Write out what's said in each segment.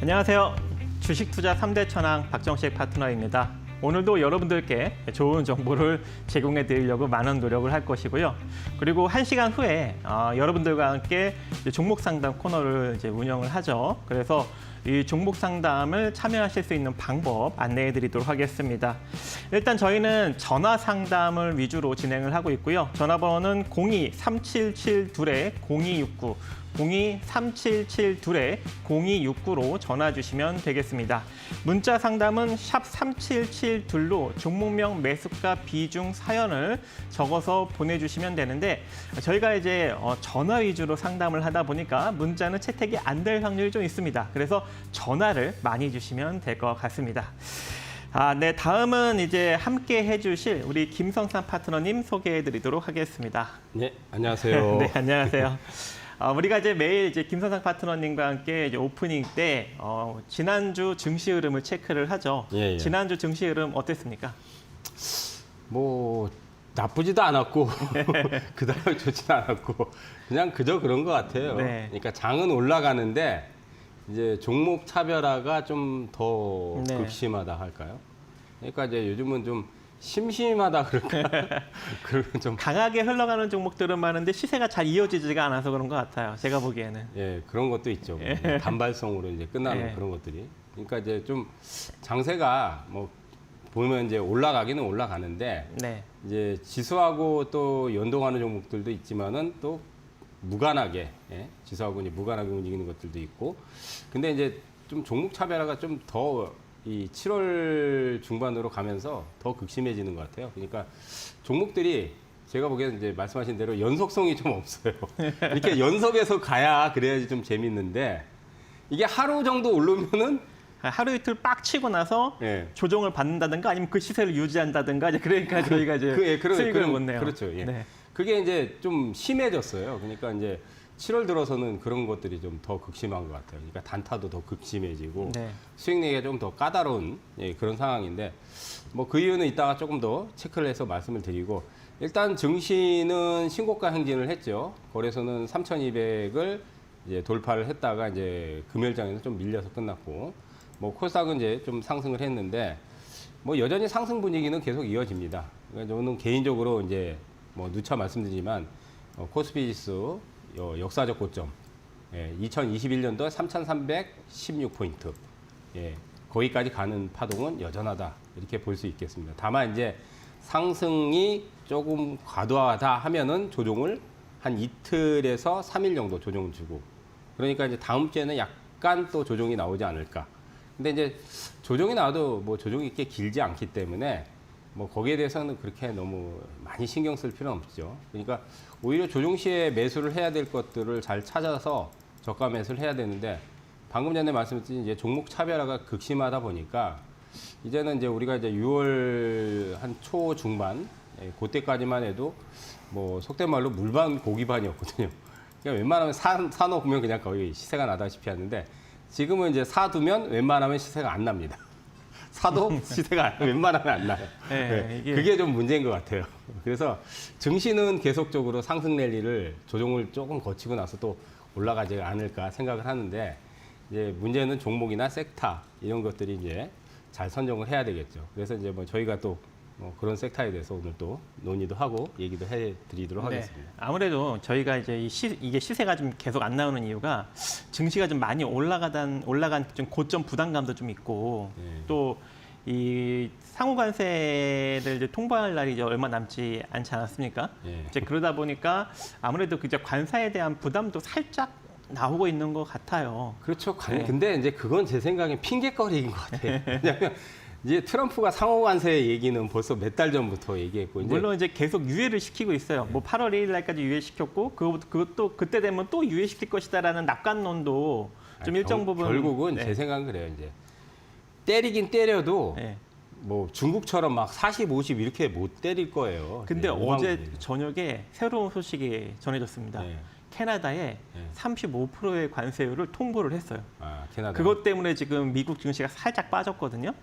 안녕하세요. 주식 투자 3대 천왕 박정식 파트너입니다. 오늘도 여러분들께 좋은 정보를 제공해 드리려고 많은 노력을 할 것이고요. 그리고 1시간 후에 여러분들과 함께 종목 상담 코너를 운영을 하죠. 그래서 이 종목 상담을 참여하실 수 있는 방법 안내해 드리도록 하겠습니다. 일단 저희는 전화 상담을 위주로 진행을 하고 있고요. 전화번호는 02-377-0269, 02-377-0269로 전화 주시면 되겠습니다. 문자 상담은 샵 3772로 종목명, 매수가, 비중, 사연을 적어서 보내주시면 되는데 저희가 이제 전화 위주로 상담을 하다 보니까 문자는 채택이 안 될 확률이 좀 있습니다. 그래서 전화를 많이 주시면 될 것 같습니다. 네, 다음은 이제 함께 해주실 우리 김성삼 파트너님 소개해드리도록 하겠습니다. 네, 안녕하세요. 네, 안녕하세요. 우리가 이제 매일 이제 김성삼 파트너님과 함께 이제 오프닝 때 지난주 증시 흐름을 체크를 하죠. 예. 지난주 증시 흐름 어땠습니까? 뭐 나쁘지도 않았고 그다음에 좋지도 않았고 그냥 그저 그런 것 같아요. 네. 그러니까 장은 올라가는데 이제 종목 차별화가 좀 더 네. 극심하다 할까요? 그러니까 이제 요즘은 좀 심심하다 그럴까? 그런 좀 강하게 흘러가는 종목들은 많은데 시세가 잘 이어지지가 않아서 그런 것 같아요. 제가 보기에는. 예, 그런 것도 있죠. 단발성으로 이제 끝나는 예. 그런 것들이. 그러니까 이제 좀 장세가 뭐 보면 이제 올라가기는 올라가는데 네. 이제 지수하고 또 연동하는 종목들도 있지만은 또 무관하게 지수하고 이제 무관하게 움직이는 것들도 있고. 근데 이제 좀 종목 차별화가 좀 더 이 7월 중반으로 가면서 더 극심해지는 것 같아요. 그러니까 종목들이 제가 보기에는 이제 말씀하신 대로 연속성이 좀 없어요. 이렇게 연속해서 가야 그래야지 좀 재밌는데 이게 하루 정도 오르면은 하루 이틀 빡 치고 나서 예. 조정을 받는다든가 아니면 그 시세를 유지한다든가 이제 그러니까 저희가 이제 수익을 못 내요. 그렇죠. 예. 네. 그게 이제 좀 심해졌어요. 그러니까 이제 7월 들어서는 그런 것들이 좀 더 극심한 것 같아요. 그러니까 단타도 더 극심해지고 네. 수익 내기가 좀 더 까다로운 그런 상황인데 뭐 그 이유는 이따가 조금 더 체크를 해서 말씀을 드리고 일단 증시는 신고가 행진을 했죠. 거래소는 3,200을 이제 돌파를 했다가 이제 금요일장에는 좀 밀려서 끝났고 뭐 코스닥은 이제 좀 상승을 했는데 뭐 여전히 상승 분위기는 계속 이어집니다. 그러니까 저는 개인적으로 이제 뭐 누차 말씀드리지만 코스피 지수 역사적 고점 2021년도 3,316포인트 거기까지 가는 파동은 여전하다 이렇게 볼 수 있겠습니다. 다만 이제 상승이 조금 과도하다 하면은 조정을 한 이틀에서 3일 정도 조정을 주고 그러니까 이제 다음 주에는 약간 또 조정이 나오지 않을까. 근데 이제 조정이 나와도 뭐 조정이 꽤 길지 않기 때문에 뭐 거기에 대해서는 그렇게 너무 많이 신경 쓸 필요는 없죠. 그러니까 오히려 조정 시에 매수를 해야 될 것들을 잘 찾아서 저가 매수를 해야 되는데 방금 전에 말씀드린 이제 종목 차별화가 극심하다 보니까 이제는 이제 우리가 이제 6월 한 초 중반 그때까지만 해도 뭐 속된 말로 물반 고기반이었거든요. 그러니까 웬만하면 사놓으면 그냥 거의 시세가 나다시피 하는데 지금은 이제 사두면 웬만하면 시세가 안 납니다. 사도 시세가 웬만하면 안 나요. 네, 이게... 그게 좀 문제인 것 같아요. 그래서 증시는 계속적으로 상승 랠리를 조정을 조금 거치고 나서 또 올라가지 않을까 생각을 하는데 이제 문제는 종목이나 섹터 이런 것들이 이제 잘 선정을 해야 되겠죠. 그래서 이제 뭐 저희가 또 뭐 그런 섹터에 대해서 오늘 또 논의도 하고 얘기도 해드리도록 하겠습니다. 네, 아무래도 저희가 이제 이게 시세가 좀 계속 안 나오는 이유가 증시가 좀 많이 올라간 좀 고점 부담감도 좀 있고 또 이 상호 관세를 이제 통보할 날이 이제 얼마 남지 않지 않았습니까? 이제 그러다 보니까 아무래도 그 이제 관사에 대한 부담도 살짝 나오고 있는 것 같아요. 그렇죠. 근데 이제 그건 제 생각엔 핑계거리인 것 같아요. 왜냐하면 이제 트럼프가 상호 관세 얘기는 벌써 몇 달 전부터 얘기했고 물론 이제 계속 유예를 시키고 있어요. 뭐 8월 1일 날까지 유예시켰고 그것도 그때 되면 또 유예시킬 것이다라는 낙관론도 좀 일정 부분 결국은 제 생각은 그래요. 이제 때리긴 때려도 뭐 중국처럼 막 40, 50 이렇게 못 때릴 거예요. 근데 어제 저녁에 새로운 소식이 전해졌습니다. 캐나다에 35%의 관세율을 통보를 했어요. 캐나다. 그것 때문에 지금 미국 증시가 살짝 빠졌거든요.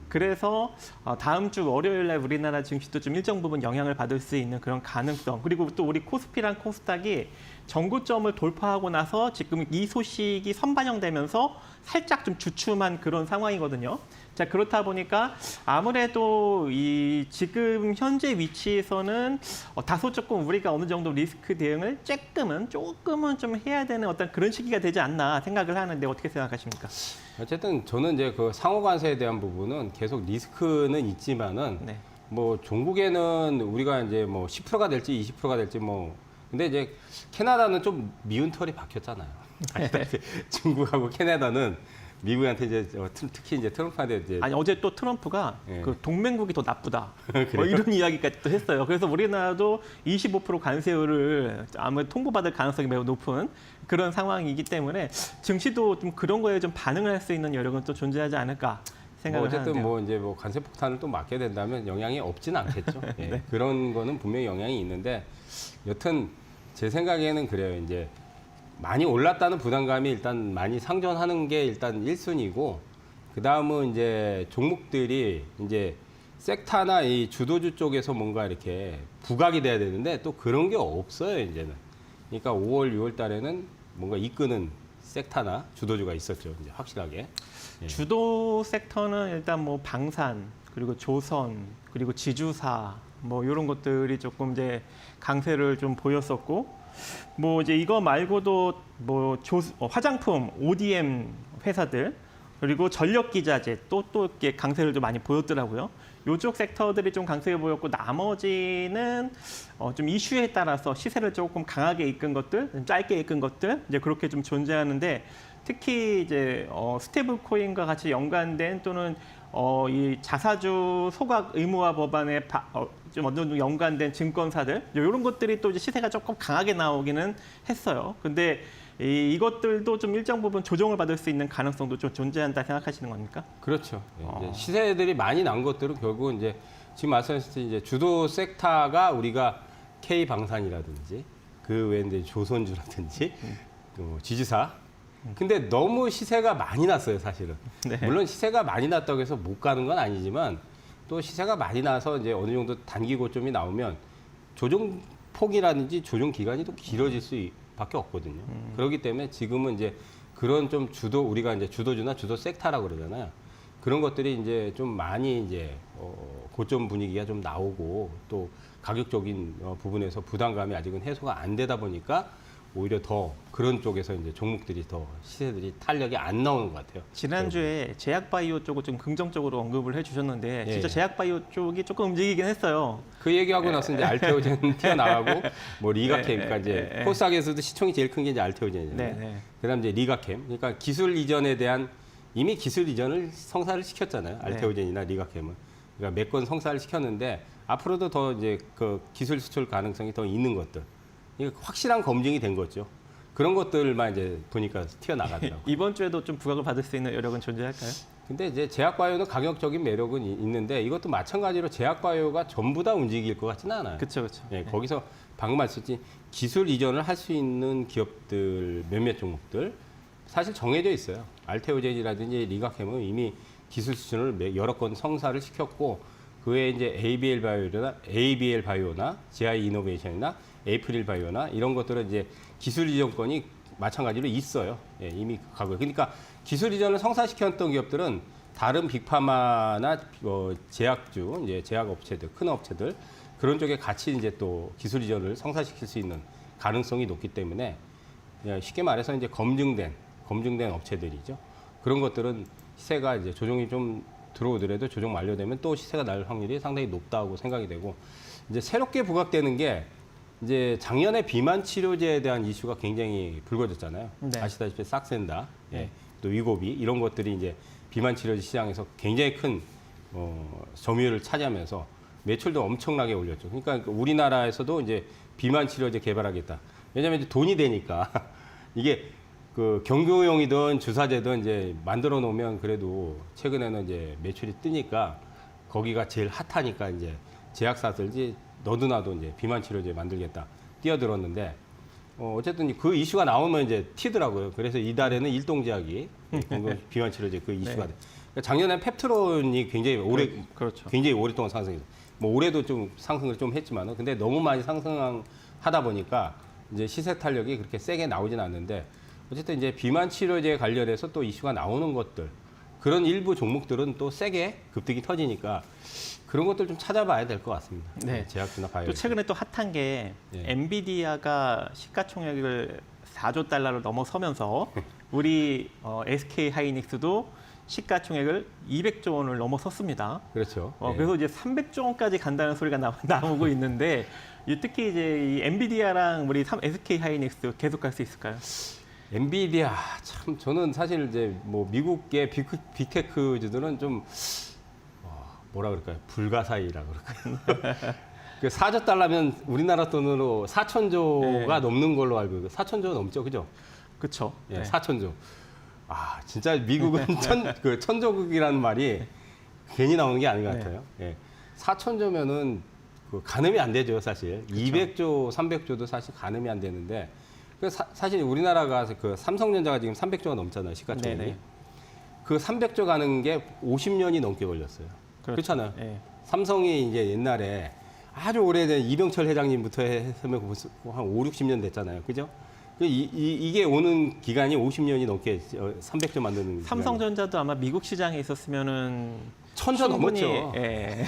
그래서 다음 주 월요일 날 우리나라 증시도 좀 일정 부분 영향을 받을 수 있는 그런 가능성. 그리고 또 우리 코스피랑 코스닥이 전고점을 돌파하고 나서 지금 이 소식이 선반영되면서 살짝 좀 주춤한 그런 상황이거든요. 자, 그렇다 보니까 아무래도 이 지금 현재 위치에서는 다소 조금 우리가 어느 정도 리스크 대응을 조금은 좀 해야 되는 어떤 그런 시기가 되지 않나 생각을 하는데 어떻게 생각하십니까? 어쨌든 저는 이제 그 상호 관세에 대한 부분은 계속 리스크는 있지만은 네. 뭐 종국에는 우리가 이제 뭐 10%가 될지 20%가 될지 뭐 근데 이제 캐나다는 좀 미운 털이 박혔잖아요. 아시다시피 중국하고 캐나다는 미국한테 이제 특히 이제 트럼프한테 이제 아니 어제 또 트럼프가 예. 그 동맹국이 더 나쁘다 그래요? 뭐 이런 이야기까지 또 했어요. 그래서 우리나라도 25% 관세율을 아무래도 통보받을 가능성이 매우 높은 그런 상황이기 때문에 증시도 좀 그런 거에 좀 반응을 할 수 있는 여력은 또 존재하지 않을까 뭐 생각을 어쨌든 하는데요. 뭐 이제 뭐 관세 폭탄을 또 맞게 된다면 영향이 없지는 않겠죠. 예. 네. 그런 거는 분명히 영향이 있는데 여튼 제 생각에는 그래요. 이제 많이 올랐다는 부담감이 일단 많이 상존하는 게 일단 1순위고 그 다음은 이제 종목들이 이제 섹터나 이 주도주 쪽에서 뭔가 이렇게 부각이 돼야 되는데 또 그런 게 없어요 이제는. 그러니까 5월, 6월 달에는 뭔가 이끄는 섹터나 주도주가 있었죠 이제 확실하게. 예. 주도 섹터는 일단 뭐 방산 그리고 조선 그리고 지주사 뭐 이런 것들이 조금 이제 강세를 좀 보였었고 뭐 이제 이거 말고도 뭐 화장품 ODM 회사들 그리고 전력기자재 또 이렇게 강세를 좀 많이 보였더라고요. 요쪽 섹터들이 좀 강세를 보였고 나머지는 좀 이슈에 따라서 시세를 조금 강하게 이끈 것들, 좀 짧게 이끈 것들 이제 그렇게 좀 존재하는데 특히 이제 스테이블 코인과 같이 연관된 또는 이 자사주 소각 의무화 법안에 좀 어느 정도 연관된 증권사들 이런 것들이 또 이제 시세가 조금 강하게 나오기는 했어요. 근데 이것들도 좀 일정 부분 조정을 받을 수 있는 가능성도 좀 존재한다 생각하시는 겁니까? 그렇죠. 예, 이제 시세들이 많이 난 것들은 결국 이제 지금 말씀하셨듯이 이제 주도 섹터가 우리가 K 방산이라든지 그 외에 이제 조선주라든지 또 지주사. 근데 너무 시세가 많이 났어요, 사실은. 네. 물론 시세가 많이 났다고 해서 못 가는 건 아니지만 또 시세가 많이 나서 이제 어느 정도 단기 고점이 나오면 조정 폭이라든지 조정 기간이 또 길어질 수밖에 없거든요. 그렇기 때문에 지금은 이제 그런 좀 우리가 이제 주도주나 주도 섹터라고 그러잖아요. 그런 것들이 이제 좀 많이 이제 고점 분위기가 좀 나오고 또 가격적인 부분에서 부담감이 아직은 해소가 안 되다 보니까 오히려 더 그런 쪽에서 이제 종목들이 더 시세들이 탄력이 안 나오는 것 같아요. 지난주에 제약바이오 쪽을 좀 긍정적으로 언급을 해주셨는데 예. 진짜 제약바이오 쪽이 조금 움직이긴 했어요. 그 얘기하고 나서 이제 알테오젠 튀어나가고 뭐 리가캠, 그러니까 이제 코스닥에서도 시총이 제일 큰 게 이제 알테오젠이잖아요. 네. 그다음 이제 리가캠, 그러니까 기술 이전에 대한 이미 기술 이전을 성사를 시켰잖아요. 알테오젠이나 리가캠은. 그러니까 몇 건 성사를 시켰는데 앞으로도 더 이제 그 기술 수출 가능성이 더 있는 것들. 이게 확실한 검증이 된 거죠. 그런 것들만 이제 보니까 튀어나가더라고요. 이번 주에도 좀 부각을 받을 수 있는 여력은 존재할까요? 근데 이제 제약바이오는 가격적인 매력은 있는데 이것도 마찬가지로 제약바이오가 전부 다 움직일 것 같지는 않아요. 그렇죠. 예, 거기서 방금 말씀드린 기술 이전을 할 수 있는 기업들 몇몇 종목들 사실 정해져 있어요. 알테오젠이라든지 리가캠은 이미 기술 수준을 여러 건 성사를 시켰고 그 외에 이제 ABL 바이오나 GI 이노베이션이나 에이프릴 바이오나 이런 것들은 이제 기술 이전권이 마찬가지로 있어요. 예, 이미 가고. 그러니까 기술 이전을 성사시켰던 기업들은 다른 빅파마나 제약주, 이제 제약 업체들, 큰 업체들 그런 쪽에 같이 이제 또 기술 이전을 성사시킬 수 있는 가능성이 높기 때문에 쉽게 말해서 이제 검증된 업체들이죠. 그런 것들은 시세가 이제 조정이 좀 들어오더라도 조정 만료되면 또 시세가 날 확률이 상당히 높다고 생각이 되고 이제 새롭게 부각되는 게 이제 작년에 비만 치료제에 대한 이슈가 굉장히 불거졌잖아요. 네. 아시다시피 싹센다, 또 위고비 이런 것들이 이제 비만 치료제 시장에서 굉장히 큰 점유율을 차지하면서 매출도 엄청나게 올렸죠. 그러니까 우리나라에서도 이제 비만 치료제 개발하겠다. 왜냐하면 이제 돈이 되니까 이게 그 경구용이든 주사제든 이제 만들어 놓으면 그래도 최근에는 이제 매출이 뜨니까 거기가 제일 핫하니까 이제 제약사들이 너도나도 이제 비만 치료제 만들겠다 뛰어들었는데 어쨌든 그 이슈가 나오면 이제 튀더라고요. 그래서 이달에는 일동제약이 비만 치료제 그 이슈가 돼. 작년에 펩트론이 굉장히 그렇죠. 굉장히 오랫동안 상승했어요. 뭐 올해도 좀 상승을 좀 했지만은 근데 너무 많이 상승하다 보니까 이제 시세 탄력이 그렇게 세게 나오진 않는데 어쨌든 이제 비만 치료제 관련해서 또 이슈가 나오는 것들 그런 일부 종목들은 또 세게 급등이 터지니까 그런 것들 좀 찾아봐야 될 것 같습니다. 네. 제약주나 바이오. 또 최근에 또 핫한 게 예. 엔비디아가 시가총액을 4조 달러를 넘어서면서 우리 SK 하이닉스도 시가총액을 200조 원을 넘어섰습니다. 그렇죠. 예. 그래서 이제 300조 원까지 간다는 소리가 나오고 있는데 특히 이제 이 엔비디아랑 우리 SK 하이닉스 계속 갈 수 있을까요? 엔비디아 참 저는 사실 이제 뭐 미국의 빅테크주들은 좀 뭐라 그럴까요? 불가사의라 그럴까요? 그 4조 달러면 우리나라 돈으로 4천조가 네. 넘는 걸로 알고 있어요. 4천조 넘죠, 그죠? 그렇죠. 예, 네. 4천조. 아 진짜 미국은 천조국이라는 말이 괜히 나오는 게 아닌 것 네. 같아요. 예. 4천조면은 그 가늠이 안 되죠, 사실. 200조, 300조도 사실 가늠이 안 되는데. 사실 우리나라가 그 삼성전자가 지금 300조가 넘잖아요, 시가총액이. 네네. 그 300조 가는 게 50년이 넘게 걸렸어요. 그렇죠. 그렇잖아요. 네. 삼성이 이제 옛날에 아주 오래된 이병철 회장님부터 했으면 한 5, 60년 됐잖아요. 그죠? 이게 오는 기간이 50년이 넘게 300조 만드는 삼성전자도 아마 미국 시장에 있었으면은 천조 충분히, 넘었죠. 예.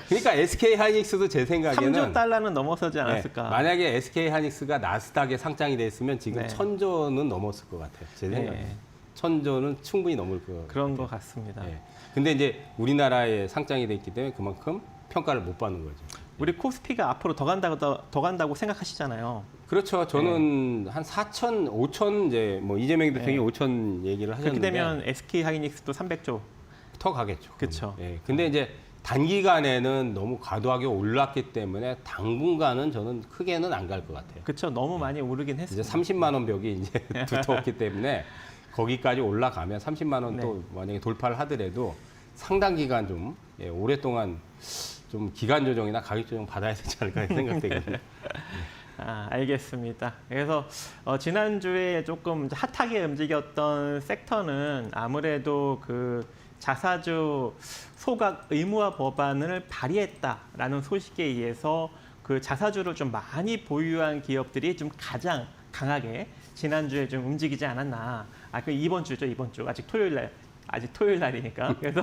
그러니까 SK 하이닉스도 제 생각에는 3조 달러는 넘어서지 않았을까. 네, 만약에 SK 하이닉스가 나스닥에 상장이 됐으면 지금 네. 1000조는 넘었을 것 같아요. 제 생각에. 네. 1000조는 충분히 넘을 것 같아요. 그런 것 같습니다. 예. 근데 이제 우리나라에 상장이 돼 있기 때문에 그만큼 평가를 못 받는 거죠. 우리 코스피가 앞으로 더 간다고 생각하시잖아요. 그렇죠. 저는 한 4천, 5천 이제 뭐 이재명 대통령이 네. 5천 얘기를 하셨는데 그렇게 되면 SK 하이닉스도 300조. 더 가겠죠. 그쵸. 예. 근데 이제 단기간에는 너무 과도하게 올랐기 때문에 당분간은 저는 크게는 안 갈 것 같아요. 그렇죠. 너무 많이 오르긴 이제 했습니다. 30만 원 벽이 이제 두터웠기 때문에 거기까지 올라가면 30만 원 또 네. 만약에 돌파를 하더라도 상당 기간 좀 오랫동안 좀 기간 조정이나 가격 조정 받아야 되지 않을까 생각되거든요. 알겠습니다. 그래서 지난주에 조금 핫하게 움직였던 섹터는 아무래도 그 자사주 소각 의무화 법안을 발의했다라는 소식에 의해서 그 자사주를 좀 많이 보유한 기업들이 좀 가장 강하게 지난주에 좀 움직이지 않았나. 그 이번 주죠, 이번 주. 아직 토요일 날이니까. 그래서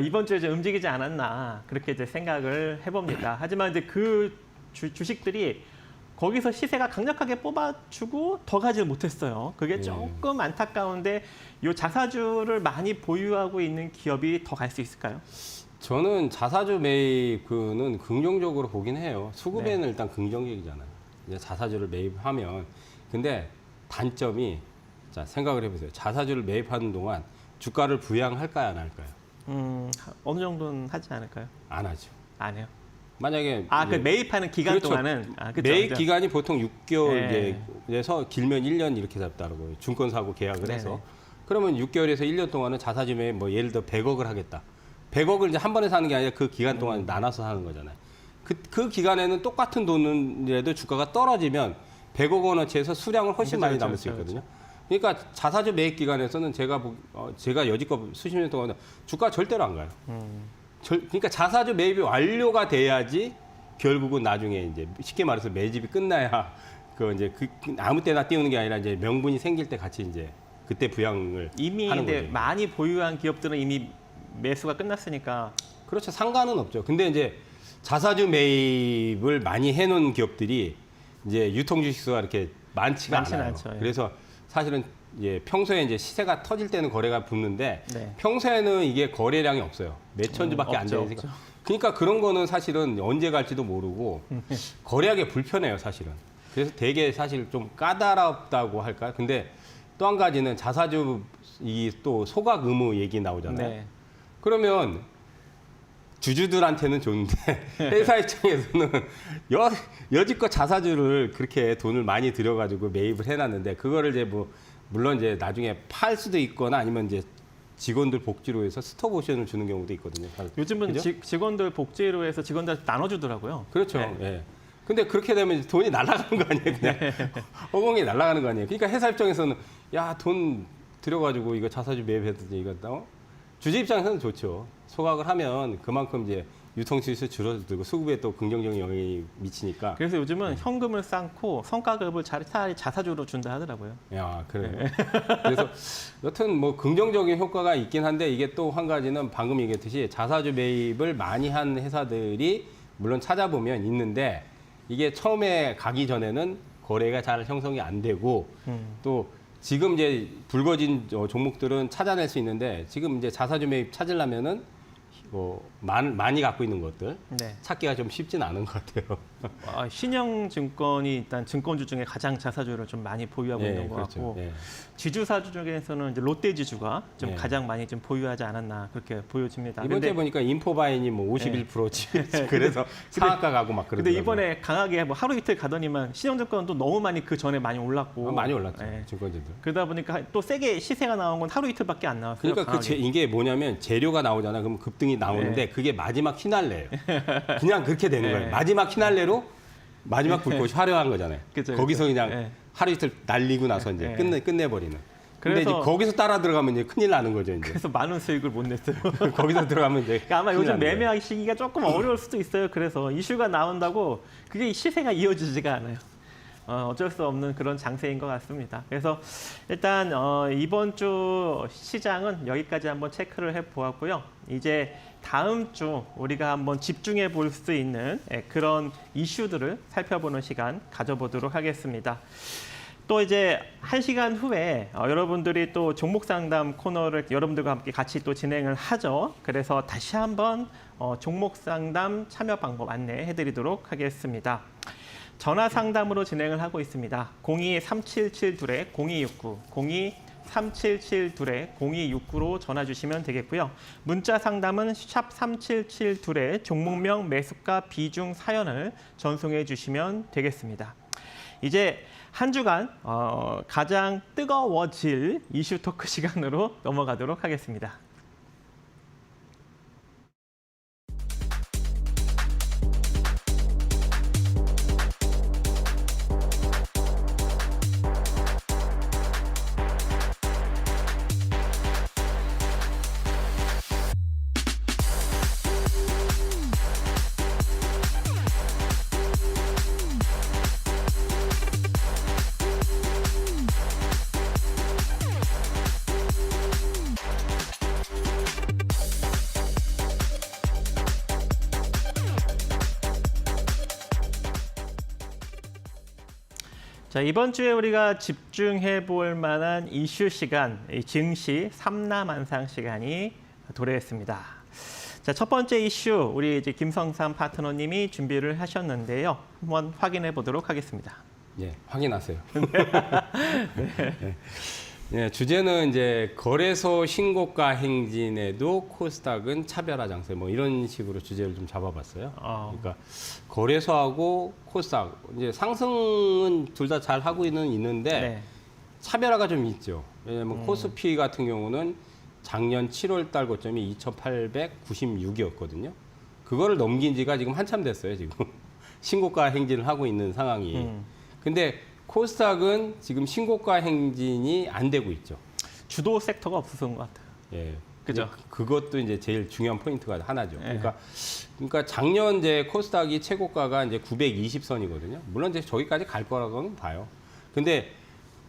이번 주에 좀 움직이지 않았나. 그렇게 이제 생각을 해봅니다. 하지만 이제 그 주식들이 거기서 시세가 강력하게 뽑아주고 더 가지 못했어요. 그게 조금 안타까운데 이 자사주를 많이 보유하고 있는 기업이 더 갈 수 있을까요? 저는 자사주 매입은 긍정적으로 보긴 해요. 수급에는 네. 일단 긍정적이잖아요. 이제 자사주를 매입하면 근데 단점이 자 생각을 해보세요. 자사주를 매입하는 동안 주가를 부양할까요, 안 할까요? 어느 정도는 하지 않을까요? 안 하죠. 안 해요. 만약에 그 이제 매입하는 기간 그렇죠. 동안은 그쵸, 매입 그죠? 기간이 보통 6개월 네. 이제에서 길면 1년 이렇게 잡다라고 증권 사고 계약을 해서 네네. 그러면 6개월에서 1년 동안은 자사주 매입 뭐 예를 들어 100억을 하겠다. 100억을 이제 한 번에 사는 게 아니라 그 기간 동안 나눠서 사는 거잖아요. 그 기간에는 똑같은 돈이라도 주가가 떨어지면 100억 원어치에서 수량을 훨씬 많이 남을 수 있거든요. 그러니까 자사주 매입 기간에서는 제가 여지껏 수십 년 동안 주가 절대로 안 가요. 그러니까 자사주 매입이 완료가 돼야지 결국은 나중에 이제 쉽게 말해서 매집이 끝나야 이제 아무 때나 띄우는 게 아니라 이제 명분이 생길 때 같이 이제 그때 부양을 이미 하는 근데 거죠. 많이 보유한 기업들은 이미 매수가 끝났으니까 그렇죠. 상관은 없죠. 근데 이제 자사주 매입을 많이 해놓은 기업들이 이제 유통 주식수가 이렇게 많지는 않아요. 않죠. 예. 그래서 사실은 평소에 이제 시세가 터질 때는 거래가 붙는데 네. 평소에는 이게 거래량이 없어요. 몇천 주밖에 안 없죠, 되니까. 그러니까 그런 거는 사실은 언제 갈지도 모르고 거래하기 불편해요, 사실은. 그래서 되게 사실 좀 까다롭다고 할까요? 근데 또 한 가지는 자사주 또 소각 의무 얘기 나오잖아요. 네. 그러면 주주들한테는 좋은데 회사 입장에서는 여지껏 자사주를 그렇게 돈을 많이 들여가지고 매입을 해놨는데 그거를 이제 물론 이제 나중에 팔 수도 있거나 아니면 이제 직원들 복지로 해서 스톡 옵션을 주는 경우도 있거든요. 요즘은 그죠? 직원들 복지로 해서 직원들한테 나눠주더라고요. 그렇죠. 네. 예. 근데 그렇게 되면 돈이 날아가는 거 아니에요, 그냥 허공에 날아가는 거 아니에요. 그러니까 회사 입장에서는 야 돈 들여가지고 이거 자사주 매입했더니 이거 주주 입장에서는 좋죠. 소각을 하면 그만큼 이제 유통 수익이 줄어들고 수급에 또 긍정적인 영향이 미치니까. 그래서 요즘은 현금을 쌓고 성과급을 차라리 자사주로 준다 하더라고요. 야, 그래요. 그래서 여튼 뭐 긍정적인 효과가 있긴 한데 이게 또 한 가지는 방금 얘기했듯이 자사주 매입을 많이 한 회사들이 물론 찾아보면 있는데 이게 처음에 가기 전에는 거래가 잘 형성이 안 되고 또 지금 이제 불거진 종목들은 찾아낼 수 있는데 지금 이제 자사주 매입 찾으려면은 많이 갖고 있는 것들 네. 찾기가 좀 쉽진 않은 것 같아요. 신영증권이 일단 증권주 중에 가장 자사주를 좀 많이 보유하고 예, 있는 것 그렇죠. 같고 예. 지주사주 중에서는 이제 롯데지주가 좀 예. 가장 많이 좀 보유하지 않았나 그렇게 보여집니다. 이번 주에 보니까 인포바인이 뭐 51% 그래서 상한가 가고 막 근데 그러더라고요. 이번에 강하게 뭐 하루 이틀 가더니만 신영증권도 너무 많이 그 전에 많이 올랐고 많이 올랐죠. 예. 증권주들. 그러다 보니까 또 세게 시세가 나온 건 하루 이틀밖에 안 나왔어요. 그러니까 강하게. 이게 뭐냐면 재료가 나오잖아. 그럼 급등이 나오는데 그게 마지막 휘날레예요. 그냥 그렇게 되는 거예요. 마지막 휘날레로 마지막 불꽃이 화려한 거잖아요. 그쵸, 거기서 그쵸. 그냥 예. 하루 이틀 날리고 나서 이제 끝내버리는. 근데 이제 그래서- 거기서 따라 들어가면 이제 큰일 나는 거죠. 이제 그래서 많은 수익을 못 냈어요. 거기서 들어가면 이제 그러니까 아마 큰일 요즘 나는 거예요. 매매하기 시기가 조금 어려울 수도 있어요. 그래서 이슈가 나온다고 그게 시세가 이어지지가 않아요. 어쩔 수 없는 그런 장세인 것 같습니다. 그래서 일단 이번 주 시장은 여기까지 한번 체크를 해보았고요. 이제 다음 주 우리가 한번 집중해 볼 수 있는 그런 이슈들을 살펴보는 시간 가져보도록 하겠습니다. 또 이제 1시간 후에 여러분들이 또 종목 상담 코너를 여러분들과 함께 같이 또 진행을 하죠. 그래서 다시 한번 종목 상담 참여 방법 안내해 드리도록 하겠습니다. 전화 상담으로 진행을 하고 있습니다. 02-377-0269, 02-377-0269로 전화 주시면 되겠고요. 문자 상담은 샵 377-2의 종목명, 매수가, 비중, 사연을 전송해 주시면 되겠습니다. 이제 한 주간 가장 뜨거워질 이슈 토크 시간으로 넘어가도록 하겠습니다. 자, 이번 주에 우리가 집중해 볼 만한 이슈 시간, 이 증시 삼라만상 시간이 도래했습니다. 자, 첫 번째 이슈 우리 이제 김성삼 파트너님이 준비를 하셨는데요. 한번 확인해 보도록 하겠습니다. 예, 확인하세요. 네. 예, 주제는 이제 거래소 신고가 행진에도 코스닥은 차별화 장세 뭐 이런 식으로 주제를 좀 잡아봤어요. 그러니까 거래소하고 코스닥 이제 상승은 둘 다 잘 하고 있는데 네. 차별화가 좀 있죠. 왜냐하면 코스피 같은 경우는 작년 7월 달 고점이 2,896이었거든요. 그거를 넘긴 지가 지금 한참 됐어요. 지금 신고가 행진을 하고 있는 상황이. 근데 코스닥은 지금 신고가 행진이 안 되고 있죠. 주도 섹터가 없어서인 것 같아요. 예. 그죠? 그것도 이제 제일 중요한 포인트가 하나죠. 예. 그러니까 작년 이제 코스닥이 최고가가 이제 920선이거든요. 물론 이제 저기까지 갈 거라고는 봐요. 근데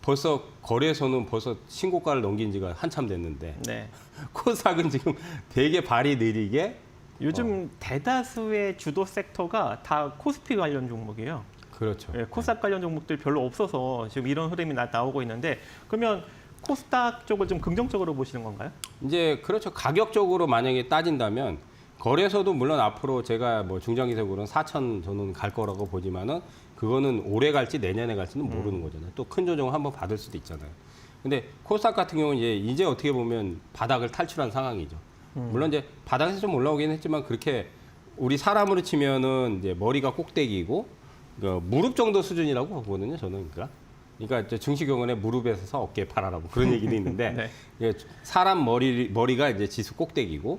벌써 거래소는 벌써 신고가를 넘긴 지가 한참 됐는데 네. 코스닥은 지금 되게 발이 느리게 요즘 대다수의 주도 섹터가 다 코스피 관련 종목이에요. 그렇죠. 예, 코스닥 관련 종목들이 별로 없어서 지금 이런 흐름이 나오고 있는데 그러면 코스닥 쪽을 좀 긍정적으로 보시는 건가요? 이제 그렇죠. 가격적으로 만약에 따진다면 거래소도 물론 앞으로 제가 뭐 중장기적으로는 4천 저는 갈 거라고 보지만은 그거는 올해 갈지 내년에 갈지는 모르는 거잖아요. 또 큰 조정을 한번 받을 수도 있잖아요. 근데 코스닥 같은 경우는 이제 어떻게 보면 바닥을 탈출한 상황이죠. 물론 이제 바닥에서 좀 올라오긴 했지만 그렇게 우리 사람으로 치면은 이제 머리가 꼭대기고 무릎 정도 수준이라고 보거든요. 저는 그러니까 증시경원에 무릎에서 서 어깨에 팔아라고 그런 얘기도 있는데 네. 예, 사람 머리가 이제 지수 꼭대기고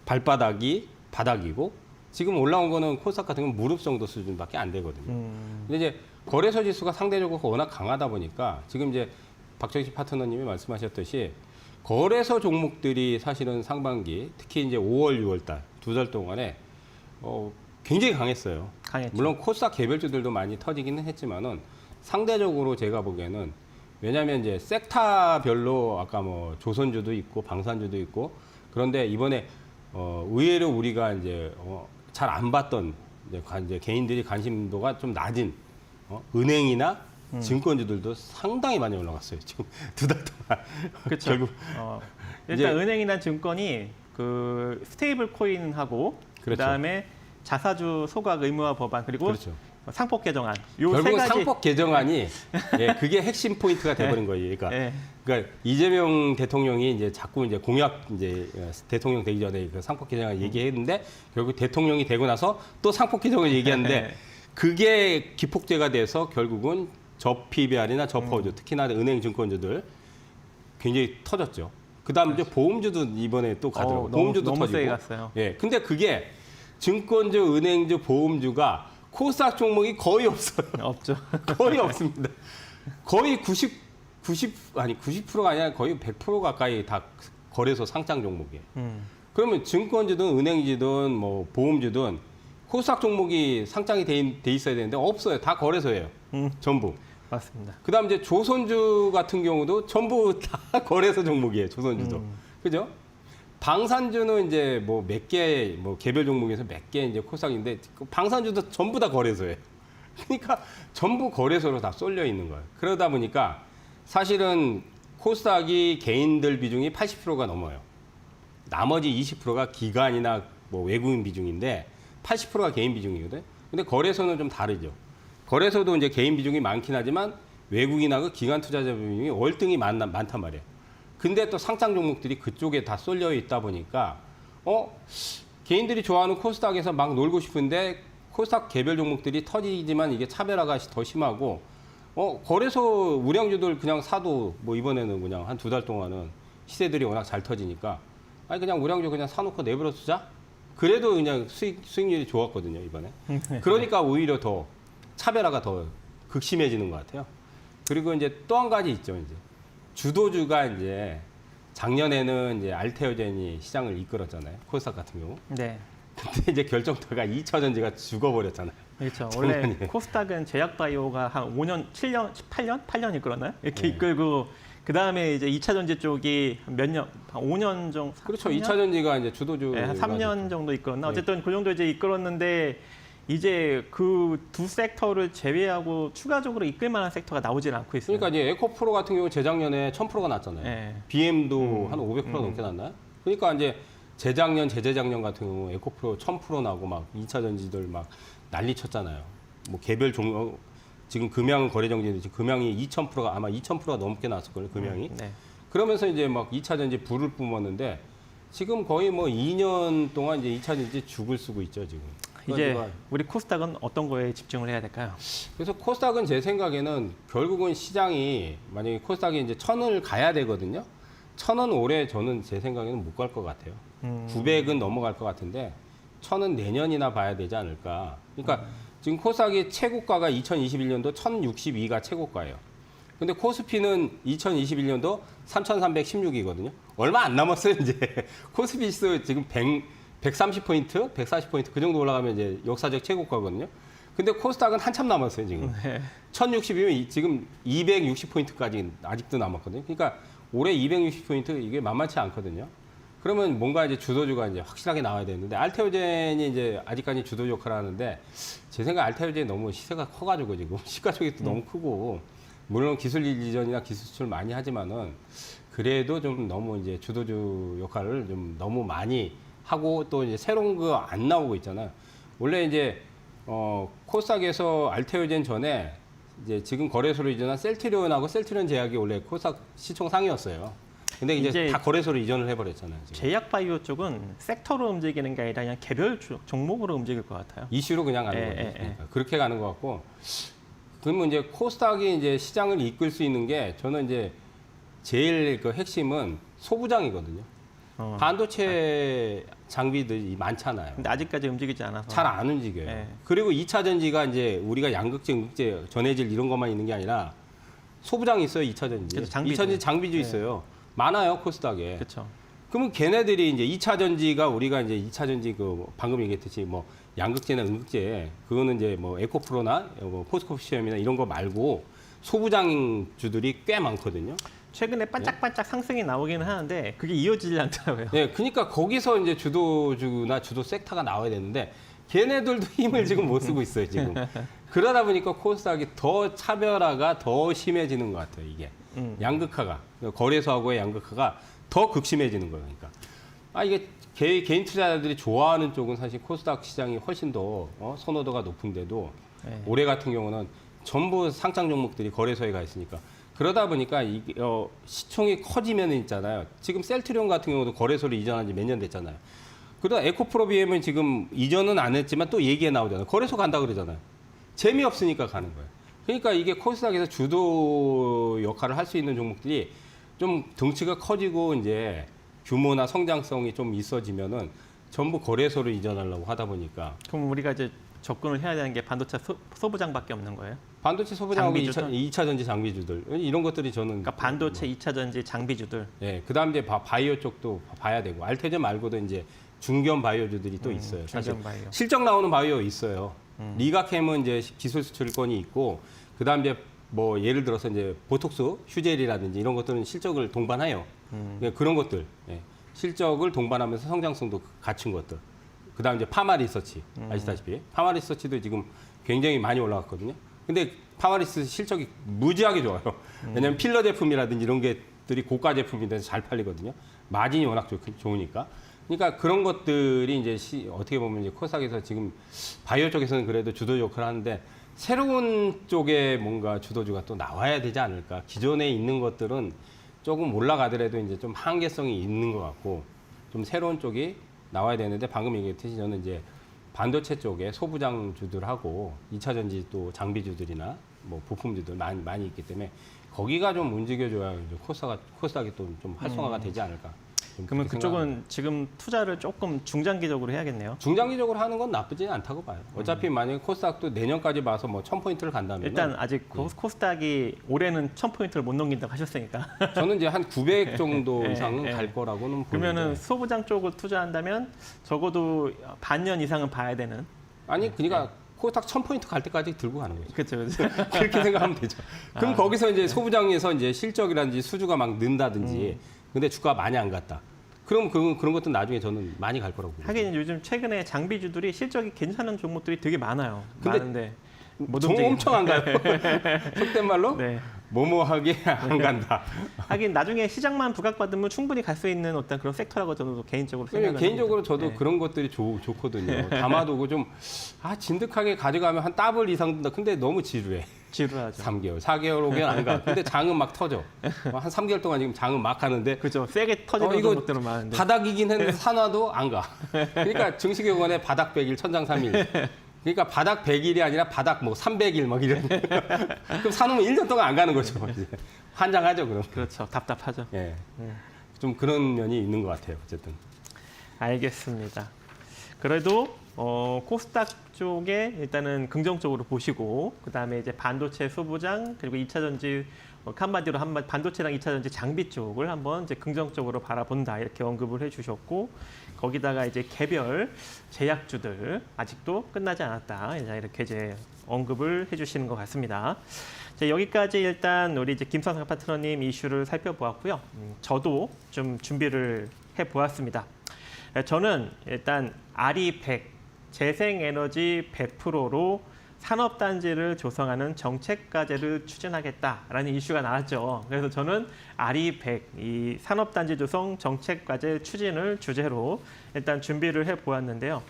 발바닥이 바닥이고 지금 올라온 거는 코스닥 같은 건 무릎 정도 수준밖에 안 되거든요. 근데 이제 거래소 지수가 상대적으로 워낙 강하다 보니까 지금 이제 박정식 파트너님이 말씀하셨듯이 거래소 종목들이 사실은 상반기 특히 이제 5월, 6월 달 두 달 동안에 굉장히 강했어요. 강했죠. 물론 코스닥 개별주들도 많이 터지기는 했지만은 상대적으로 제가 보기에는 왜냐하면 이제 섹터별로 아까 뭐 조선주도 있고 방산주도 있고 그런데 이번에 의외로 우리가 이제 잘 안 봤던 이제 개인들이 관심도가 좀 낮은 은행이나 증권주들도 상당히 많이 올라갔어요. 지금 두 달 동안. 그렇죠. 결국 일단 이제- 은행이나 증권이 그 스테이블 코인하고 그렇죠. 그다음에 자사주 소각 의무화 법안 그리고 그렇죠. 상법 개정안 요 세 결국 가지 상법 개정안이 예, 그게 핵심 포인트가 돼버린 거예요. 그러니까, 예. 그러니까 이재명 대통령이 이제 자꾸 이제 공약 이제 대통령 되기 전에 그 상법 개정안 얘기했는데 결국 대통령이 되고 나서 또 상법 개정을 얘기하는데 그게 기폭제가 돼서 결국은 저PBR이나 저퍼주 특히나 은행 증권주들 굉장히 터졌죠. 그다음 이제 보험주도 이번에 또 가더라고요. 보험주도 너무 터지고. 세게 갔어요. 예. 근데 그게 증권주, 은행주, 보험주가 코스닥 종목이 거의 없어요. 없죠. 거의 없습니다. 거의 90%가 아니라 거의 100% 가까이 다 거래소 상장 종목이에요. 그러면 증권주든 은행주든 뭐 보험주든 코스닥 종목이 상장이 돼 있어야 되는데 없어요. 다 거래소예요. 전부. 맞습니다. 그다음 이제 조선주 같은 경우도 전부 다 거래소 종목이에요. 조선주도. 그죠? 방산주는 이제 뭐 몇 개, 뭐 개별 종목에서 몇 개 이제 코스닥인데 그 방산주도 전부 다 거래소예요. 그러니까 전부 거래소로 다 쏠려 있는 거예요. 그러다 보니까 사실은 코스닥이 개인들 비중이 80%가 넘어요. 나머지 20%가 기관이나 뭐 외국인 비중인데 80%가 개인 비중이거든. 근데 거래소는 좀 다르죠. 거래소도 이제 개인 비중이 많긴 하지만 외국인하고 기관 투자자 비중이 월등히 많단 말이에요. 근데 또 상장 종목들이 그쪽에 다 쏠려 있다 보니까 개인들이 좋아하는 코스닥에서 막 놀고 싶은데 코스닥 개별 종목들이 터지지만 이게 차별화가 더 심하고 거래소 우량주들 그냥 사도 뭐 이번에는 그냥 한 두 달 동안은 시세들이 워낙 잘 터지니까 아니 그냥 우량주 그냥 사놓고 내버려 두자. 그래도 그냥 수익률이 좋았거든요 이번에. 그러니까 오히려 더 차별화가 더 극심해지는 것 같아요. 그리고 이제 또 한 가지 있죠 이제 주도주가 이제 작년에는 이제 알테오젠이 시장을 이끌었잖아요 코스닥 같은 경우. 네. 근데 이제 결정타가 2차전지가 죽어버렸잖아요. 그렇죠. 원래 작년에. 코스닥은 제약바이오가 한 5년, 7년, 8년 이끌었나요? 이렇게 네. 이끌고 그 다음에 이제 2차 전지 쪽이 몇 년, 한 5년 정도. 그렇죠. 3년? 2차전지가 이제 주도주. 네, 한 3년 정도 이끌었나? 네. 어쨌든 그 정도 이제 이끌었는데 이제 그 두 섹터를 제외하고 추가적으로 이끌 만한 섹터가 나오질 않고 있어요. 그러니까 이제 에코프로 같은 경우 재작년에 1000%가 났잖아요. 네. BM도 한 500% 넘게 났나요? 그러니까 이제 재작년, 재재작년 같은 경우 에코프로 1000% 나고 막 2차 전지들 막 난리 쳤잖아요. 뭐 개별 종목 지금 금양 거래정지도 지금 금양이 2000%가 아마 2000%가 넘게 났을 거예요. 금양이. 네. 그러면서 이제 막 2차 전지 불을 뿜었는데 지금 거의 뭐 2년 동안 이제 2차 전지 죽을 쓰고 있죠, 지금. 이제 그러니까 우리 코스닥은 어떤 거에 집중을 해야 될까요? 그래서 코스닥은 제 생각에는 결국은 시장이 만약에 코스닥이 이제 1000을 가야 되거든요. 1000은 올해 저는 제 생각에는 못 갈 것 같아요. 900은 넘어갈 것 같은데 1000은 내년이나 봐야 되지 않을까. 그러니까 지금 코스닥이 최고가가 2021년도 1062가 최고가예요. 근데 코스피는 2021년도 3316이거든요. 얼마 안 남았어요, 이제. 코스피 지수 지금 130포인트, 140포인트 그 정도 올라가면 이제 역사적 최고가거든요. 근데 코스닥은 한참 남았어요, 지금. 네. 1060이면 지금 260포인트까지 아직도 남았거든요. 그러니까 올해 260포인트 이게 만만치 않거든요. 그러면 뭔가 이제 주도주가 이제 확실하게 나와야 되는데 알테오젠이 이제 아직까지 주도 역할을 하는데 제 생각 알테오젠이 너무 시세가 커가지고 지금 시가총액도 너무 크고 물론 기술 이전이나 기술 수출 많이 하지만은 그래도 좀 너무 이제 주도주 역할을 좀 너무 많이 하고 또 이제 새로운 거 안 나오고 있잖아요. 원래 이제 코스닥에서 알테오젠 전에 이제 지금 거래소로 이전한 셀트리온하고 셀트리온 제약이 원래 코스닥 시총 상위였어요. 근데 이제 다 거래소로 이전을 해버렸잖아요. 지금. 제약바이오 쪽은 섹터로 움직이는 게 아니라 그냥 개별 종목으로 움직일 것 같아요. 이슈로 그냥 가는 거죠. 그러니까 그렇게 가는 것 같고. 그러면 이제 코스닥이 이제 시장을 이끌 수 있는 게 저는 이제 제일 그 핵심은 소부장이거든요. 반도체 장비들이 많잖아요. 근데 아직까지 움직이지 않아서. 잘 안 움직여요. 네. 그리고 2차 전지가 이제 우리가 양극재, 음극재, 전해질 이런 것만 있는 게 아니라 소부장이 있어요. 2차 전지. 그래서 장비도. 2차 전지 장비도 네. 있어요. 많아요, 코스닥에. 그렇죠. 그러면 걔네들이 이제 2차 전지가 우리가 이제 2차 전지 그 방금 얘기했듯이 뭐 양극재나 음극재 그거는 이제 뭐 에코프로나 뭐 포스코시엄이나 이런 거 말고 소부장주들이 꽤 많거든요. 최근에 반짝반짝 상승이 나오기는 하는데 그게 이어지지 않더라고요. 네, 그러니까 거기서 이제 주도주나 주도 섹터가 나와야 되는데 걔네들도 힘을 지금 못 쓰고 있어요, 지금. 그러다 보니까 코스닥이 더 차별화가 더 심해지는 것 같아요, 이게. 양극화가, 거래소하고의 양극화가 더 극심해지는 거예요, 그러니까. 이게 개인 투자자들이 좋아하는 쪽은 사실 코스닥 시장이 훨씬 더 선호도가 높은데도 네. 올해 같은 경우는 전부 상장 종목들이 거래소에 가 있으니까 그러다 보니까 시총이 커지면 있잖아요. 지금 셀트리온 같은 경우도 거래소를 이전한 지 몇 년 됐잖아요. 그러다 에코프로비엠은 지금 이전은 안 했지만 또 얘기에 나오잖아요. 거래소 간다 그러잖아요. 재미없으니까 가는 거예요. 그러니까 이게 코스닥에서 주도 역할을 할 수 있는 종목들이 좀 덩치가 커지고 이제 규모나 성장성이 좀 있어지면은 전부 거래소를 이전하려고 하다 보니까 그럼 우리가 이제 접근을 해야 되는 게 반도체 소부장밖에 없는 거예요? 반도체 소부장하고 장비주들? 2차 전지 장비주들 이런 것들이 저는 그러니까 반도체 2차 전지 장비주들. 예, 그다음 이제 바이오 쪽도 봐야 되고 알테제 말고도 이제 중견 바이오주들이 또 있어요. 사실 중견 바이오. 실적 나오는 바이오 있어요. 리가캠은 이제 기술 수출권이 있고 그다음 이제 뭐 예를 들어서 이제 보톡스, 휴젤이라든지 이런 것들은 실적을 동반해요. 그러니까 그런 것들 예, 실적을 동반하면서 성장성도 갖춘 것들. 그다음 이제 파마 리서치 아시다시피 파마 리서치도 지금 굉장히 많이 올라갔거든요. 근데 파마 리서치 실적이 무지하게 좋아요. 왜냐하면 필러 제품이라든지 이런 것들이 고가 제품인데 잘 팔리거든요. 마진이 워낙 좋으니까. 그러니까 그런 것들이 이제 어떻게 보면 이제 코스닥에서 지금 바이오 쪽에서는 그래도 주도 역할을 하는데 새로운 쪽에 뭔가 주도주가 또 나와야 되지 않을까. 기존에 있는 것들은 조금 올라가더라도 이제 좀 한계성이 있는 것 같고 좀 새로운 쪽이 나와야 되는데 방금 얘기했듯이 저는 이제 반도체 쪽에 소부장주들하고 2차 전지 또 장비주들이나 뭐 부품주들 많이 있기 때문에 거기가 좀 움직여줘야 이제 코스닥이 또 좀 활성화가 되지 않을까. 그러면 그쪽은 지금 투자를 조금 중장기적으로 해야겠네요. 중장기적으로 하는 건 나쁘지 않다고 봐요. 어차피 만약에 코스닥도 내년까지 봐서 뭐 1000포인트를 간다면 일단 아직 코스닥이 올해는 1000포인트를 못 넘긴다고 하셨으니까. 저는 이제 한 900 정도 예, 이상은 예. 갈 거라고는 그러면은 보는데 소부장 쪽을 투자한다면 적어도 반년 이상은 봐야 되는. 아니 그러니까 코스닥 1000포인트 갈 때까지 들고 가는 거죠. 그렇죠. 그렇게 생각하면 되죠. 그럼 거기서 이제 소부장에서 이제 실적이라든지 수주가 막 는다든지 근데 주가가 많이 안 갔다. 그럼 그런 것도 나중에 저는 많이 갈 거라고 봅니다. 하긴 요즘 최근에 장비주들이 실적이 괜찮은 종목들이 되게 많아요. 근데 많은데 못 정 움직이는. 엄청 안 가요. 속된 말로 네. 뭐뭐하게 안 간다. 하긴 나중에 시장만 부각받으면 충분히 갈 수 있는 어떤 그런 섹터라고 저는 개인적으로 왜냐면 생각을 개인적으로 합니다. 저도 네. 그런 것들이 좋거든요. 담아두고 좀 진득하게 가져가면 한 더블 이상 든다. 근데 너무 지루해. 지루하죠. 3개월, 4개월 오면 안 가. 근데 장은 막 터져. 한 3개월 동안 지금 장은 막 가는데 그렇죠. 세게 터지는 이거 종목들은 많은데. 바닥이긴 했는데 산화도 안 가. 그러니까 증시격언에 바닥 100일, 천장 3일. 그러니까 바닥 100일이 아니라 바닥 뭐 300일 막 이런. 그럼 사놓으면 1년 동안 안 가는 거죠. 이제. 환장하죠, 그럼. 그렇죠. 답답하죠. 예. 좀 그런 면이 있는 것 같아요, 어쨌든. 알겠습니다. 그래도 코스닥 쪽에 일단은 긍정적으로 보시고 그다음에 이제 반도체 소부장 그리고 2차 전지 한마디로 반도체랑 2차 전지 장비 쪽을 한번 이제 긍정적으로 바라본다 이렇게 언급을 해주셨고 거기다가 이제 개별 제약주들 아직도 끝나지 않았다 이렇게 이제 언급을 해주시는 것 같습니다. 자, 여기까지 일단 우리 이제 김선상 파트너님 이슈를 살펴보았고요. 저도 좀 준비를 해보았습니다. 저는 일단 RE100 재생에너지 100%로 산업단지를 조성하는 정책과제를 추진하겠다라는 이슈가 나왔죠. 그래서 저는 RE100 이 산업단지 조성 정책과제 추진을 주제로 일단 준비를 해보았는데요.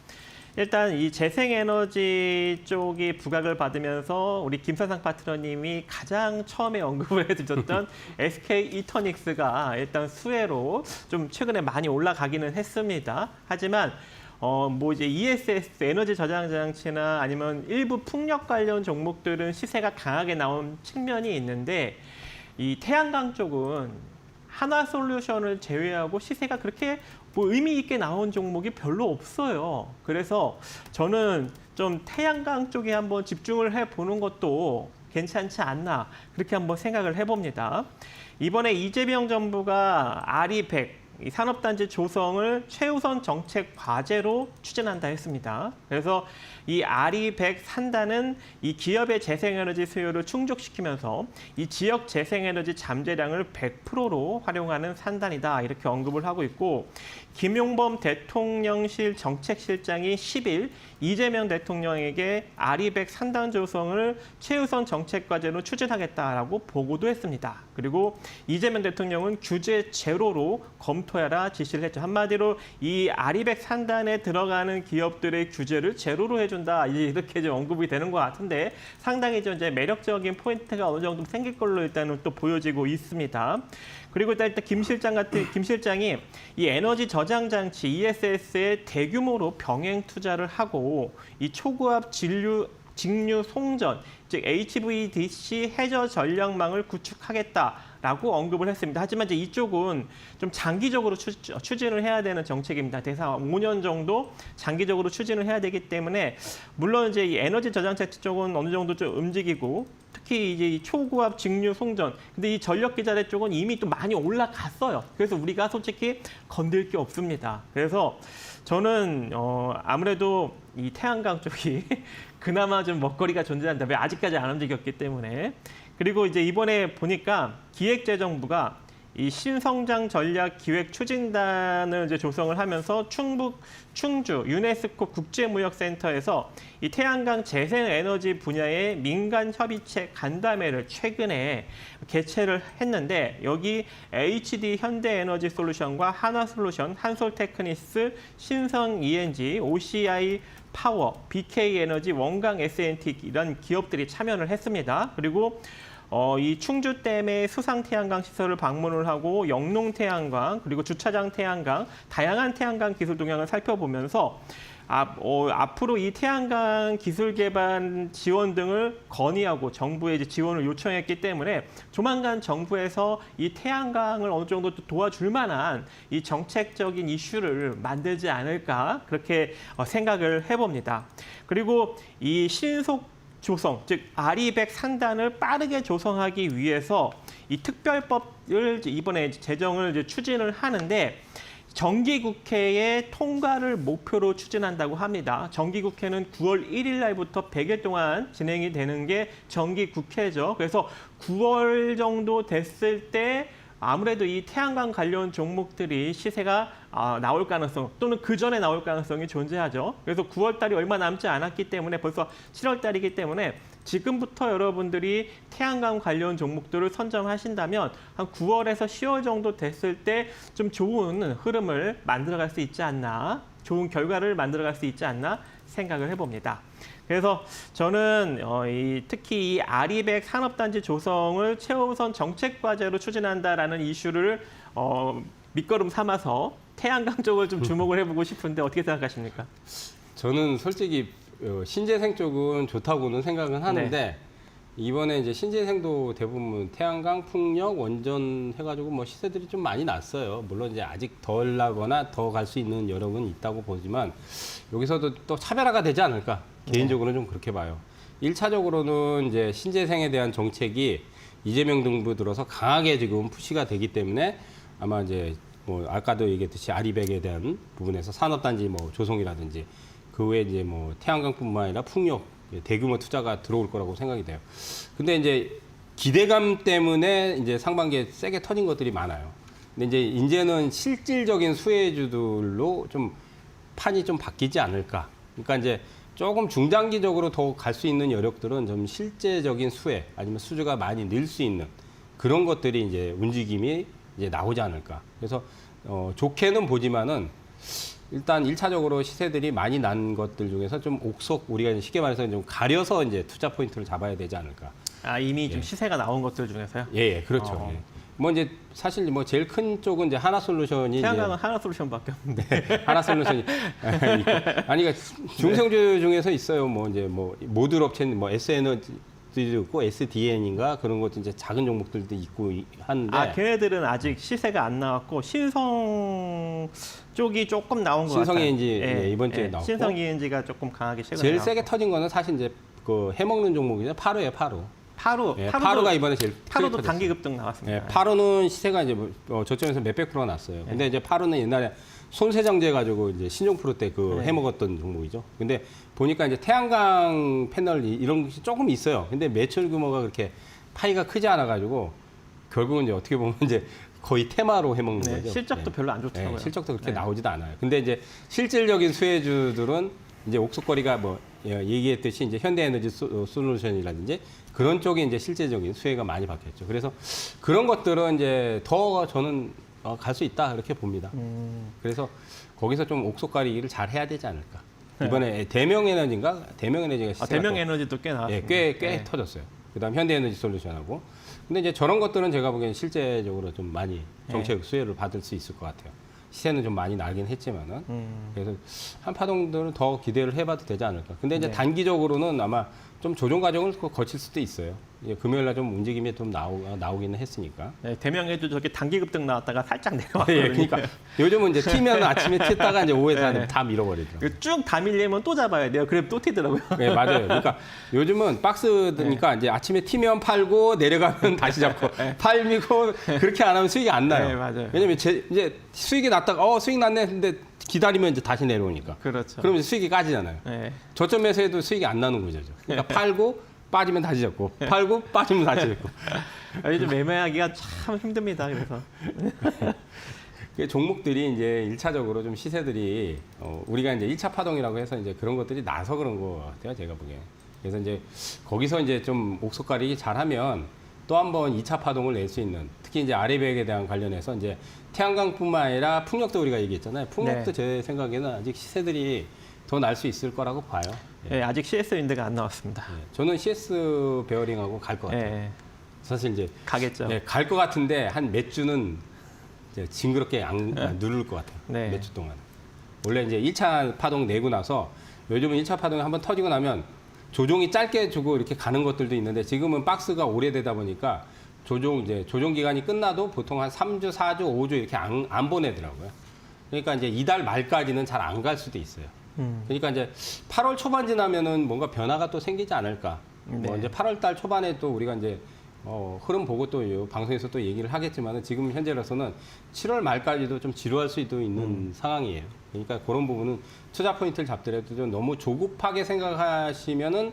일단 이 재생에너지 쪽이 부각을 받으면서 우리 김선상 파트너님이 가장 처음에 언급을 해주셨던 SK 이터닉스가 일단 수혜로 좀 최근에 많이 올라가기는 했습니다. 하지만 뭐 이제 ESS 에너지 저장 장치나 아니면 일부 풍력 관련 종목들은 시세가 강하게 나온 측면이 있는데 이 태양광 쪽은 하나솔루션을 제외하고 시세가 그렇게 뭐 의미 있게 나온 종목이 별로 없어요. 그래서 저는 좀 태양광 쪽에 한번 집중을 해보는 것도 괜찮지 않나 그렇게 한번 생각을 해봅니다. 이번에 이재명 정부가 RE100 이 산업단지 조성을 최우선 정책 과제로 추진한다 했습니다. 그래서 이 RE100 산단은 이 기업의 재생에너지 수요를 충족시키면서 이 지역 재생에너지 잠재량을 100%로 활용하는 산단이다 이렇게 언급을 하고 있고 김용범 대통령실 정책실장이 10일 이재명 대통령에게 RE100 산단 조성을 최우선 정책 과제로 추진하겠다라고 보고도 했습니다. 그리고 이재명 대통령은 규제 제로로 검토해라 지시를 했죠. 한마디로 이 RE100 산단에 들어가는 기업들의 규제를 제로로 해준다 이렇게 좀 언급이 되는 것 같은데 상당히 좀 이제 매력적인 포인트가 어느 정도 생길 걸로 일단은 또 보여지고 있습니다. 그리고 일단 김 실장이 이 에너지 저장 장치 ESS에 대규모로 병행 투자를 하고 이 초고압 직류 송전, 즉 HVDC 해저 전력망을 구축하겠다라고 언급을 했습니다. 하지만 이제 이쪽은 좀 장기적으로 추진을 해야 되는 정책입니다. 대상 5년 정도 장기적으로 추진을 해야 되기 때문에 물론 이제 이 에너지 저장 장치 쪽은 어느 정도 좀 움직이고 특히 이제 이 초고압 직류 송전, 근데 이 전력 기자재 쪽은 이미 또 많이 올라갔어요. 그래서 우리가 솔직히 건들 게 없습니다. 그래서 저는 아무래도 이 태양광 쪽이 그나마 좀 먹거리가 존재한다. 왜 아직까지 안 움직였기 때문에. 그리고 이제 이번에 보니까 기획재정부가 이 신성장 전략 기획 추진단을 이제 조성을 하면서 충주 유네스코 국제무역센터에서 이 태양광 재생에너지 분야의 민간 협의체 간담회를 최근에 개최를 했는데 여기 HD 현대에너지솔루션과 하나솔루션, 한솔테크니스, 신성 ENG, OCI 파워, BK에너지, 원강 S&T 이런 기업들이 참여를 했습니다. 그리고 이 충주댐의 수상 태양광 시설을 방문을 하고 영농 태양광 그리고 주차장 태양광 다양한 태양광 기술 동향을 살펴보면서 앞으로 이 태양광 기술 개발 지원 등을 건의하고 정부에 이제 지원을 요청했기 때문에 조만간 정부에서 이 태양광을 어느 정도 도와줄 만한 이 정책적인 이슈를 만들지 않을까 그렇게 생각을 해봅니다. 그리고 이 신속 조성, 즉 RE100 산단을 빠르게 조성하기 위해서 이 특별법을 이번에 제정을 이제 추진을 하는데 정기국회의 통과를 목표로 추진한다고 합니다. 정기국회는 9월 1일 날부터 100일 동안 진행이 되는 게 정기국회죠. 그래서 9월 정도 됐을 때 아무래도 이 태양광 관련 종목들이 시세가 나올 가능성 또는 그 전에 나올 가능성이 존재하죠. 그래서 9월 달이 얼마 남지 않았기 때문에 벌써 7월 달이기 때문에 지금부터 여러분들이 태양광 관련 종목들을 선점하신다면 한 9월에서 10월 정도 됐을 때 좀 좋은 흐름을 만들어갈 수 있지 않나, 좋은 결과를 만들어갈 수 있지 않나 생각을 해봅니다. 그래서 저는 특히 이 RE100 산업단지 조성을 최우선 정책 과제로 추진한다라는 이슈를 밑거름 삼아서 태양광 쪽을 좀 주목을 해보고 싶은데 어떻게 생각하십니까? 저는 솔직히 신재생 쪽은 좋다고는 생각은 하는데 네. 이번에 이제 신재생도 대부분 태양광, 풍력, 원전 해가지고 뭐 시세들이 좀 많이 났어요. 물론 이제 아직 덜 나거나 더 갈 수 있는 여력은 있다고 보지만 여기서도 또 차별화가 되지 않을까 개인적으로는 좀 그렇게 봐요. 1차적으로는 이제 신재생에 대한 정책이 이재명 정부 들어서 강하게 지금 푸시가 되기 때문에 아마 이제 뭐 아까도 얘기했듯이 RE100에 대한 부분에서 산업단지 뭐 조성이라든지 그 외에 이제 뭐 태양광뿐만 아니라 풍력 대규모 투자가 들어올 거라고 생각이 돼요. 근데 이제 기대감 때문에 이제 상반기에 세게 터진 것들이 많아요. 근데 이제는 실질적인 수혜주들로 좀 판이 좀 바뀌지 않을까. 그러니까 이제 조금 중장기적으로 더 갈 수 있는 여력들은 좀 실제적인 수혜 아니면 수주가 많이 늘 수 있는 그런 것들이 이제 움직임이 이제 나오지 않을까. 그래서 좋게는 보지만은 일단 1차적으로 시세들이 많이 난 것들 중에서 좀 옥석 우리가 쉽게 말해서 좀 가려서 이제 투자 포인트를 잡아야 되지 않을까. 이미 좀 시세가 나온 것들 중에서요? 예, 그렇죠. 예. 뭐 이제 사실 뭐 제일 큰 쪽은 이제 하나솔루션이 태양광은 하나솔루션밖에 없는데. 네, 하나솔루션이 있고. 아니 그러니까 중성주 중에서 있어요. 뭐 이제 뭐 모듈 업체는 뭐 S에너지도 있고 SDN인가 그런 것도 이제 작은 종목들도 있고 한데. 걔네들은 아직 시세가 안 나왔고 신성 쪽이 조금 나온 것 같아요. 신성 ENG 이번 주에 나왔고. 신성 ENG가 조금 강하게 최근에 제일 나왔고. 세게 터진 거는 사실 이제 그 해먹는 종목이죠. 8호예요, 8호. 파루. 예, 파루가 이번에 제일 파루도 크게 단기 터졌어요. 급등 나왔습니다. 예, 파루는 시세가 이제 저점에서 몇백 프로 났어요. 근데 이제 파루는 옛날에 손세정제 가지고 이제 신종프로 때 그 네. 해먹었던 종목이죠. 근데 보니까 이제 태양광 패널 이런 것이 조금 있어요. 근데 매출 규모가 그렇게 파이가 크지 않아 가지고 결국은 이제 어떻게 보면 이제 거의 테마로 해먹는 네, 거죠. 실적도 예. 별로 안 좋더라고요. 예, 실적도 그렇게 네. 나오지도 않아요. 근데 이제 실질적인 수혜주들은 이제 옥석거리가 뭐 얘기했듯이 이제 현대에너지 솔루션이라든지 그런 쪽에 이제 실제적인 수혜가 많이 받겠죠. 그래서 그런 것들은 이제 더 저는 갈 수 있다 이렇게 봅니다. 그래서 거기서 좀 옥석가리기를 잘 해야 되지 않을까. 이번에 대명에너지인가? 대명에너지가 시세가 대명에너지도 꽤 예, 나왔습니다. 꽤 네. 터졌어요. 그다음 현대에너지 솔루션하고. 근데 이제 저런 것들은 제가 보기엔 실제적으로 좀 많이 정책 수혜를 받을 수 있을 것 같아요. 시세는 좀 많이 나긴 했지만은. 그래서 한파동들은 더 기대를 해봐도 되지 않을까. 근데 이제 네. 단기적으로는 아마 좀 조정 과정을 거칠 수도 있어요. 예, 금요일 날 좀 움직임이 좀 나오기는 했으니까. 네, 대명에도 저렇게 단기 급등 나왔다가 살짝 예, 내려왔거든요. 그러니까 요즘은 이제 튀면 아침에 튀었다가 이제 오후에 네. 다 밀어버리더라고요. 쭉 다 밀리면 또 잡아야 돼요. 그래 또 튀더라고요. 네, 맞아요. 그러니까 요즘은 박스니까 이제 아침에 튀면 팔고 내려가면 다시 잡고 팔고 그렇게 안 하면 수익이 안 나요. 네, 맞아요. 왜냐면 이제 수익이 났다가 수익 났네 근데 기다리면 이제 다시 내려오니까. 그렇죠. 그러면 이제 수익이 까지잖아요. 네. 저점에서 해도 수익이 안 나는 구조죠. 그러니까 팔고 빠지면 다시 잡고 팔고 빠지면 다시 잡고. 요즘 매매하기가 참 힘듭니다. 그래서 그 종목들이 이제 1차적으로 좀 시세들이 우리가 이제 1차 파동이라고 해서 이제 그런 것들이 나서 그런 것 같아요. 제가 보기엔. 그래서 이제 거기서 이제 좀 옥석 가리기 잘하면 또 한 번 2차 파동을 낼 수 있는 특히 이제 아래백에 대한 관련해서 이제 태양광뿐만 아니라 풍력도 우리가 얘기했잖아요. 풍력도 네. 제 생각에는 아직 시세들이 더 날 수 있을 거라고 봐요. 예. 네, 아직 CS 윈드가 안 나왔습니다. 예. 저는 CS 베어링하고 갈 것 같아요. 네, 사실 이제 가겠죠. 갈 것 같은데 한 몇 주는 이제 징그럽게 누를 것 같아요. 네. 몇 주 동안. 원래 이제 1차 파동 내고 나서 요즘은 1차 파동이 한번 터지고 나면 조종이 짧게 주고 이렇게 가는 것들도 있는데 지금은 박스가 오래되다 보니까 조종 기간이 끝나도 보통 한 3주, 4주, 5주 이렇게 안 보내더라고요. 그러니까 이제 이달 말까지는 잘 안 갈 수도 있어요. 그러니까 이제 8월 초반 지나면은 뭔가 변화가 또 생기지 않을까. 뭐 네. 이제 8월 달 초반에 또 우리가 이제 흐름 보고 또 요 방송에서 또 얘기를 하겠지만은 지금 현재로서는 7월 말까지도 좀 지루할 수도 있는 상황이에요. 그러니까 그런 부분은 투자 포인트를 잡더라도 좀 너무 조급하게 생각하시면은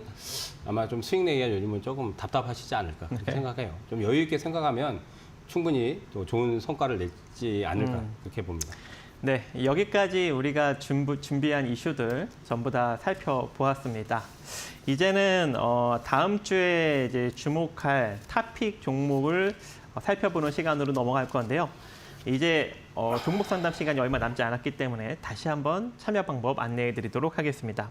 아마 좀 수익 내기가 요즘은 조금 답답하시지 않을까 그렇게 생각해요. 좀 여유 있게 생각하면 충분히 또 좋은 성과를 낼지 않을까 그렇게 봅니다. 네, 여기까지 우리가 준비한 이슈들 전부 다 살펴보았습니다. 이제는 다음 주에 이제 주목할 탑픽 종목을 살펴보는 시간으로 넘어갈 건데요. 이제 종목 상담 시간이 얼마 남지 않았기 때문에 다시 한번 참여 방법 안내해 드리도록 하겠습니다.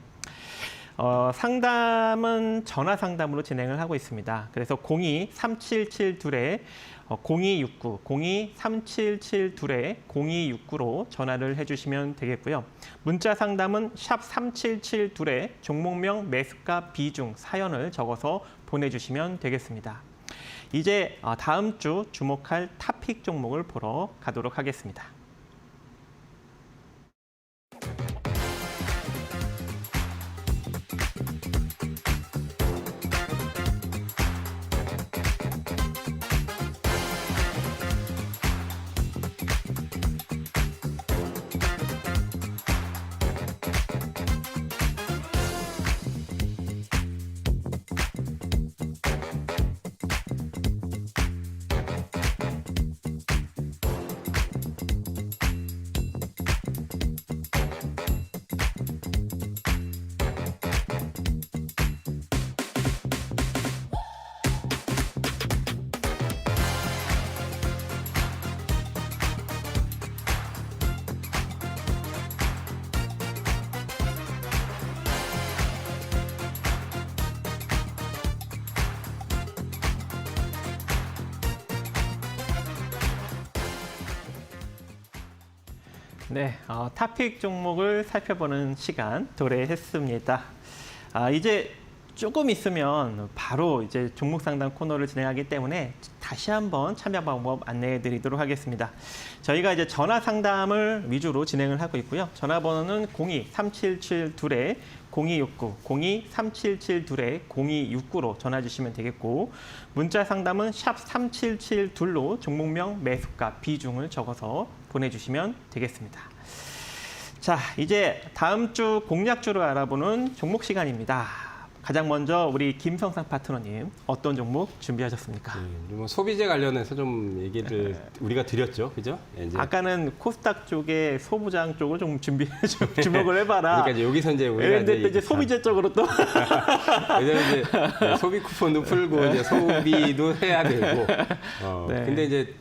상담은 전화 상담으로 진행을 하고 있습니다. 그래서 02-3772에 0269, 02-3772에 0269로 전화를 해주시면 되겠고요. 문자 상담은 샵 3772에 종목명, 매수가, 비중, 사연을 적어서 보내주시면 되겠습니다. 이제 다음 주 주목할 탑픽 종목을 보러 가도록 하겠습니다. 네, 탑픽 종목을 살펴보는 시간 도래했습니다. 이제 조금 있으면 바로 이제 종목 상담 코너를 진행하기 때문에 다시 한번 참여 방법 안내해 드리도록 하겠습니다. 저희가 이제 전화 상담을 위주로 진행을 하고 있고요. 전화번호는 02-3772에 0269-02-3772-0269로 전화 주시면 되겠고 문자 상담은 샵 3772로 종목명, 매수가, 비중을 적어서 보내주시면 되겠습니다. 자, 이제 다음 주 공략주를 알아보는 종목 시간입니다. 가장 먼저 우리 김성상 파트너님 어떤 종목 준비하셨습니까? 뭐 소비재 관련해서 좀 얘기를 우리가 드렸죠, 그죠? 이제 아까는 코스닥 쪽에 소부장 쪽을 좀 주목을 해봐라. 그러니까 이제 여기서 이제 우리가 근데 또 이제 소비재 쪽으로 또 왜냐면 이제 소비 쿠폰도 풀고 이제 소비도 해야 되고. 네. 근데 이제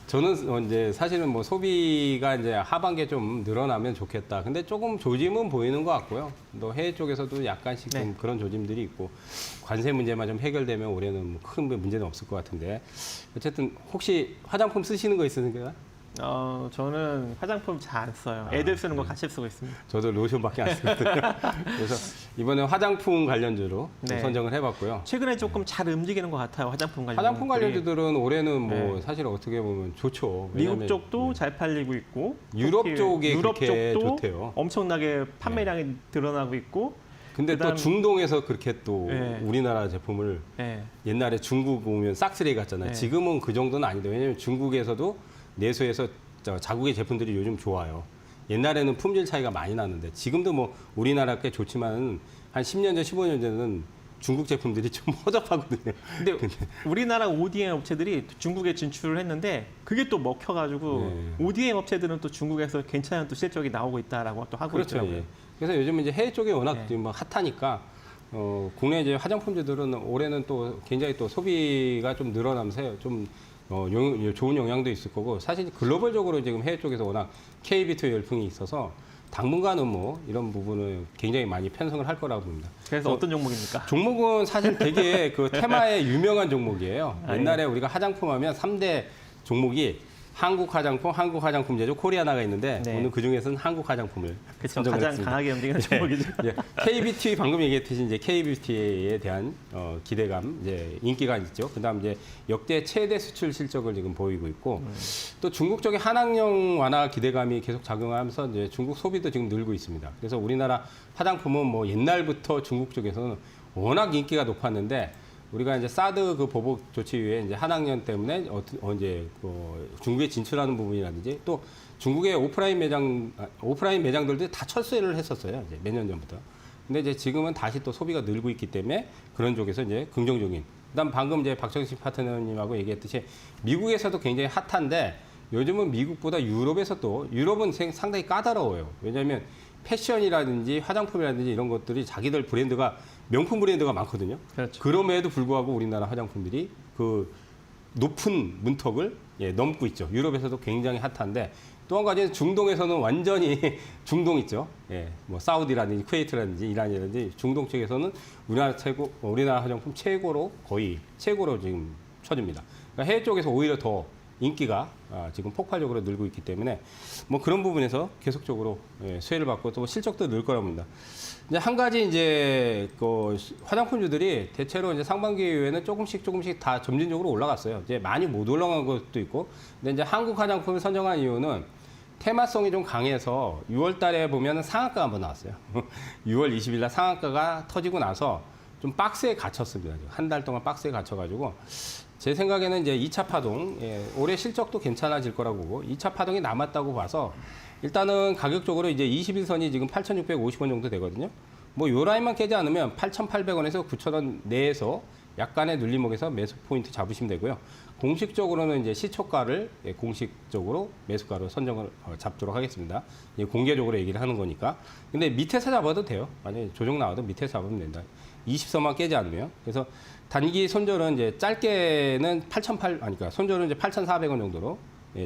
저는 이제 사실은 뭐 소비가 이제 하반기에 좀 늘어나면 좋겠다. 근데 조금 조짐은 보이는 것 같고요. 또 해외 쪽에서도 약간씩 좀 그런 조짐들이 있고 관세 문제만 좀 해결되면 올해는 뭐 큰 문제는 없을 것 같은데 어쨌든 혹시 화장품 쓰시는 거 있으신가요? 저는 화장품 잘 안 써요. 애들 쓰는 거 같이 쓰고 있습니다. 저도 로션밖에 안 쓰거든요. 그래서 이번에 화장품 관련주로 좀 선정을 해봤고요. 최근에 조금 잘 움직이는 것 같아요. 화장품 관련. 화장품 관련주들은 올해는 뭐 사실 어떻게 보면 좋죠. 미국 쪽도 잘 팔리고 있고 유럽 쪽에 유럽 그렇게 쪽도 좋대요. 엄청나게 판매량이 늘어나고 있고. 근데 또 중동에서 그렇게 또 우리나라 제품을 옛날에 중국 오면 싹쓸이 갔잖아요. 지금은 그 정도는 아니다. 왜냐하면 중국에서도 내수해서 자국의 제품들이 요즘 좋아요. 옛날에는 품질 차이가 많이 났는데 지금도 뭐 우리나라 꽤 좋지만 한 10년 전, 15년 전은 중국 제품들이 좀 허접하거든요. 근데 우리나라 ODM 업체들이 중국에 진출을 했는데 그게 또 먹혀가지고 ODM 업체들은 또 중국에서 괜찮은 또 실적이 나오고 있다라고 또 하고 있더라고요. 예. 그래서 요즘 이제 해외 쪽에 워낙 뭐 핫하니까 국내 이제 화장품주들은 올해는 또 굉장히 또 소비가 좀 늘어나면서 좀 좋은 영향도 있을 거고 사실 글로벌적으로 지금 해외 쪽에서 워낙 K-뷰티 열풍이 있어서 당분간은 뭐 이런 부분을 굉장히 많이 편성을 할 거라고 봅니다. 그래서 어떤 종목입니까? 종목은 사실 되게 그 테마에 유명한 종목이에요. 옛날에 우리가 화장품 하면 3대 종목이 한국 화장품 제조, 코리아나가 있는데 오늘 그 중에서는 한국 화장품을 선정을 가장 했습니다. 강하게 움직이는 종목이죠. K-뷰티 방금 얘기했듯이 이제 K-뷰티에 대한 기대감, 이제 인기가 있죠. 그다음 이제 역대 최대 수출 실적을 지금 보이고 있고 또 중국 쪽의 한학령 완화 기대감이 계속 작용하면서 이제 중국 소비도 지금 늘고 있습니다. 그래서 우리나라 화장품은 뭐 옛날부터 중국 쪽에서는 워낙 인기가 높았는데. 우리가 이제 사드 그 보복 조치 이후에 이제 한학년 때문에 이제 중국에 진출하는 부분이라든지 또 중국의 오프라인 매장들도 다 철수를 했었어요. 이제 몇 년 전부터. 근데 이제 지금은 다시 또 소비가 늘고 있기 때문에 그런 쪽에서 이제 긍정적인. 그다음 방금 이제 박정식 파트너님하고 얘기했듯이 미국에서도 굉장히 핫한데 요즘은 미국보다 유럽은 상당히 까다로워요. 왜냐하면 패션이라든지 화장품이라든지 이런 것들이 자기들 브랜드가 명품 브랜드가 많거든요. 그렇죠. 그럼에도 불구하고 우리나라 화장품들이 그 높은 문턱을 넘고 있죠. 유럽에서도 굉장히 핫한데 또 한 가지는 중동에서는 완전히 중동 있죠. 뭐 사우디라든지 쿠웨이트라든지 이란이라든지 중동 쪽에서는 우리나라 화장품 거의 최고로 지금 쳐집니다. 그러니까 해외 쪽에서 오히려 더 인기가 지금 폭발적으로 늘고 있기 때문에 뭐 그런 부분에서 계속적으로 수혜를 받고 또 실적도 늘 거라고 봅니다. 이제 한 가지 이제 그 화장품주들이 대체로 이제 상반기 이후에는 조금씩 다 점진적으로 올라갔어요. 이제 많이 못 올라간 것도 있고, 근데 이제 한국 화장품을 선정한 이유는 테마성이 좀 강해서 6월 달에 보면은 상한가가 한번 나왔어요. 6월 20일 날 상한가가 터지고 나서 좀 박스에 갇혔습니다. 한 달 동안 박스에 갇혀가지고 제 생각에는 이제 2차 파동, 올해 실적도 괜찮아질 거라고 보고 2차 파동이 남았다고 봐서 일단은 가격적으로 이제 21선이 지금 8,650원 정도 되거든요. 뭐 요 라인만 깨지 않으면 8,800원에서 9,000원 내에서 약간의 눌림목에서 매수 포인트 잡으시면 되고요. 공식적으로는 이제 시초가를 공식적으로 매수가로 선정을 잡도록 하겠습니다. 공개적으로 얘기를 하는 거니까. 근데 밑에서 잡아도 돼요. 만약에 조정 나와도 밑에서 잡으면 된다. 20선만 깨지 않으면. 그래서 단기 손절은 이제 짧게는 손절은 이제 8,400원 정도로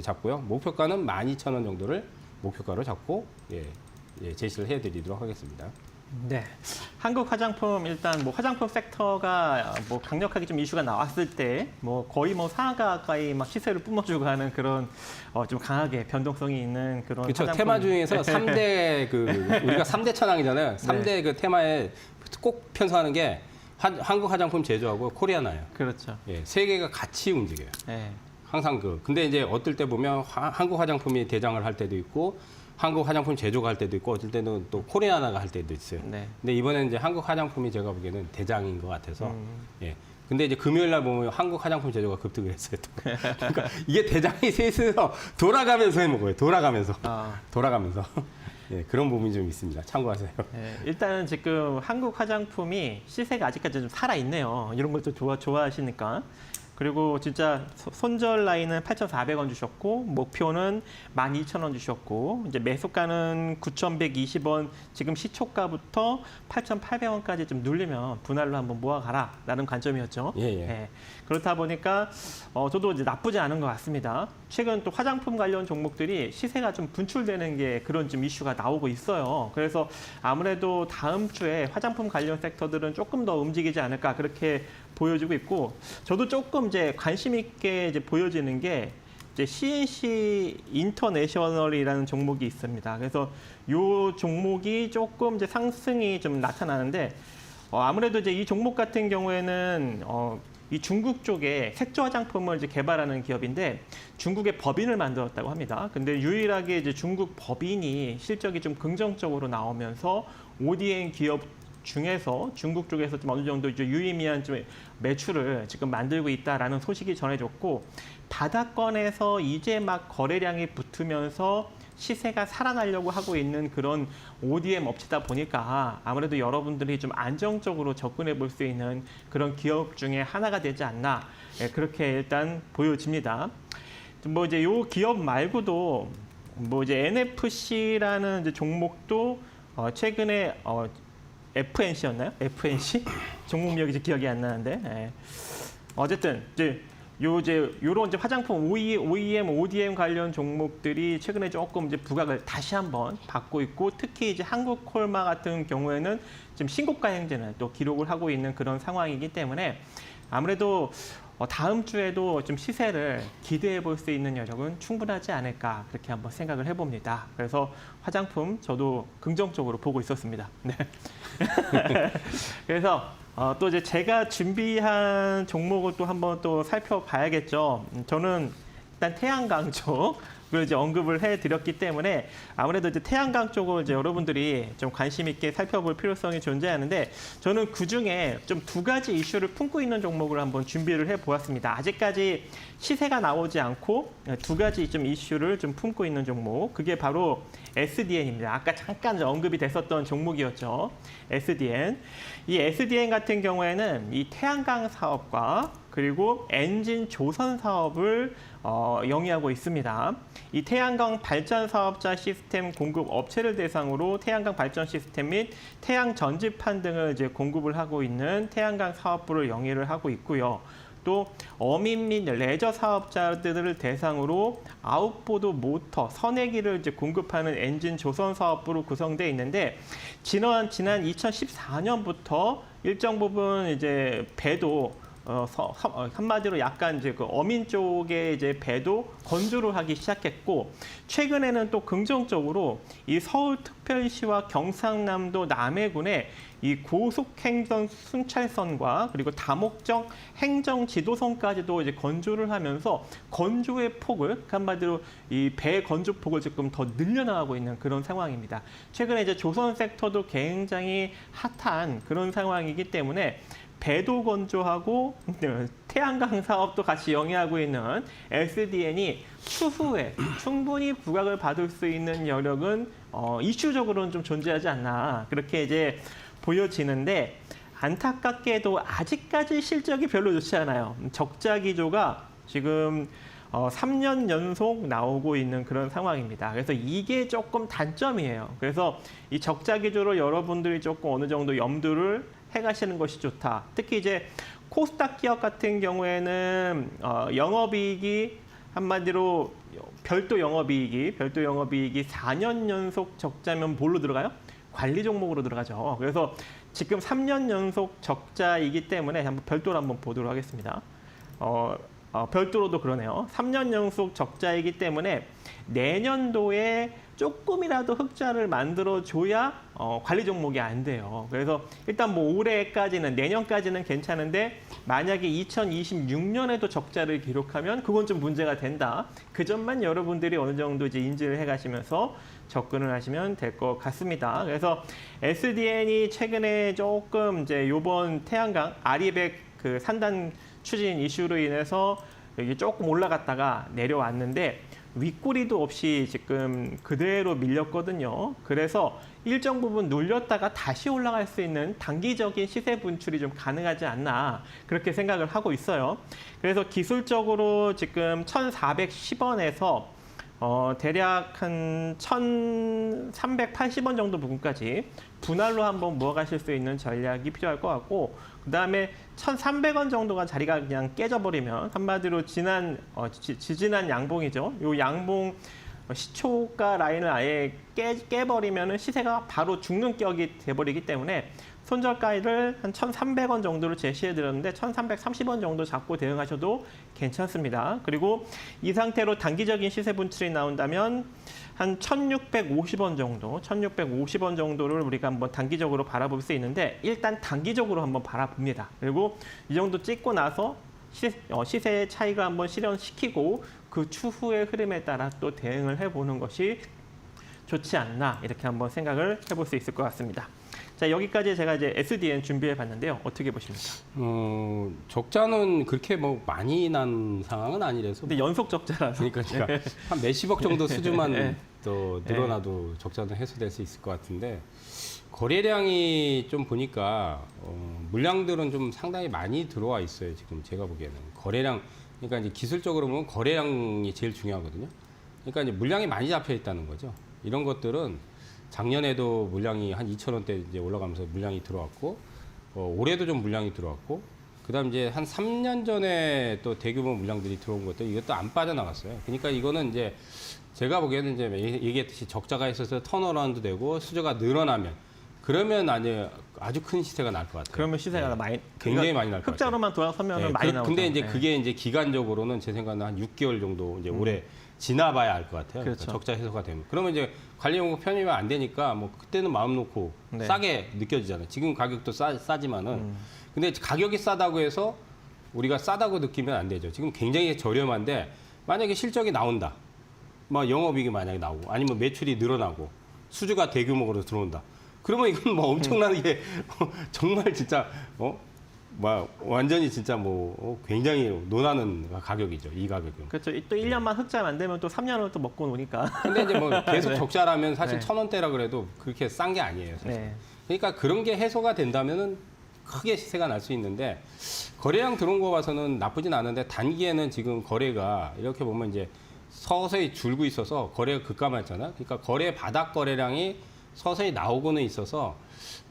잡고요. 목표가는 12,000원 정도를 목표가로 잡고 제시를 해드리도록 하겠습니다. 네, 한국 화장품 일단 뭐 화장품 섹터가 뭐 강력하게 좀 이슈가 나왔을 때 뭐 거의 뭐 상한가 가까이 막 시세를 뿜어주고 하는 그런 좀 강하게 변동성이 있는 그런 그렇죠. 화장품. 테마 중에서 3대 우리가 3대 천왕이잖아요. 3대 그 테마에 꼭 편성하는 게 한국 화장품 제조하고 코리아나예요. 그렇죠. 세 개가 같이 움직여요. 네. 항상 근데 이제 어떨 때 보면 한국 화장품이 대장을 할 때도 있고 한국 화장품 제조가 할 때도 있고 어떨 때는 또 코리아나가 할 때도 있어요. 네. 근데 이번에는 이제 한국 화장품이 제가 보기에는 대장인 것 같아서 예. 근데 이제 금요일 날 보면 한국 화장품 제조가 급등을 했어요. 또. 그러니까 이게 대장이 셋이서 돌아가면서 해먹어요. 돌아가면서. 돌아가면서. 예, 그런 부분이 좀 있습니다. 참고하세요. 네, 일단은 지금 한국 화장품이 시세가 아직까지 좀 살아있네요. 이런 것도 좋아하시니까. 그리고 진짜 손절 라인은 8,400원 주셨고 목표는 12,000원 주셨고 이제 매수가는 9,120원 지금 시초가부터 8,800원까지 좀 눌리면 분할로 한번 모아가라라는 관점이었죠. 예, 예. 네, 그렇다 보니까 저도 이제 나쁘지 않은 것 같습니다. 최근 또 화장품 관련 종목들이 시세가 좀 분출되는 게 그런 좀 이슈가 나오고 있어요. 그래서 아무래도 다음 주에 화장품 관련 섹터들은 조금 더 움직이지 않을까 그렇게 보여지고 있고 저도 조금 이제 관심 있게 이제 보여지는 게 이제 CNC 인터내셔널이라는 종목이 있습니다. 그래서 이 종목이 조금 이제 상승이 좀 나타나는데 아무래도 이제 이 종목 같은 경우에는 이 중국 쪽에 색조 화장품을 이제 개발하는 기업인데 중국의 법인을 만들었다고 합니다. 근데 유일하게 이제 중국 법인이 실적이 좀 긍정적으로 나오면서 ODM 기업 중에서 중국 쪽에서 좀 어느 정도 이제 유의미한 좀 매출을 지금 만들고 있다라는 소식이 전해졌고 바닥권에서 이제 막 거래량이 붙으면서 시세가 살아나려고 하고 있는 그런 ODM 업체다 보니까 아무래도 여러분들이 좀 안정적으로 접근해 볼 수 있는 그런 기업 중에 하나가 되지 않나 그렇게 일단 보여집니다. 뭐 이제 요 기업 말고도 뭐 이제 NFC라는 이제 종목도 최근에 FNC였나요? FNC? 종목명이 이제 기억이 안 나는데. 예. 어쨌든 요런 이제 화장품 OEM, ODM 관련 종목들이 최근에 조금 이제 부각을 다시 한번 받고 있고 특히 이제 한국콜마 같은 경우에는 지금 신고가 행진을 또 기록을 하고 있는 그런 상황이기 때문에 아무래도 다음 주에도 좀 시세를 기대해 볼 수 있는 여력은 충분하지 않을까 그렇게 한번 생각을 해봅니다. 그래서 화장품 저도 긍정적으로 보고 있었습니다. 네. 그래서 또 이제 제가 준비한 종목을 또 한번 또 살펴봐야겠죠. 저는 일단 태양광 쪽을 이제 언급을 해드렸기 때문에 아무래도 이제 태양광 쪽을 이제 여러분들이 좀 관심 있게 살펴볼 필요성이 존재하는데 저는 그 중에 좀 두 가지 이슈를 품고 있는 종목을 한번 준비를 해보았습니다. 아직까지 시세가 나오지 않고 두 가지 좀 이슈를 좀 품고 있는 종목, 그게 바로 SDN입니다. 아까 잠깐 언급이 됐었던 종목이었죠. SDN. 이 SDN 같은 경우에는 이 태양광 사업과 그리고 엔진 조선 사업을 영위하고 있습니다. 이 태양광 발전 사업자 시스템 공급 업체를 대상으로 태양광 발전 시스템 및 태양 전지판 등을 이제 공급을 하고 있는 태양광 사업부를 영위를 하고 있고요. 또 어민 및 레저 사업자들을 대상으로 아웃보드 모터, 선행기를 이제 공급하는 엔진 조선 사업부로 구성되어 있는데 지난 2014년부터 일정 부분 이제 배도 한마디로 약간 이제 그 어민 쪽에 이제 배도 건조를 하기 시작했고 최근에는 또 긍정적으로 이 서울특별시와 경상남도 남해군에 이 고속행정 순찰선과 그리고 다목적 행정지도선까지도 이제 건조를 하면서 건조의 폭을 한마디로 이 배 건조 폭을 조금 더 늘려나가고 있는 그런 상황입니다. 최근에 이제 조선 섹터도 굉장히 핫한 그런 상황이기 때문에 배도 건조하고 태양광 사업도 같이 영위하고 있는 SDN이 추후에 충분히 부각을 받을 수 있는 여력은 이슈적으로는 좀 존재하지 않나 그렇게 이제 보여지는데 안타깝게도 아직까지 실적이 별로 좋지 않아요. 적자 기조가 지금 3년 연속 나오고 있는 그런 상황입니다. 그래서 이게 조금 단점이에요. 그래서 이 적자 기조로 여러분들이 조금 어느 정도 염두를 해가시는 것이 좋다. 특히 이제 코스닥 기업 같은 경우에는 영업이익이 한마디로 별도 영업이익이 4년 연속 적자면 뭘로 들어가요? 관리 종목으로 들어가죠. 그래서 지금 3년 연속 적자이기 때문에 한번 별도로 한번 보도록 하겠습니다. 별도로도 그러네요. 3년 연속 적자이기 때문에 내년도에 조금이라도 흑자를 만들어줘야 관리 종목이 안 돼요. 그래서 일단 뭐 올해까지는, 내년까지는 괜찮은데 만약에 2026년에도 적자를 기록하면 그건 좀 문제가 된다. 그 점만 여러분들이 어느 정도 이제 인지를 해가시면서 접근을 하시면 될 것 같습니다. 그래서 SDN이 최근에 조금 이제 요번 태양광 아리백 그 산단 추진 이슈로 인해서 여기 조금 올라갔다가 내려왔는데 윗꼬리도 없이 지금 그대로 밀렸거든요. 그래서 일정 부분 눌렸다가 다시 올라갈 수 있는 단기적인 시세 분출이 좀 가능하지 않나 그렇게 생각을 하고 있어요. 그래서 기술적으로 지금 1,410원에서 대략 한 1,380원 정도 부분까지 분할로 한번 모아가실 수 있는 전략이 필요할 것 같고, 그 다음에 1,300원 정도가 자리가 그냥 깨져버리면 한마디로 지지난 양봉이죠. 이 양봉 시초가 라인을 아예 깨버리면 시세가 바로 죽는 격이 돼버리기 때문에 손절가를 한 1,300원 정도로 제시해드렸는데 1,330원 정도 잡고 대응하셔도 괜찮습니다. 그리고 이 상태로 단기적인 시세 분출이 나온다면 한 1,650원 정도, 1,650원 정도를 우리가 한번 단기적으로 바라볼 수 있는데 일단 단기적으로 한번 바라봅니다. 그리고 이 정도 찍고 나서 시세의 차이가 한번 실현시키고 그 추후의 흐름에 따라 또 대응을 해보는 것이 좋지 않나 이렇게 한번 생각을 해볼 수 있을 것 같습니다. 자, 여기까지 제가 이제 SDN 준비해 봤는데요. 어떻게 보십니까? 적자는 그렇게 뭐 많이 난 상황은 아니라서. 근데 연속 적자라서. 그러니까 한 몇십억 정도 수준만 또 늘어나도 적자는 해소될 수 있을 것 같은데, 거래량이 좀 보니까 물량들은 좀 상당히 많이 들어와 있어요. 지금 제가 보기에는 거래량, 그러니까 이제 기술적으로 보면 거래량이 제일 중요하거든요. 그러니까 이제 물량이 많이 잡혀 있다는 거죠. 이런 것들은 작년에도 물량이 한 2,000원대 이제 올라가면서 물량이 들어왔고, 올해도 좀 물량이 들어왔고, 그다음 이제 한 3년 전에 또 대규모 물량들이 들어온 것들 이것도 안 빠져나갔어요. 그러니까 이거는 이제 제가 보기에는 이제 얘기했듯이 적자가 있어서 턴어라운드 되고 수저가 늘어나면, 그러면 아주 큰 시세가 날 것 같아요. 그러면 시세가 굉장히 많이 날 것 같아요. 흑자로만 돌아서면 많이 나오죠. 근데 이제 그게 이제 기간적으로는 제 생각에는 한 6개월 정도 이제 올해 지나봐야 알 것 같아요. 그렇죠. 그러니까 적자 해소가 되면. 그러면 이제 관리용고 편입이 안 되니까 뭐 그때는 마음 놓고 싸게 느껴지잖아요. 지금 가격도 싸지만은. 근데 가격이 싸다고 해서 우리가 싸다고 느끼면 안 되죠. 지금 굉장히 저렴한데 만약에 실적이 나온다. 뭐 영업이익이 만약에 나오고 아니면 매출이 늘어나고 수주가 대규모로 들어온다. 그러면 이건 뭐 엄청나게 정말 진짜 완전히 진짜 굉장히 논하는 가격이죠. 이 가격은. 그렇죠. 또 1년만 흑자 만들면 또 3년을 또 먹고 노니까. 근데 이제 뭐 계속 적자라면 사실 1,000원대라 그래도 그렇게 싼 게 아니에요. 사실. 그러니까 그런 게 해소가 된다면은 크게 시세가 날 수 있는데, 거래량 들어온 거 봐서는 나쁘진 않은데 단기에는 지금 거래가 이렇게 보면 이제 서서히 줄고 있어서 거래가 급감했잖아요. 그러니까 거래 바닥 거래량이 서서히 나오고는 있어서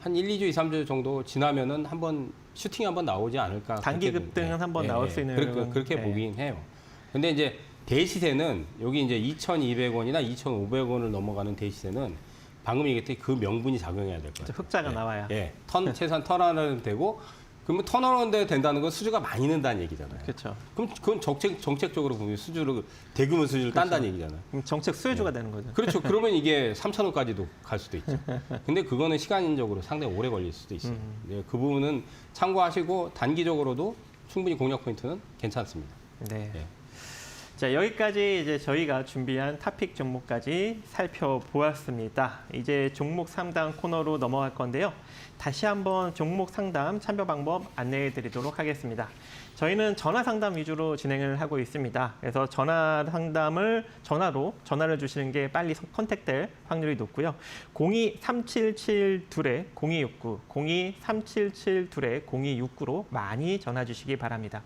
한 1, 2주, 2, 3주 정도 지나면은 한번 슈팅이 한번 나오지 않을까. 단기 급등은 한번 나올 수 있는 그렇게 보긴 해요. 근데 이제 대시세는 여기 이제 2,200원이나 2,500원을 넘어가는 대시세는 방금 얘기했듯이 그 명분이 작용해야 될 거예요. 흑자가 나와야. 최소한 턴어라운드 되고, 그러면 턴어라운드 된다는 건 수주가 많이 는다는 얘기잖아요. 그렇죠. 그럼 그건 정책적으로 보면 대규모 수주를 딴다는 얘기잖아요. 그럼 정책 수혜주가 되는 거죠. 그렇죠. 그러면 이게 3,000원까지도 갈 수도 있죠. 근데 그거는 시간적으로 상당히 오래 걸릴 수도 있어요. 그 부분은 참고하시고 단기적으로도 충분히 공략 포인트는 괜찮습니다. 네. 자, 여기까지 이제 저희가 준비한 탑픽 종목까지 살펴보았습니다. 이제 종목 상담 코너로 넘어갈 건데요. 다시 한번 종목 상담 참여 방법 안내해 드리도록 하겠습니다. 저희는 전화 상담 위주로 진행을 하고 있습니다. 그래서 전화 상담을 전화를 주시는 게 빨리 컨택될 확률이 높고요. 02-377-0269, 02-377-0269로 많이 전화 주시기 바랍니다.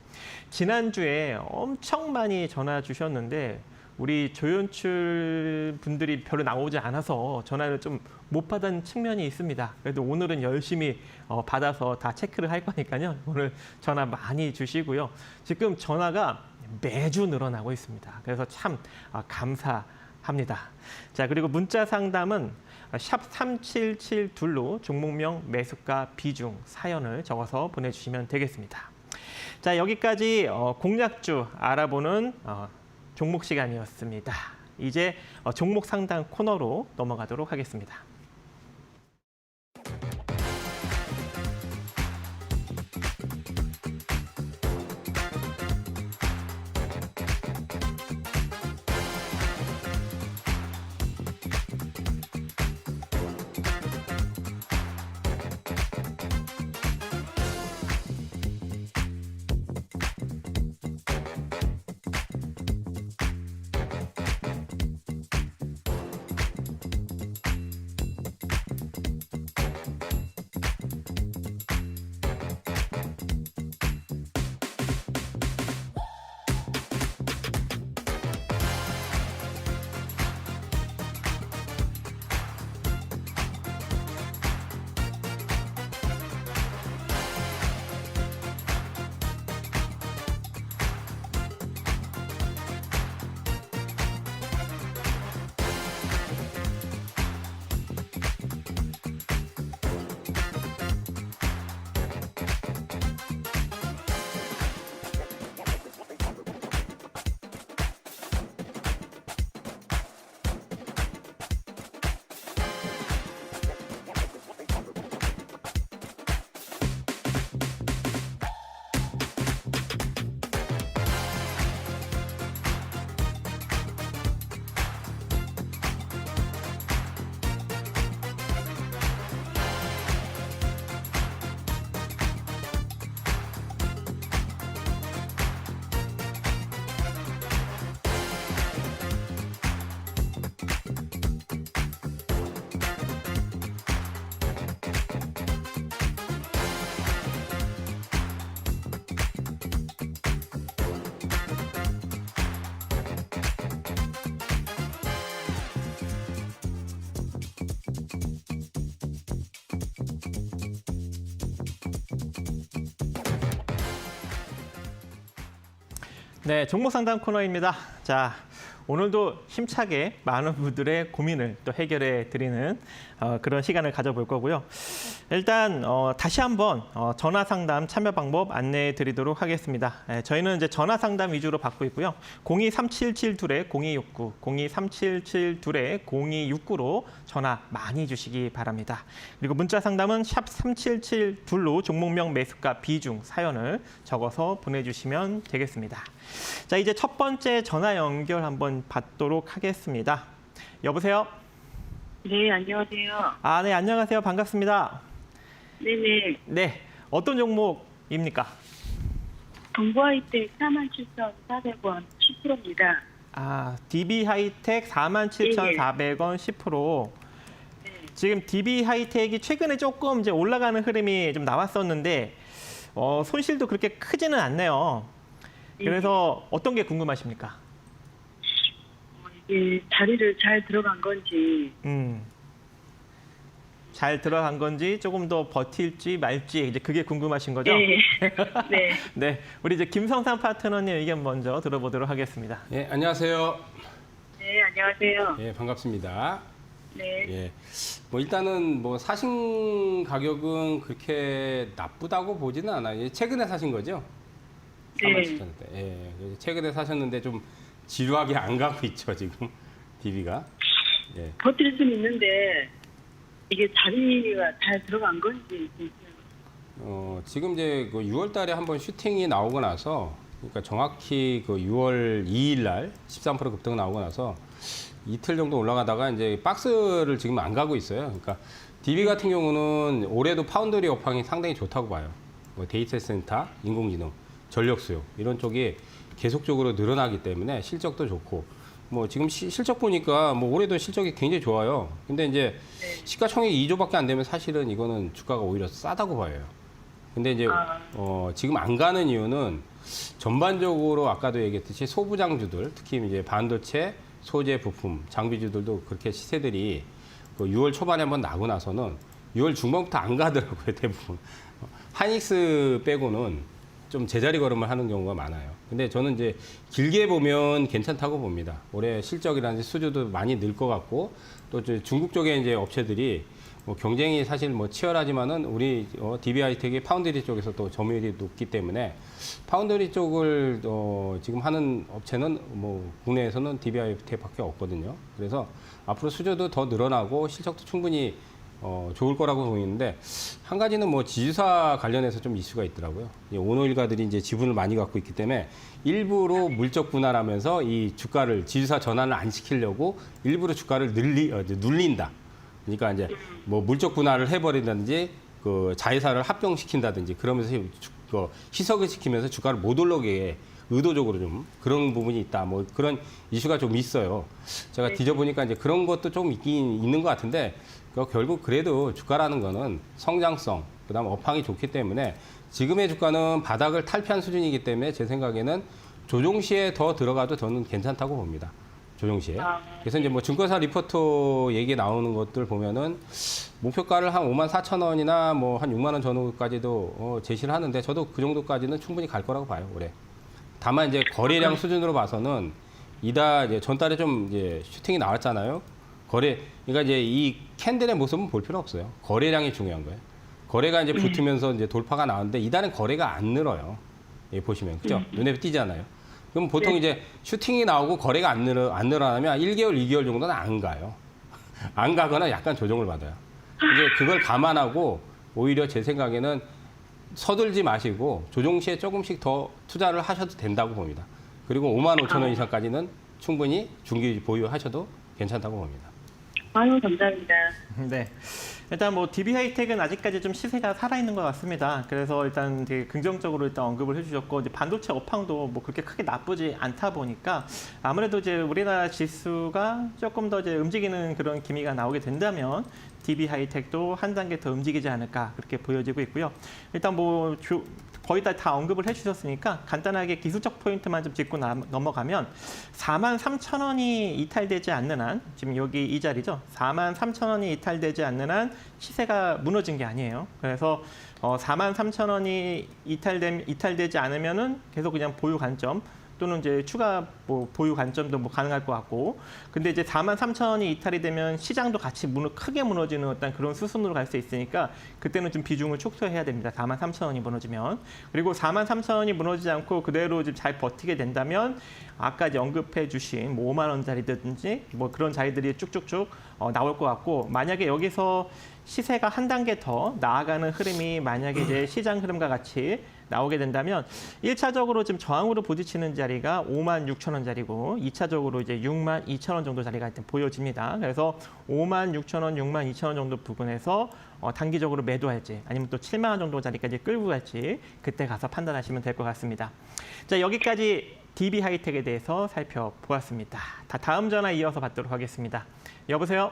지난주에 엄청 많이 전화 주셨는데 우리 조연출 분들이 별로 나오지 않아서 전화를 좀 못 받은 측면이 있습니다. 그래도 오늘은 열심히 받아서 다 체크를 할 거니까요. 오늘 전화 많이 주시고요. 지금 전화가 매주 늘어나고 있습니다. 그래서 참 감사합니다. 자, 그리고 문자 상담은 샵 3772로 종목명, 매수가, 비중, 사연을 적어서 보내주시면 되겠습니다. 자, 여기까지 공략주 알아보는 종목 시간이었습니다. 이제 종목 상담 코너로 넘어가도록 하겠습니다. 네, 종목 상담 코너입니다. 자, 오늘도 힘차게 많은 분들의 고민을 또 해결해 드리는 그런 시간을 가져볼 거고요. 일단 다시 한번 전화 상담 참여 방법 안내해 드리도록 하겠습니다. 저희는 이제 전화 상담 위주로 받고 있고요. 023772-0269, 023772-0269로 전화 많이 주시기 바랍니다. 그리고 문자 상담은 샵 3772로 종목명 매수가 비중 사연을 적어서 보내주시면 되겠습니다. 자, 이제 첫 번째 전화 연결 한번 받도록 하겠습니다. 여보세요? 네, 안녕하세요. 아, 네, 안녕하세요. 반갑습니다. 네네. 네, 어떤 종목입니까? 동부하이텍 47,400원 10%입니다. 아, DB 하이텍 47,400원 10%. 네. 지금 DB 하이텍이 최근에 조금 이제 올라가는 흐름이 좀 나왔었는데 손실도 그렇게 크지는 않네요. 그래서 어떤 게 궁금하십니까? 이게 자리를 잘 들어간 건지. 잘 들어간 건지 조금 더 버틸지 말지 이제 그게 궁금하신 거죠? 네. 네. 네, 우리 이제 김성삼 파트너님 의견 먼저 들어보도록 하겠습니다. 예, 안녕하세요. 네, 안녕하세요. 예, 반갑습니다. 네. 예, 뭐 일단은 뭐 사신 가격은 그렇게 나쁘다고 보지는 않아요. 최근에 사신 거죠? 네. 47,000원대. 예, 최근에 사셨는데 좀 지루하게 안 가고 있죠 지금 DB가. 예. 버틸 수는 있는데 이게 자리가 잘 들어간 건지. 지금 이제 그 6월 달에 한번 슈팅이 나오고 나서, 그러니까 정확히 그 6월 2일 날 13% 급등 나오고 나서 이틀 정도 올라가다가 이제 박스를 지금 안 가고 있어요. 그러니까 DB 같은 경우는 올해도 파운드리 업황이 상당히 좋다고 봐요. 뭐 데이터 센터, 인공지능, 전력 수요 이런 쪽이 계속적으로 늘어나기 때문에 실적도 좋고, 뭐 지금 실적 보니까 뭐 올해도 실적이 굉장히 좋아요. 근데 이제 시가총액이 2조밖에 안 되면 사실은 이거는 주가가 오히려 싸다고 봐요. 근데 이제 지금 안 가는 이유는 전반적으로 아까도 얘기했듯이 소부장주들, 특히 이제 반도체, 소재, 부품, 장비주들도 그렇게 시세들이 그 6월 초반에 한번 나고 나서는 6월 중반부터 안 가더라고요, 대부분. 하이닉스 빼고는 좀 제자리 걸음을 하는 경우가 많아요. 근데 저는 이제 길게 보면 괜찮다고 봅니다. 올해 실적이라든지 수주도 많이 늘 것 같고 또 이제 중국 쪽에 이제 업체들이 뭐 경쟁이 사실 뭐 치열하지만은 우리 DB하이텍이 파운드리 쪽에서 또 점유율이 높기 때문에 파운드리 쪽을 지금 하는 업체는 뭐 국내에서는 DB하이텍밖에 없거든요. 그래서 앞으로 수주도 더 늘어나고 실적도 충분히 좋을 거라고 보이는데 한 가지는 뭐 지주사 관련해서 좀 이슈가 있더라고요. 이 오노일가들이 이제 지분을 많이 갖고 있기 때문에 일부러 물적 분할하면서 이 주가를 지주사 전환을 안 시키려고 일부러 주가를 눌린다. 그러니까 이제 뭐 물적 분할을 해버린다든지 그 자회사를 합병시킨다든지 그러면서 희석을 시키면서 주가를 못 올라오게 의도적으로 좀 그런 부분이 있다. 뭐 그런 이슈가 좀 있어요. 제가 뒤져보니까 이제 그런 것도 좀 있긴 있는 것 같은데 결국 그래도 주가라는 거는 성장성, 그다음 업황이 좋기 때문에 지금의 주가는 바닥을 탈피한 수준이기 때문에 제 생각에는 조정 시에 더 들어가도 저는 괜찮다고 봅니다. 조정 시에. 그래서 이제 뭐 증권사 리포트 얘기 나오는 것들 보면은 목표가를 한 54,000원이나 뭐 한 6만 원 전후까지도 제시를 하는데 저도 그 정도까지는 충분히 갈 거라고 봐요, 올해. 다만 이제 거래량 수준으로 봐서는 이제 전달에 좀 이제 슈팅이 나왔잖아요. 그러니까 이제 이 캔들의 모습은 볼 필요 없어요. 거래량이 중요한 거예요. 거래가 이제 붙으면서 이제 돌파가 나왔는데 이달은 거래가 안 늘어요. 예, 보시면 그죠? 눈에 띄잖아요. 그럼 보통 이제 슈팅이 나오고 거래가 안 늘어나면 1개월, 2개월 정도는 안 가요. 안 가거나 약간 조정을 받아요. 이제 그걸 감안하고 오히려 제 생각에는 서둘지 마시고 조정 시에 조금씩 더 투자를 하셔도 된다고 봅니다. 그리고 55,000원 이상까지는 충분히 중기 보유하셔도 괜찮다고 봅니다. 아유, 감사합니다. 네. 일단 뭐 DB하이텍은 아직까지 좀 시세가 살아있는 것 같습니다. 그래서 일단 되게 긍정적으로 일단 언급을 해주셨고 이제 반도체 업황도 뭐 그렇게 크게 나쁘지 않다 보니까 아무래도 이제 우리나라 지수가 조금 더 이제 움직이는 그런 기미가 나오게 된다면 DB하이텍도 한 단계 더 움직이지 않을까 그렇게 보여지고 있고요. 일단 뭐 거의 다 언급을 해주셨으니까 간단하게 기술적 포인트만 좀 짚고 넘어가면 43,000원이 이탈되지 않는 한 지금 여기 이 자리죠. 43,000원이 이탈되지 않는 한 시세가 무너진 게 아니에요. 그래서 43,000원이 이탈되지 않으면은 계속 그냥 보유 관점 또는 이제 추가 뭐 보유 관점도 뭐 가능할 것 같고, 근데 이제 43,000원이 이탈이 되면 시장도 같이 크게 무너지는 어떤 그런 수순으로 갈 수 있으니까 그때는 좀 비중을 축소해야 됩니다. 43,000원이 무너지면. 그리고 43,000원이 무너지지 않고 그대로 좀 잘 버티게 된다면 아까 이제 언급해 주신 뭐 5만 원짜리든지 뭐 그런 자리들이 쭉쭉쭉 나올 것 같고, 만약에 여기서 시세가 한 단계 더 나아가는 흐름이 만약에 이제 시장 흐름과 같이 나오게 된다면 1차적으로 지금 저항으로 부딪히는 자리가 56,000원짜리고 2차적으로 이제 62,000원 정도 자리가 일단 보여집니다. 그래서 56,000원, 62,000원 정도 부근에서 단기적으로 매도할지 아니면 또 7만 원 정도 자리까지 끌고 갈지 그때 가서 판단하시면 될 것 같습니다. 자, 여기까지 DB하이텍에 대해서 살펴보았습니다. 다음 전화 이어서 받도록 하겠습니다. 여보세요?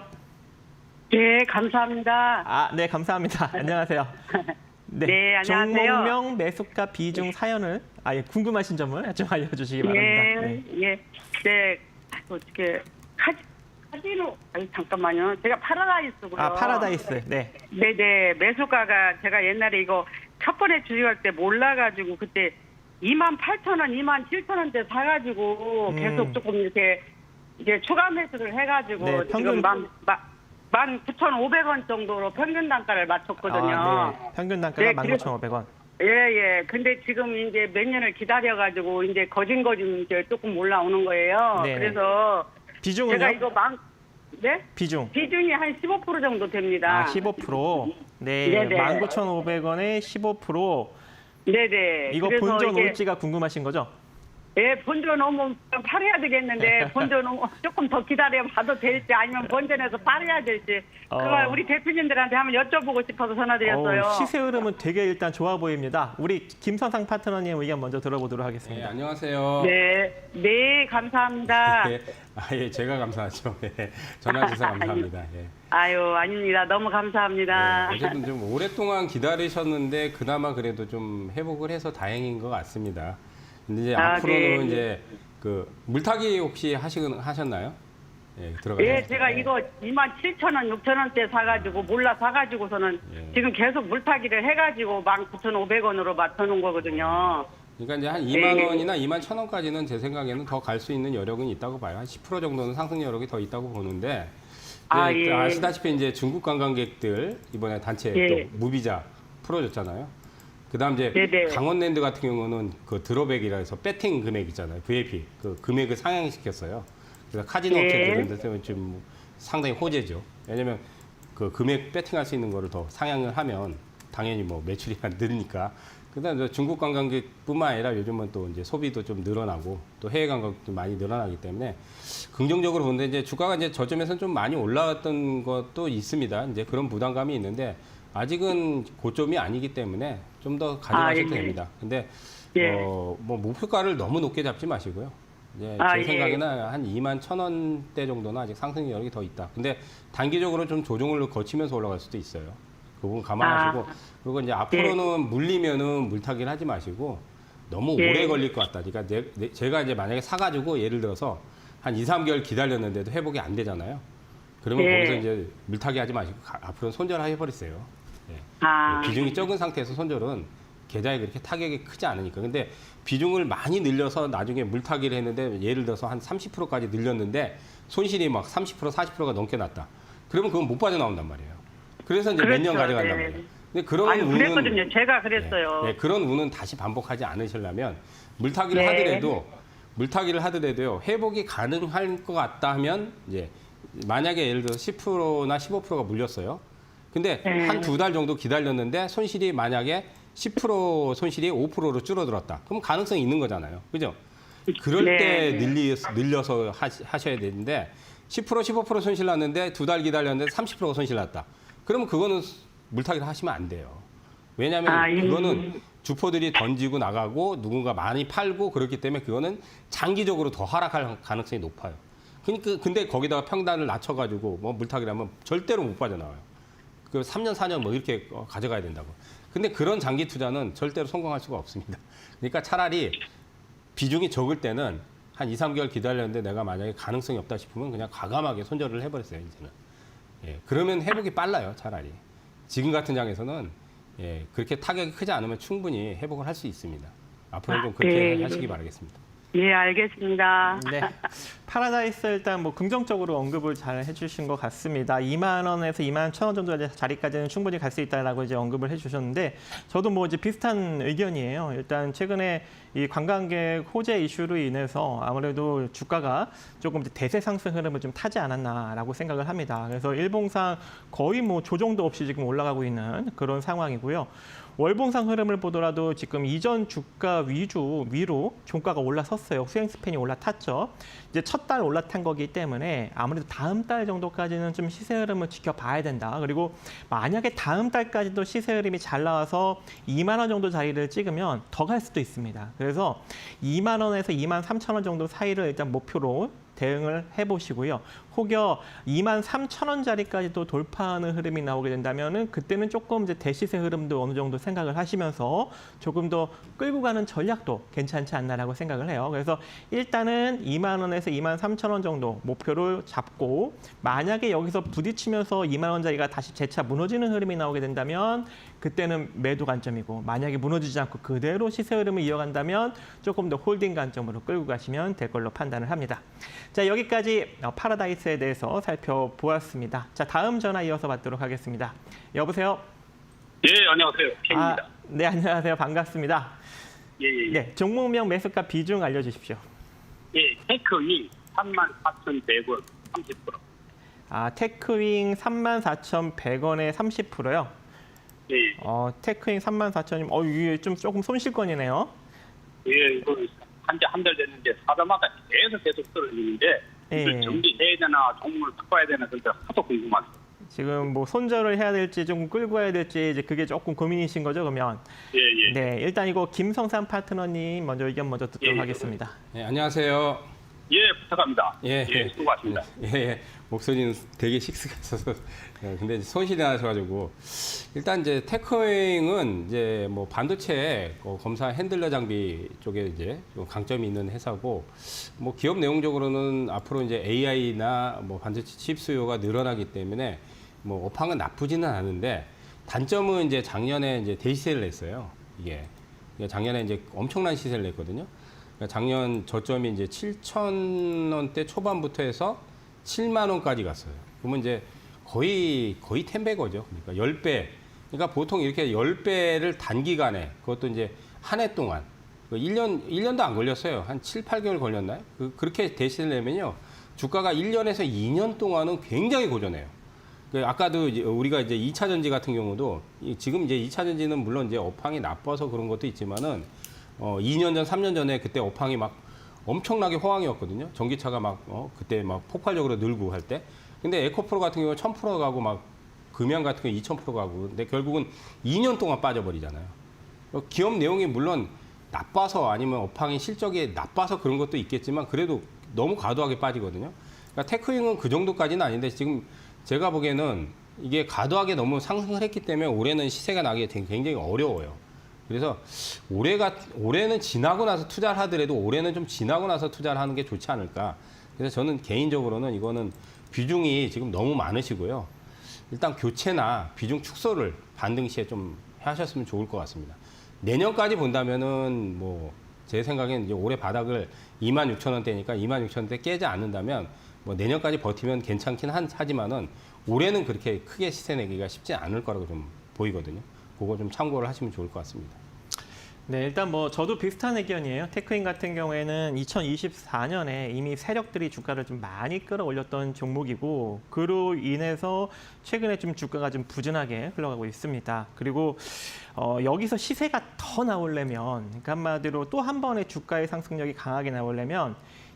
네, 감사합니다. 아, 네, 감사합니다. 안녕하세요. 네, 안녕하세요. 종목명 매수가 비중 사연을 궁금하신 점을 좀 알려주시기 바랍니다. 네. 어떻게 카지노? 잠깐만요. 제가 파라다이스고요. 아, 파라다이스. 네. 네네. 매수가가 제가 옛날에 이거 첫 번에 주식할 때 몰라가지고 그때 28,000원, 27,000원대 사가지고 계속 조금 이렇게 이제 추가 매수를 해가지고 네, 지금 19,500원 정도로 평균 단가를 맞췄거든요. 아, 네. 평균 단가가 네, 19,500원. 예. 근데 지금 이제 몇 년을 기다려가지고 이제 거진 이제 조금 올라오는 거예요. 네. 그래서 비중은요? 제가 이거 네? 비중. 비중이 한 15% 정도 됩니다. 아, 15%. 네. 네네. 19,500원에 15%. 네네. 이거 그래서 본전 이게 올지가 궁금하신 거죠? 예, 본전 오면 팔아야 되겠는데 본전 오면 조금 더 기다려봐도 될지 아니면 본전에서 팔아야 될지 그걸 우리 대표님들한테 한번 여쭤보고 싶어서 전화드렸어요. 시세 흐름은 되게 일단 좋아 보입니다. 우리 김선상 파트너님 의견 먼저 들어보도록 네, 하겠습니다. 안녕하세요. 네, 감사합니다. 예, 제가 감사하죠. 예, 전화 주셔서 감사합니다. 예. 아유, 아닙니다. 너무 감사합니다. 네, 어쨌든 좀 오랫동안 기다리셨는데 그나마 그래도 좀 회복을 해서 다행인 것 같습니다. 근데 이제 앞으로는 네. 이제 그 물타기 혹시 하셨나요? 예, 들어가요. 예, 제가 이거 27,000원, 6,000원대 사가지고 몰라 사가지고서는 예. 지금 계속 물타기를 해가지고 19,500원으로 맞춰놓은 거거든요. 그러니까 이제 한 2만 원이나 2만 1,000원까지는 제 생각에는 더 갈 수 있는 여력은 있다고 봐요. 한 10% 정도는 상승 여력이 더 있다고 보는데 예. 아시다시피 이제 중국 관광객들 이번에 단체 예. 또 무비자 풀어줬잖아요. 그다음 이제 네네. 강원랜드 같은 경우는 그 드로백이라 해서 배팅 금액 있잖아요. VIP 그 금액을 상향시켰어요. 그래서 카지노 예. 업체들한테 지금 상당히 호재죠. 왜냐면 그 금액 배팅할 수 있는 거를 더 상향을 하면 당연히 뭐 매출이 늘으니까. 그다음 중국 관광객뿐만 아니라 요즘은 또 이제 소비도 좀 늘어나고 또 해외 관광도 많이 늘어나기 때문에 긍정적으로 보는데 이제 주가가 이제 저점에서는 좀 많이 올라갔던 것도 있습니다. 이제 그런 부담감이 있는데 아직은 고점이 아니기 때문에 좀 더 가져가셔도 예. 됩니다. 근데 예. 뭐 목표가를 너무 높게 잡지 마시고요. 이제 제 예. 생각에는 한 2만 1,000원대 정도는 아직 상승 여력이 더 있다. 근데 단기적으로 좀 조정을 거치면서 올라갈 수도 있어요. 그 부분 감안하시고 그리고 이제 앞으로는 물리면은 물타기를 하지 마시고 너무 예. 오래 걸릴 것 같다. 그러니까 제가 이제 만약에 사가지고 예를 들어서 한 2, 3개월 기다렸는데도 회복이 안 되잖아요. 그러면 예. 거기서 이제 물타기 하지 마시고 앞으로는 손절해 버리세요. 예. 비중이 적은 상태에서 손절은 계좌에 그렇게 타격이 크지 않으니까. 근데 비중을 많이 늘려서 나중에 물타기를 했는데 예를 들어서 한 30%까지 늘렸는데 손실이 막 30%, 40%가 넘게 났다. 그러면 그건 못 빠져나온단 말이에요. 그래서 이제 몇 년 그렇죠. 가져간단 네. 말이에요. 근데 그런 아니, 운은 그랬거든요. 제가 그랬어요. 네, 그런 운은 다시 반복하지 않으시려면 물타기를 네. 하더라도요. 회복이 가능할 것 같다 하면 이제 만약에 예를 들어서 10%나 15%가 물렸어요. 근데 네. 한 두 달 정도 기다렸는데 손실이 만약에 10% 손실이 5%로 줄어들었다. 그럼 가능성이 있는 거잖아요. 그죠? 그럴 네. 때 늘려서 하셔야 되는데 10% 15% 손실 났는데 두 달 기다렸는데 30%가 손실 났다. 그러면 그거는 물타기를 하시면 안 돼요. 왜냐하면 그거는 주포들이 던지고 나가고 누군가 많이 팔고 그렇기 때문에 그거는 장기적으로 더 하락할 가능성이 높아요. 그러니까 근데 거기다가 평단을 낮춰가지고 뭐 물타기라면 절대로 못 빠져나와요. 그 3년, 4년 뭐 이렇게 가져가야 된다고. 근데 그런 장기 투자는 절대로 성공할 수가 없습니다. 그러니까 차라리 비중이 적을 때는 한 2, 3개월 기다렸는데 내가 만약에 가능성이 없다 싶으면 그냥 과감하게 손절을 해버렸어요, 이제는. 예, 그러면 회복이 빨라요, 차라리. 지금 같은 장에서는 예, 그렇게 타격이 크지 않으면 충분히 회복을 할 수 있습니다. 앞으로는 좀 그렇게 네. 하시기 바라겠습니다. 예, 알겠습니다. 네. 파라다이스 일단 뭐 긍정적으로 언급을 잘 해주신 것 같습니다. 2만 원에서 2만 1,000원 정도 자리까지는 충분히 갈 수 있다라고 이제 언급을 해주셨는데 저도 뭐 이제 비슷한 의견이에요. 일단 최근에 이 관광객 호재 이슈로 인해서 아무래도 주가가 조금 대세 상승 흐름을 좀 타지 않았나라고 생각을 합니다. 그래서 일봉상 거의 뭐 조정도 없이 지금 올라가고 있는 그런 상황이고요. 월봉상 흐름을 보더라도 지금 이전 주가 위로 종가가 올라섰어요. 수행 스팬이 올라탔죠. 이제 첫 달 올라탄 거기 때문에 아무래도 다음 달 정도까지는 좀 시세 흐름을 지켜봐야 된다. 그리고 만약에 다음 달까지도 시세 흐름이 잘 나와서 2만 원 정도 자리를 찍으면 더 갈 수도 있습니다. 그래서 2만 원에서 2만 3천 원 정도 사이를 일단 목표로 대응을 해보시고요. 혹여 2만 3천 원짜리까지도 돌파하는 흐름이 나오게 된다면은 그때는 조금 이제 대시세 흐름도 어느 정도 생각을 하시면서 조금 더 끌고 가는 전략도 괜찮지 않나라고 생각을 해요. 그래서 일단은 2만 원에서 2만 3천 원 정도 목표를 잡고 만약에 여기서 부딪히면서 2만 원짜리가 다시 재차 무너지는 흐름이 나오게 된다면 그때는 매도 관점이고 만약에 무너지지 않고 그대로 시세 흐름을 이어간다면 조금 더 홀딩 관점으로 끌고 가시면 될 걸로 판단을 합니다. 자, 여기까지 파라다이스에 대해서 살펴보았습니다. 자, 다음 전화 이어서 받도록 하겠습니다. 여보세요? 예, 안녕하세요. K입니다. 네, 안녕하세요. 반갑습니다. 예, 예. 네, 종목명 매수가 비중 알려주십시오. 예, 테크위 34,100원 30%. 테크윙 34,100원에 30%요? 예, 테크윙 34,000원, 이게 좀 조금 손실권이네요. 예, 이거 한 달 됐는데 사자마자 계속 떨어지는데 예. 이걸 정리해야 되나 종목을 바꿔야 되나 그런데 하도 궁금하네요. 지금 뭐 손절을 해야 될지 좀 끌고 가야 될지 이제 그게 조금 고민이신 거죠, 그러면? 예, 예. 네, 일단 이거 김성삼 파트너님 먼저 의견 먼저 듣도록 예. 하겠습니다. 네, 안녕하세요. 예, 부탁합니다. 예, 수고하십니다. 예. 목소리는 되게 식스가 있어서 근데 이제 손실이 나셔가지고 일단 이제 테크윙은 이제 뭐 반도체 검사 핸들러 장비 쪽에 이제 좀 강점이 있는 회사고 뭐 기업 내용적으로는 앞으로 이제 AI나 뭐 반도체 칩 수요가 늘어나기 때문에 뭐 업황은 나쁘지는 않은데 단점은 이제 작년에 이제 대시세를 냈어요. 이게 작년에 이제 엄청난 시세를 냈거든요. 그러니까 작년 저점이 이제 7,000원대 초반부터 해서 7만 원까지 갔어요. 그러면 이제 거의 10배 거죠. 그러니까 10배. 그러니까 보통 이렇게 10배를 단기간에 그것도 이제 한 해 동안 1년도 안 걸렸어요. 한 7, 8개월 걸렸나요? 그렇게 대시를 내면요. 주가가 1년에서 2년 동안은 굉장히 고전해요. 아까도 우리가 이제 2차 전지 같은 경우도 지금 이제 2차 전지는 물론 이제 업황이 나빠서 그런 것도 있지만은 2년 전, 3년 전에 그때 업황이 막 엄청나게 호황이었거든요. 전기차가 막 그때 막 폭발적으로 늘고 할 때. 근데 에코프로 같은 경우 1000% 가고 막 금양 같은 경우 2000% 가고. 근데 결국은 2년 동안 빠져버리잖아요. 기업 내용이 물론 나빠서 아니면 업황이 실적이 나빠서 그런 것도 있겠지만 그래도 너무 과도하게 빠지거든요. 그러니까 테크윙은 그 정도까지는 아닌데 지금 제가 보기에는 이게 과도하게 너무 상승을 했기 때문에 올해는 시세가 나기 굉장히 어려워요. 그래서 올해는 지나고 나서 투자를 하더라도 올해는 좀 지나고 나서 투자를 하는 게 좋지 않을까. 그래서 저는 개인적으로는 이거는 비중이 지금 너무 많으시고요. 일단 교체나 비중 축소를 반등시에 좀 하셨으면 좋을 것 같습니다. 내년까지 본다면은 뭐 제 생각엔 이제 올해 바닥을 26,000원대니까 26,000원대 깨지 않는다면 뭐 내년까지 버티면 괜찮긴 하지만은 올해는 그렇게 크게 시세 내기가 쉽지 않을 거라고 좀 보이거든요. 그거 좀 참고를 하시면 좋을 것 같습니다. 네, 일단 뭐 저도 비슷한 의견이에요. 테크인 같은 경우에는 2024년에 이미 세력들이 주가를 좀 많이 끌어올렸던 종목이고 그로 인해서 최근에 좀 주가가 좀 부진하게 흘러가고 있습니다. 그리고 여기서 시세가 더 나오려면 그러니까 한마디로 또 한 번의 주가의 상승력이 강하게 나오려면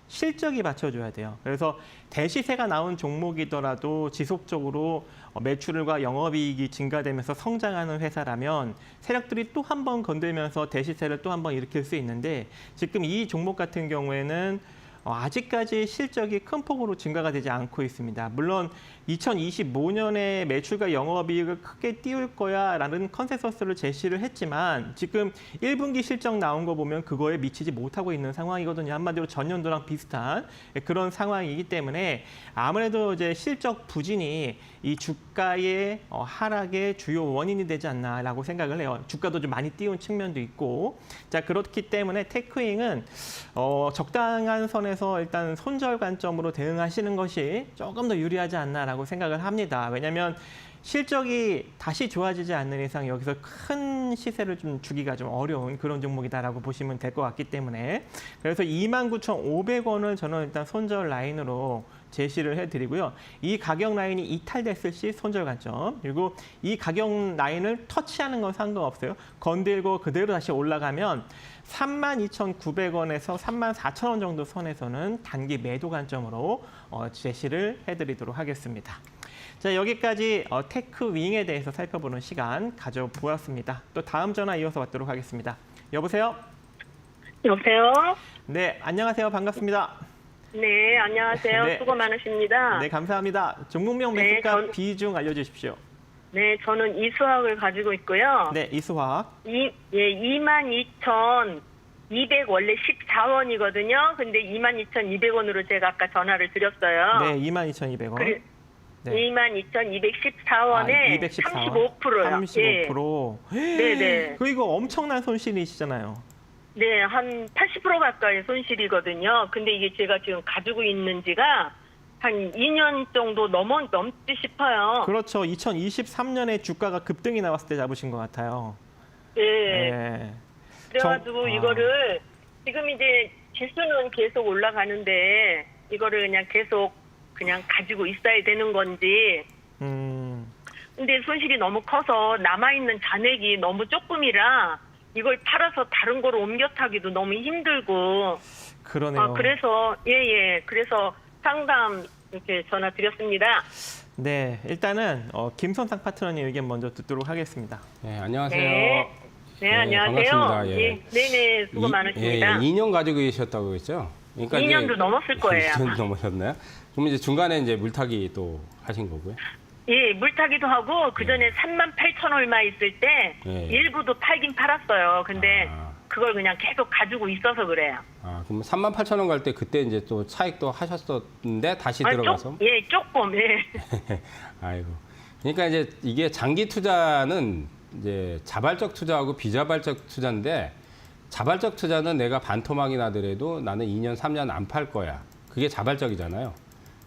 실적이 받쳐줘야 돼요. 그래서 대시세가 나온 종목이더라도 지속적으로 매출과 영업이익이 증가되면서 성장하는 회사라면 세력들이 또 한 번 건들면서 대시세를 또 한 번 일으킬 수 있는데 지금 이 종목 같은 경우에는 아직까지 실적이 큰 폭으로 증가가 되지 않고 있습니다. 물론 2025년에 매출과 영업이익을 크게 띄울 거야라는 컨센서스를 제시를 했지만 지금 1분기 실적 나온 거 보면 그거에 미치지 못하고 있는 상황이거든요. 한마디로 전년도랑 비슷한 그런 상황이기 때문에 아무래도 이제 실적 부진이 이 주가의 하락의 주요 원인이 되지 않나라고 생각을 해요. 주가도 좀 많이 띄운 측면도 있고 자 그렇기 때문에 테크윙은 적당한 선에서 일단 손절 관점으로 대응하시는 것이 조금 더 유리하지 않나라고 생각을 합니다. 왜냐하면 실적이 다시 좋아지지 않는 이상 여기서 큰 시세를 좀 주기가 좀 어려운 그런 종목이다라고 보시면 될 것 같기 때문에 그래서 29,500원을 저는 일단 손절 라인으로 제시를 해드리고요. 이 가격 라인이 이탈됐을 시 손절 관점 그리고 이 가격 라인을 터치하는 건 상관없어요. 건들고 그대로 다시 올라가면 32,900원에서 34,000원 정도 선에서는 단기 매도 관점으로 제시를 해드리도록 하겠습니다. 자 여기까지 테크윙에 대해서 살펴보는 시간 가져보았습니다. 또 다음 전화 이어서 받도록 하겠습니다. 여보세요? 여보세요? 네, 안녕하세요. 반갑습니다. 네, 안녕하세요. 네. 수고 많으십니다. 네, 감사합니다. 종목명 네, 매수가 비중 알려주십시오. 네, 저는 이수학을 가지고 있고요. 네, 이수화학. 22,200 원래 14원이거든요. 근데 22,200원으로 제가 아까 전화를 드렸어요. 네, 22,200원. 네. 22,214원에 35%요. 35%. 네, 네. 그 이거 엄청난 손실이시잖아요. 네, 한 80% 가까이 손실이거든요. 근데 이게 제가 지금 가지고 있는 지가 한 2년 정도 넘지 싶어요. 그렇죠. 2023년에 주가가 급등이 나왔을 때 잡으신 것 같아요. 네. 네. 그래가지고 이거를 지금 이제 지수는 계속 올라가는데 이거를 그냥 계속 그냥 가지고 있어야 되는 건지. 근데 손실이 너무 커서 남아있는 잔액이 너무 조금이라 이걸 팔아서 다른 거로 옮겨 타기도 너무 힘들고. 그러네요. 그래서 그래서 상담 이렇게 전화 드렸습니다. 네, 일단은 김선상 파트너님 의견 먼저 듣도록 하겠습니다. 네, 안녕하세요. 네, 안녕하세요. 반갑습니다. 예. 네네, 수고 많으십니다. 2년 가지고 계셨다고 했죠? 그러니까 2년도 넘었을 거예요. 2년 넘으셨나요? 그럼 이제 중간에 이제 물타기 또 하신 거고요. 예, 물타기도 하고 그 전에 38,000 얼마 있을 때 예. 일부도 팔긴 팔았어요. 근데 아. 그걸 그냥 계속 가지고 있어서 그래요. 아, 그럼 38,000원 갈 때 그때 이제 또 차익도 하셨었는데 다시 들어가서? 조금, 예. 아이고. 그러니까 이제 이게 장기 투자는 이제 자발적 투자하고 비자발적 투자인데 자발적 투자는 내가 반토막이 나더라도 나는 2년, 3년 안 팔 거야. 그게 자발적이잖아요.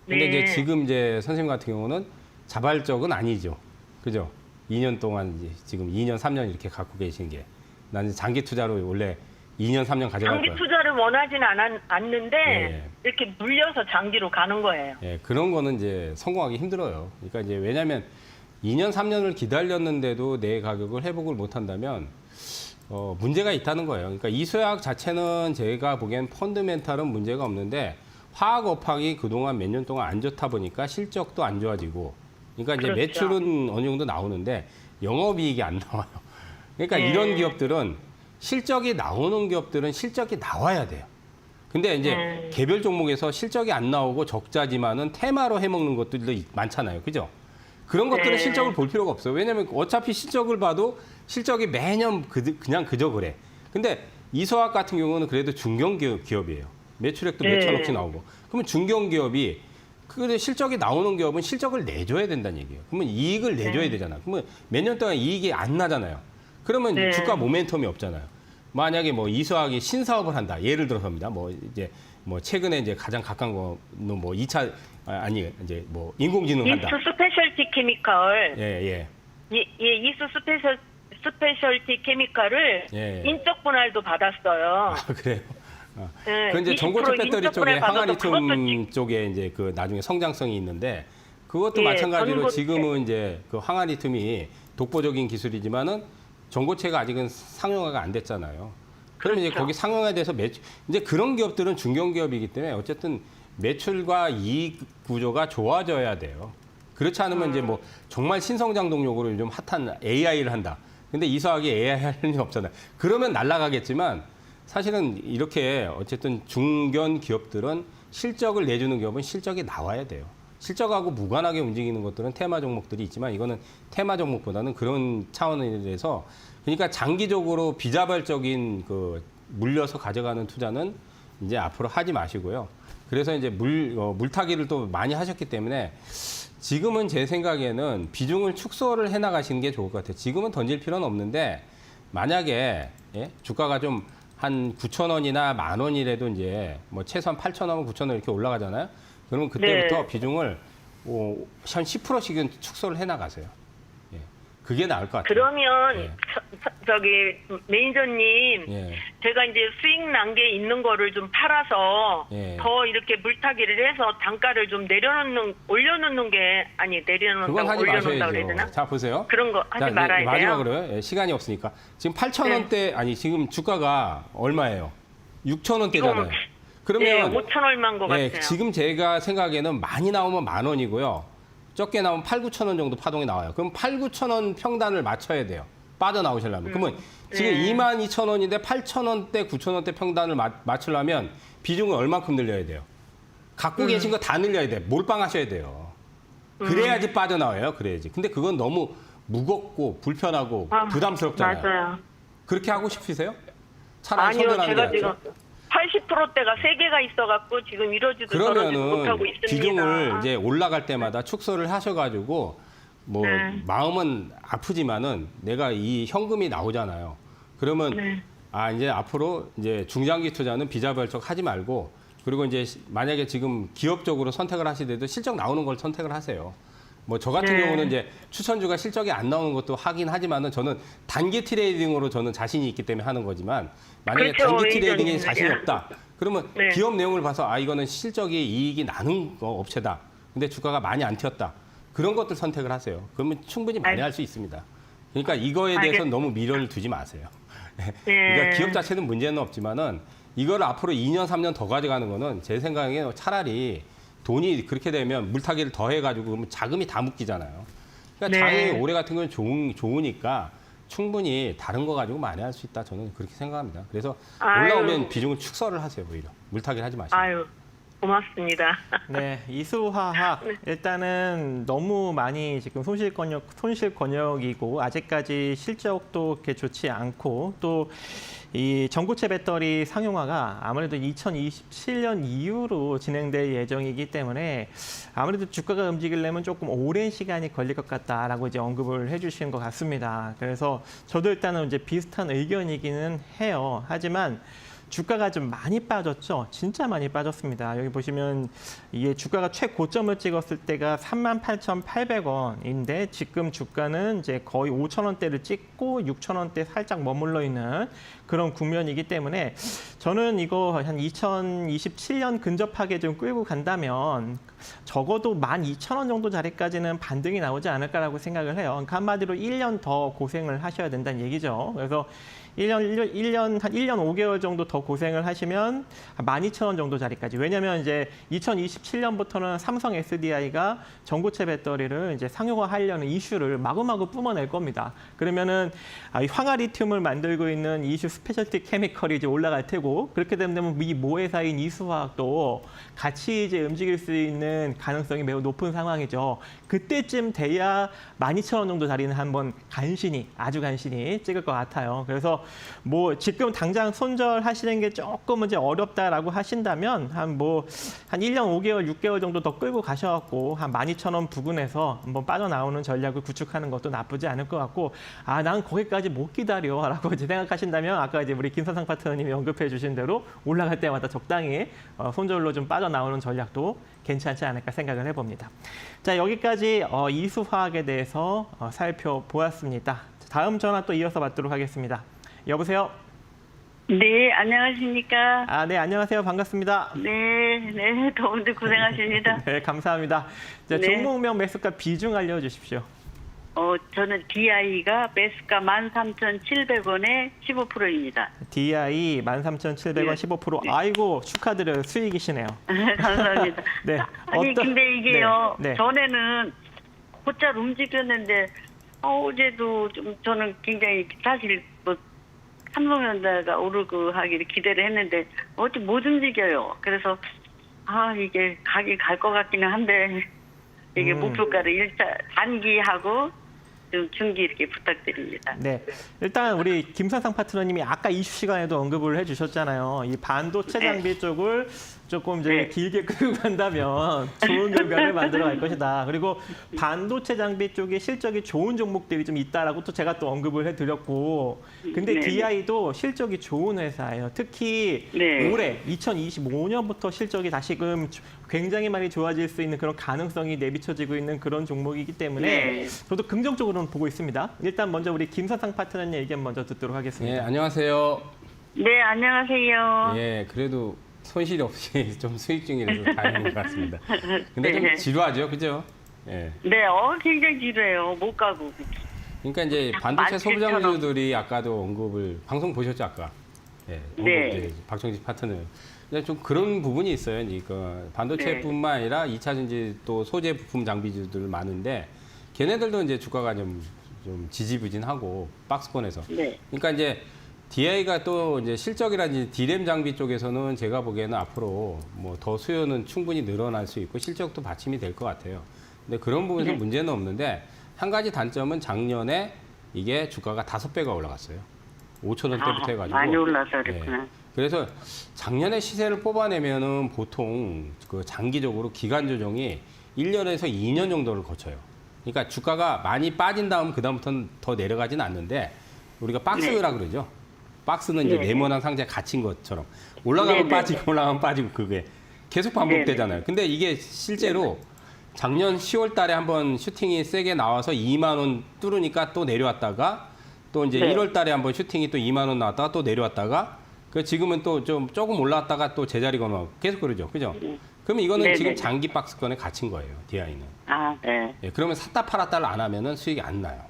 근데 네. 이제 지금 이제 선생님 같은 경우는 자발적은 아니죠. 그죠? 2년 동안 이제 지금 2년, 3년 이렇게 갖고 계신 게 나는 장기 투자로 원래 2년, 3년 가져갈 장기 거야. 투자를 원하진 않는데 예. 이렇게 물려서 장기로 가는 거예요. 예, 그런 거는 이제 성공하기 힘들어요. 그러니까 이제 왜냐하면 2년, 3년을 기다렸는데도 내 가격을 회복을 못 한다면 문제가 있다는 거예요. 그러니까 이소약 자체는 제가 보기엔 펀드멘탈은 문제가 없는데 화학 업황이 그동안 몇 년 동안 안 좋다 보니까 실적도 안 좋아지고 그러니까 이제 그렇죠. 매출은 어느 정도 나오는데 영업이익이 안 나와요. 그러니까 네. 이런 기업들은 실적이 나오는 기업들은 실적이 나와야 돼요. 근데 이제 개별 종목에서 실적이 안 나오고 적자지만은 테마로 해먹는 것들도 많잖아요. 그죠? 그런 것들은 네. 실적을 볼 필요가 없어요. 왜냐면 어차피 실적을 봐도 실적이 매년 그냥 그저 그래. 근데 이소학 같은 경우는 그래도 중견기업이에요. 매출액도 네. 몇천억씩 나오고. 그러면 중견기업이 그 실적이 나오는 기업은 실적을 내줘야 된다는 얘기예요. 그러면 이익을 내줘야 되잖아. 그러면 몇 년 동안 이익이 안 나잖아요. 그러면 네. 주가 모멘텀이 없잖아요. 만약에 뭐 이소학이 신사업을 한다. 예를 들어서입니다. 뭐 이제 뭐 최근에 이제 가장 가까운 거는 뭐 2차 아니 이제 뭐 인공지능 한다. 이수 스페셜티 케미컬. 예. 이수 스페셜티 케미컬을 예. 인적 분할도 받았어요. 아, 그래요. 네, 그 이제 20% 전고체 배터리 인적 쪽에 분할 받아서 항아리튬 쪽에 이제 그 나중에 성장성이 있는데 그것도 예, 마찬가지로 전고체. 지금은 이제 그 항아리튬이 독보적인 기술이지만은 전고체가 아직은 상용화가 안 됐잖아요. 그러면 이제 그렇죠. 거기 상용화에 대해서 이제 그런 기업들은 중견기업이기 때문에 어쨌든 매출과 이익 구조가 좋아져야 돼요. 그렇지 않으면 이제 뭐 정말 신성장 동력으로 요즘 핫한 AI를 한다. 근데 이소학이 AI 할 일은 없잖아요. 그러면 날아가겠지만 사실은 이렇게 어쨌든 중견 기업들은 실적을 내주는 기업은 실적이 나와야 돼요. 실적하고 무관하게 움직이는 것들은 테마 종목들이 있지만 이거는 테마 종목보다는 그런 차원에 대해서 그러니까 장기적으로 비자발적인 그 물려서 가져가는 투자는 이제 앞으로 하지 마시고요. 그래서 이제 물타기를 또 많이 하셨기 때문에 지금은 제 생각에는 비중을 축소를 해 나가시는 게 좋을 것 같아요. 지금은 던질 필요는 없는데 만약에 주가가 좀 한 9,000원이나 10,000원이라도 이제 뭐 최소한 8,000원, 9,000원 이렇게 올라가잖아요. 그러면 그때부터 네. 비중을 한 10%씩은 축소를 해 나가세요. 예. 그게 나을 것 같아요. 그러면 예. 저기 매니저님, 예. 제가 이제 수익 난 게 있는 거를 좀 팔아서 예. 더 이렇게 물타기를 해서 단가를 좀 올려놓는 게 아니 그건 내려놓는다고 하지 올려놓는다 그래야 되나? 마셔야죠. 자, 보세요. 그런 거 하지 말아야 돼요. 마지막으로요. 예, 시간이 없으니까. 지금 8,000원대, 아니, 지금 주가가 얼마예요? 6,000원대잖아요. 예, 그러면 5천 얼마인 것 예, 같아요. 지금 제가 생각에는 많이 나오면 10,000원이고요. 적게 나오면 8,000-9,000원 정도 파동이 나와요. 그럼 8,000-9,000원 평단을 맞춰야 돼요. 빠져나오시려면. 그러면 지금 네. 22,000원인데 8,000원대, 9,000원대 평단을 맞추려면 비중을 얼마큼 늘려야 돼요? 갖고 계신 거 다 늘려야 돼요. 몰빵하셔야 돼요. 그래야지 빠져나와요. 그래야지. 근데 그건 너무 무겁고 불편하고 아, 부담스럽잖아요. 맞아요. 그렇게 하고 싶으세요? 차라리 아니요, 선전하는 게 제가 낫죠. 지금 80%대가 3개가 있어가지고 지금 이러지도 저러지도 못하고 그러면은 있습니다. 비중을 이제 올라갈 때마다 축소를 하셔가지고 뭐 네. 마음은 아프지만은 내가 이 현금이 나오잖아요. 그러면 네. 이제 앞으로 이제 중장기 투자는 비자발적 하지 말고 그리고 이제 만약에 지금 기업적으로 선택을 하시더라도 실적 나오는 걸 선택을 하세요. 뭐 저 같은 네. 경우는 이제 추천주가 실적이 안 나오는 것도 하긴 하지만은 저는 단기 트레이딩으로 저는 자신이 있기 때문에 하는 거지만 만약에 그렇죠, 단기 트레이딩에 의견이. 자신이 없다. 그러면 네. 기업 내용을 봐서 이거는 실적이 이익이 나는 업체다. 근데 주가가 많이 안 튀었다. 그런 것들 선택을 하세요. 그러면 충분히 많이 할 수 있습니다. 그러니까 이거에 대해서 너무 미련을 두지 마세요. 그러니까 기업 자체는 문제는 없지만은 이걸 앞으로 2년, 3년 더 가져가는 거는 제 생각에 차라리 돈이 그렇게 되면 물타기를 더 해가지고 그러면 자금이 다 묶이잖아요. 그러니까 네. 장이 올해 같은 경우는 좋으니까 충분히 다른 거 가지고 만회할 수 있다. 저는 그렇게 생각합니다. 그래서 아유. 올라오면 비중을 축소를 하세요. 오히려 물타기를 하지 마시고. 아유, 고맙습니다. 네, 이수화학 일단은 너무 많이 지금 손실 권역이고 아직까지 실적도 그렇게 좋지 않고 또 이 전고체 배터리 상용화가 아무래도 2027년 이후로 진행될 예정이기 때문에 아무래도 주가가 움직이려면 조금 오랜 시간이 걸릴 것 같다라고 이제 언급을 해주시는 것 같습니다. 그래서 저도 일단은 이제 비슷한 의견이기는 해요. 하지만 주가가 좀 많이 빠졌죠. 진짜 많이 빠졌습니다. 여기 보시면 이게 주가가 최고점을 찍었을 때가 38,800원인데 지금 주가는 이제 거의 5,000원대를 찍고 6,000원대 살짝 머물러 있는 그런 국면이기 때문에 저는 이거 한 2027년 근접하게 좀 끌고 간다면 적어도 12,000원 정도 자리까지는 반등이 나오지 않을까라고 생각을 해요. 그러니까 한마디로 1년 더 고생을 하셔야 된다는 얘기죠. 그래서 1년 5개월 정도 더 고생을 하시면 12,000원 정도 자리까지. 왜냐면 이제 2027년부터는 삼성 SDI가 전고체 배터리를 이제 상용화하려는 이슈를 마구마구 뿜어낼 겁니다. 그러면은 이 황화리튬을 만들고 있는 이슈 스페셜티 케미컬이 이제 올라갈 테고 그렇게 되면 이 모회사인 이수화학도 같이 이제 움직일 수 있는 가능성이 매우 높은 상황이죠. 그때쯤 돼야 12,000원 정도 자리는 한번 아주 간신히 찍을 것 같아요. 그래서 뭐 지금 당장 손절하시는 게 조금 이제 어렵다라고 하신다면 한 1년 5개월, 6개월 정도 더 끌고 가셔갖고 한 12,000원 부근에서 한번 빠져나오는 전략을 구축하는 것도 나쁘지 않을 것 같고 난 거기까지 못 기다려라고 이제 생각하신다면 아까 이제 우리 김선상 파트너님이 언급해 주신 대로 올라갈 때마다 적당히 손절로 좀 빠져나오는 전략도 괜찮지 않을까 생각을 해봅니다. 자, 여기까지 이수화학에 대해서 살펴보았습니다. 다음 전화 또 이어서 받도록 하겠습니다. 여보세요? 네, 안녕하십니까? 네, 안녕하세요. 반갑습니다. 네, 더운데 고생하십니다. 네, 감사합니다. 자, 네. 종목명 매수가 비중 알려주십시오. 저는 DI가 매수가 13,700원에 15%입니다. DI 13,700원 네. 15%. 아이고, 축하드려요. 수익이시네요. 감사합니다. 네. 아니, 근데 이게요, 네. 전에는 곧잘 움직였는데, 어제도 좀 저는 굉장히 사실 삼성전자가 오르고 하기를 기대를 했는데, 어째 못 움직여요. 그래서, 이게 가기 갈 것 같기는 한데, 이게 목표가를 단기하고 좀 중기 이렇게 부탁드립니다. 네. 일단 우리 김선상 파트너님이 아까 이슈 시간에도 언급을 해주셨잖아요. 이 반도체 장비 쪽을 조금 이제 네. 길게 끌고 간다면 좋은 결과를 만들어 갈 것이다. 그리고 반도체 장비 쪽에 실적이 좋은 종목들이 좀 있다라고 또 제가 또 언급을 해드렸고, 근데 네. DI도 실적이 좋은 회사예요. 특히 네. 올해 2025년부터 실적이 다시금 굉장히 많이 좋아질 수 있는 그런 가능성이 내비쳐지고 있는 그런 종목이기 때문에 네. 저도 긍정적으로는 보고 있습니다. 일단 먼저 우리 김선상 파트너님 의견 먼저 듣도록 하겠습니다. 예, 안녕하세요. 네, 안녕하세요. 예, 그래도 손실이 없이 좀 수익 중이라서 다행인 것 같습니다. 근데 좀 네. 지루하죠, 그죠? 예. 네, 굉장히 지루해요. 못 가고. 그러니까 이제 반도체 17,000원. 소부장주들이 아까도 언급을 방송 보셨죠, 아까? 예, 네. 이제 박정식 파트너. 근데 좀 그런 부분이 있어요. 그러니까 반도체뿐만 아니라 2차 전지 또 소재 부품 장비주들 많은데 걔네들도 이제 주가가 좀 지지부진하고 박스권에서. 네. 그러니까 이제 DI가 또 이제 실적이라든지 D램 장비 쪽에서는 제가 보기에는 앞으로 뭐 더 수요는 충분히 늘어날 수 있고 실적도 받침이 될 것 같아요. 근데 그런 부분에서 네. 문제는 없는데 한 가지 단점은 작년에 이게 주가가 5배가 올라갔어요. 5,000원대부터 해가지고. 많이 올라서 예. 그랬구나. 그래서 작년에 시세를 뽑아내면은 보통 그 장기적으로 기간 조정이 1년에서 2년 정도를 거쳐요. 그러니까 주가가 많이 빠진 다음 그다음부터는 더 내려가진 않는데 우리가 박스라 그러죠. 박스는 이제 네. 네모난 상자에 갇힌 것처럼 올라가면 네, 빠지고 올라가면 빠지고 그게 계속 반복되잖아요. 근데 이게 실제로 작년 10월 달에 한번 슈팅이 세게 나와서 2만 원 뚫으니까 또 내려왔다가 또 이제 네. 1월 달에 한번 슈팅이 또 2만 원 나왔다가 또 내려왔다가 그 지금은 또 좀 조금 올라왔다가 또 제자리 건너 계속 그러죠. 그죠? 그러면 이거는 네, 지금 네. 장기 박스권에 갇힌 거예요. DI는. 네. 예, 그러면 샀다 팔았다를 안 하면은 수익이 안 나요.